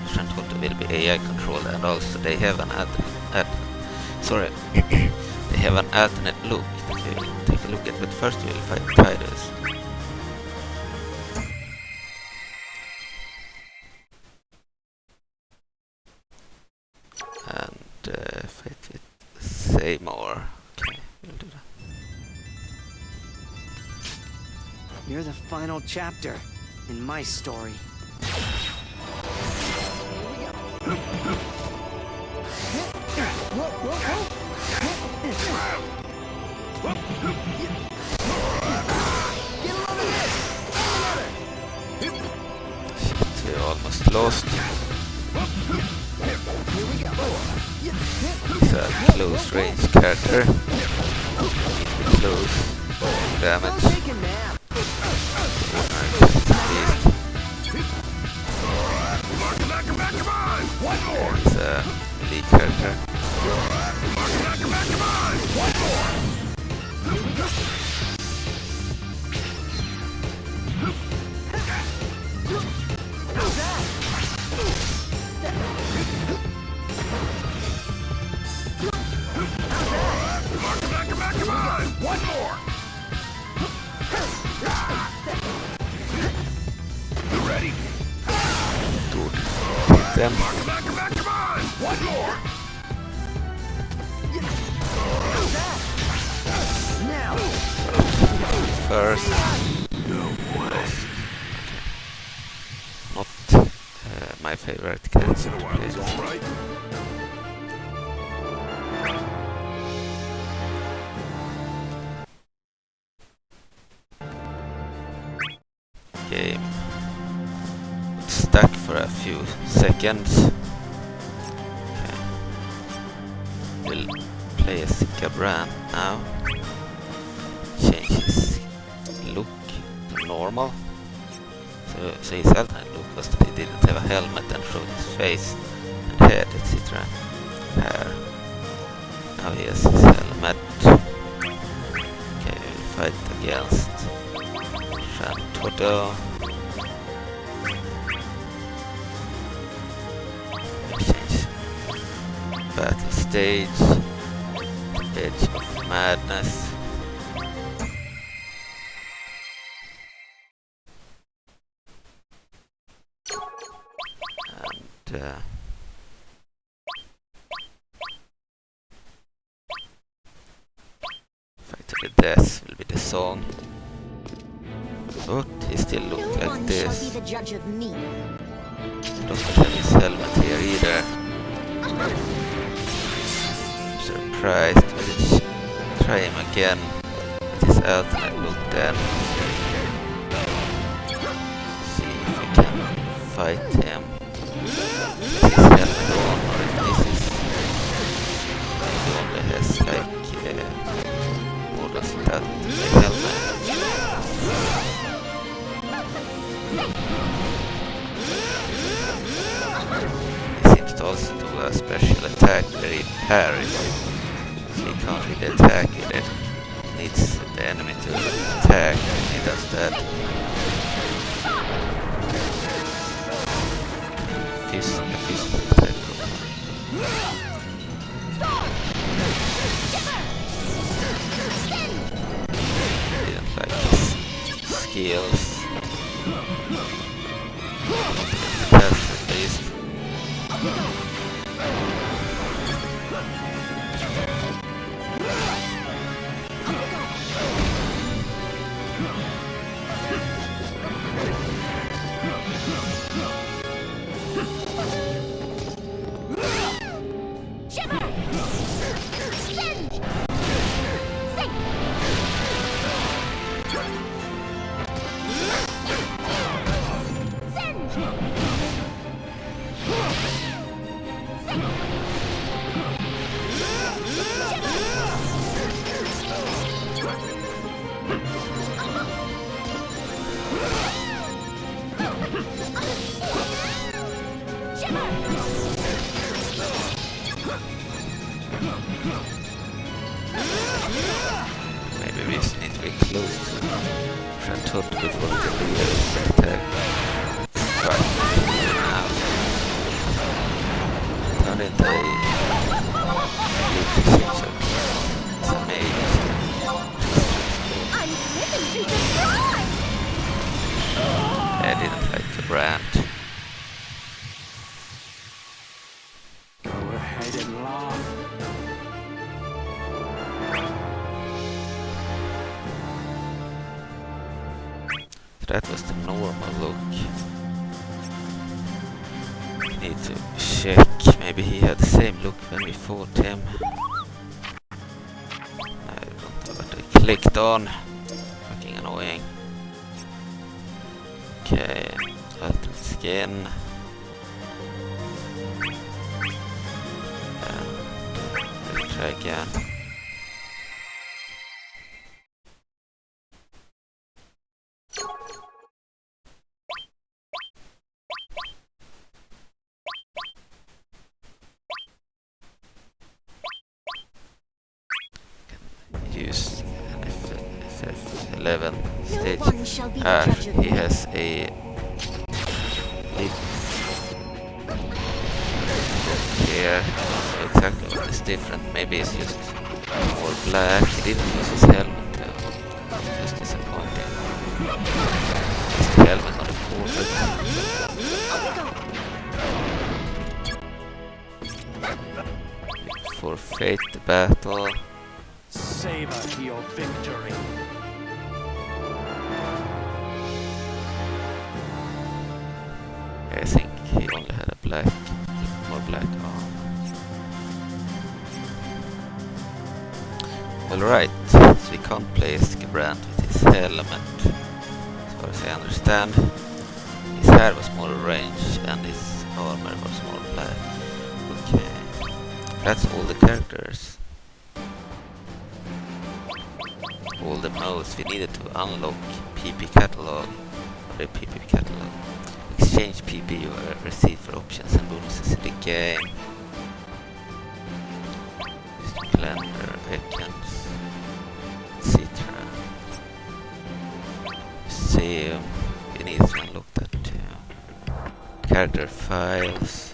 Shantoto will be AI controlled, and also they have an Sorry. They have an alternate look that we will take a look at, but first we will fight Tidus. And fight with Seymour. Okay, we'll do that. You're the final chapter in my story. Shit, we're almost lost. He's a close range character. Need to be close. Damage. He's a lead character. Ready? Good. Hit them. One more. First. Not my favorite character to play. All right. Game stuck for a few seconds. Okay. We'll play as Gabrant now. Change his look to normal. So his alternate look was that he didn't have a helmet and showed his face and head, etc. Hair. Now he has his helmet. Okay, we'll fight against Toto. Change battle stage. Edge of Madness. And fight to the death will be the song. But he still looks like this. Be the judge of me. Doesn't have his helmet here either. I'm surprised. Let's try him again with his alternate look then. See if we can fight him with his helmet on, or if this is... He only has like... what was that? The helmet. He seems to also do a special attack where he parries. So he can't really attack with it. He needs the enemy to attack and he does that. Fist attack. Didn't like his skills. At least. Maybe we just need to be close to Shantot before we can do the attack. Right, now. Turn into a It's amazing. I'm driven to destroy! I didn't like Gabrant. Go ahead and laugh. So that was the normal look. Need to check. Maybe he had the same look when we fought him. I don't know what I clicked on. Fucking annoying. Okay, ultimate skin. And we'll try again. Use an FF11 stage. one shall be the judge of He me. has a lip here. Exactly what is different. Maybe it's just more black. He didn't use his helmet though. It's just disappointing. It's the helmet, not a portrait. Forfeit the battle. Savor your victory. I think he only had a more black arm. Alright, so we can't place Gabrant with his helmet. As far as I understand, his hair was more orange and his armor was more black. Okay, that's all the characters. All the modes we needed to unlock PP catalog, or the PP catalog. Exchange PP you receive for options and bonuses in the game. Calendar, icons, etc. Museum, we need to unlock that too. Character files.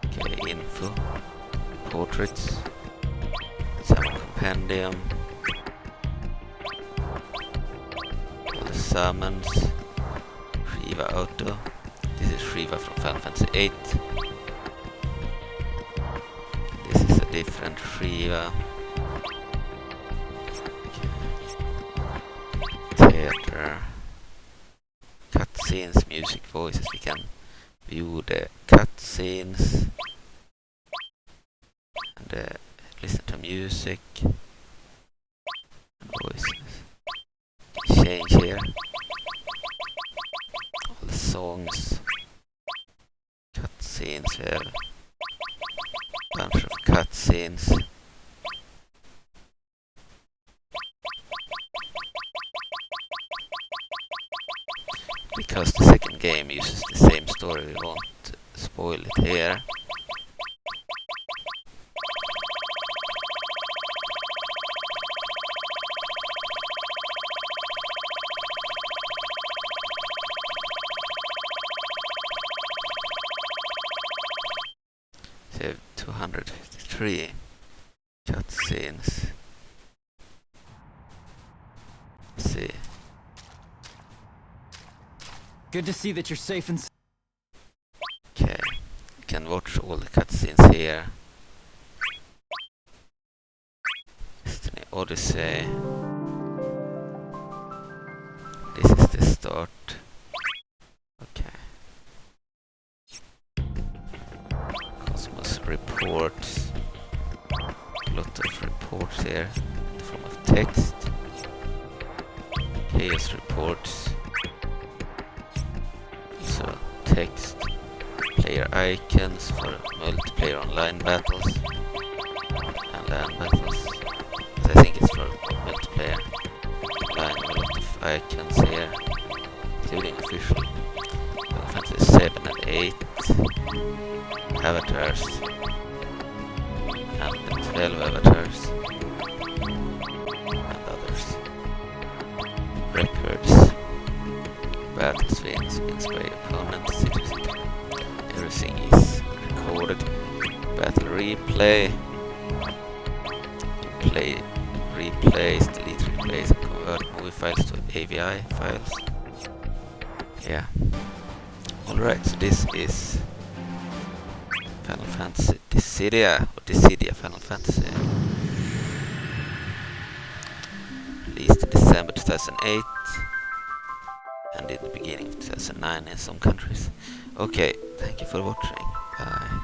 Okay, info. Portraits. Summon compendium. All the summons. Shiva Auto. This is Shiva from Final Fantasy 8. This is a different Shiva. Okay. Theater. Cutscenes, music, voices. We can view the cutscenes and listen to music and voices. Change here. All the songs. Cutscenes here. Bunch of cutscenes. Because the second game uses the same story, we won't spoil it here. So we have 253 cutscenes. Let's see. Good to see that you're safe and Okay, you can watch all the cutscenes here. Destiny Odyssey. This is the start. Okay. Cosmos reports. A lot of reports here in the form of text. Chaos reports. Also text. Player icons for multiplayer online battles and land battles. But I think it's for multiplayer online with a lot of icons here, including official Final Fantasy 7 and 8 avatars and the 12 avatars and others. Records, battles, wins by opponents, etc. Everything is recorded. Battle replay. Replace, delete, replace, and convert movie files to AVI files. Yeah. Alright, so this is Final Fantasy Dissidia, or Dissidia Final Fantasy. Released in December 2008 and in the beginning of 2009 in some countries. Okay, thank you for watching. Bye.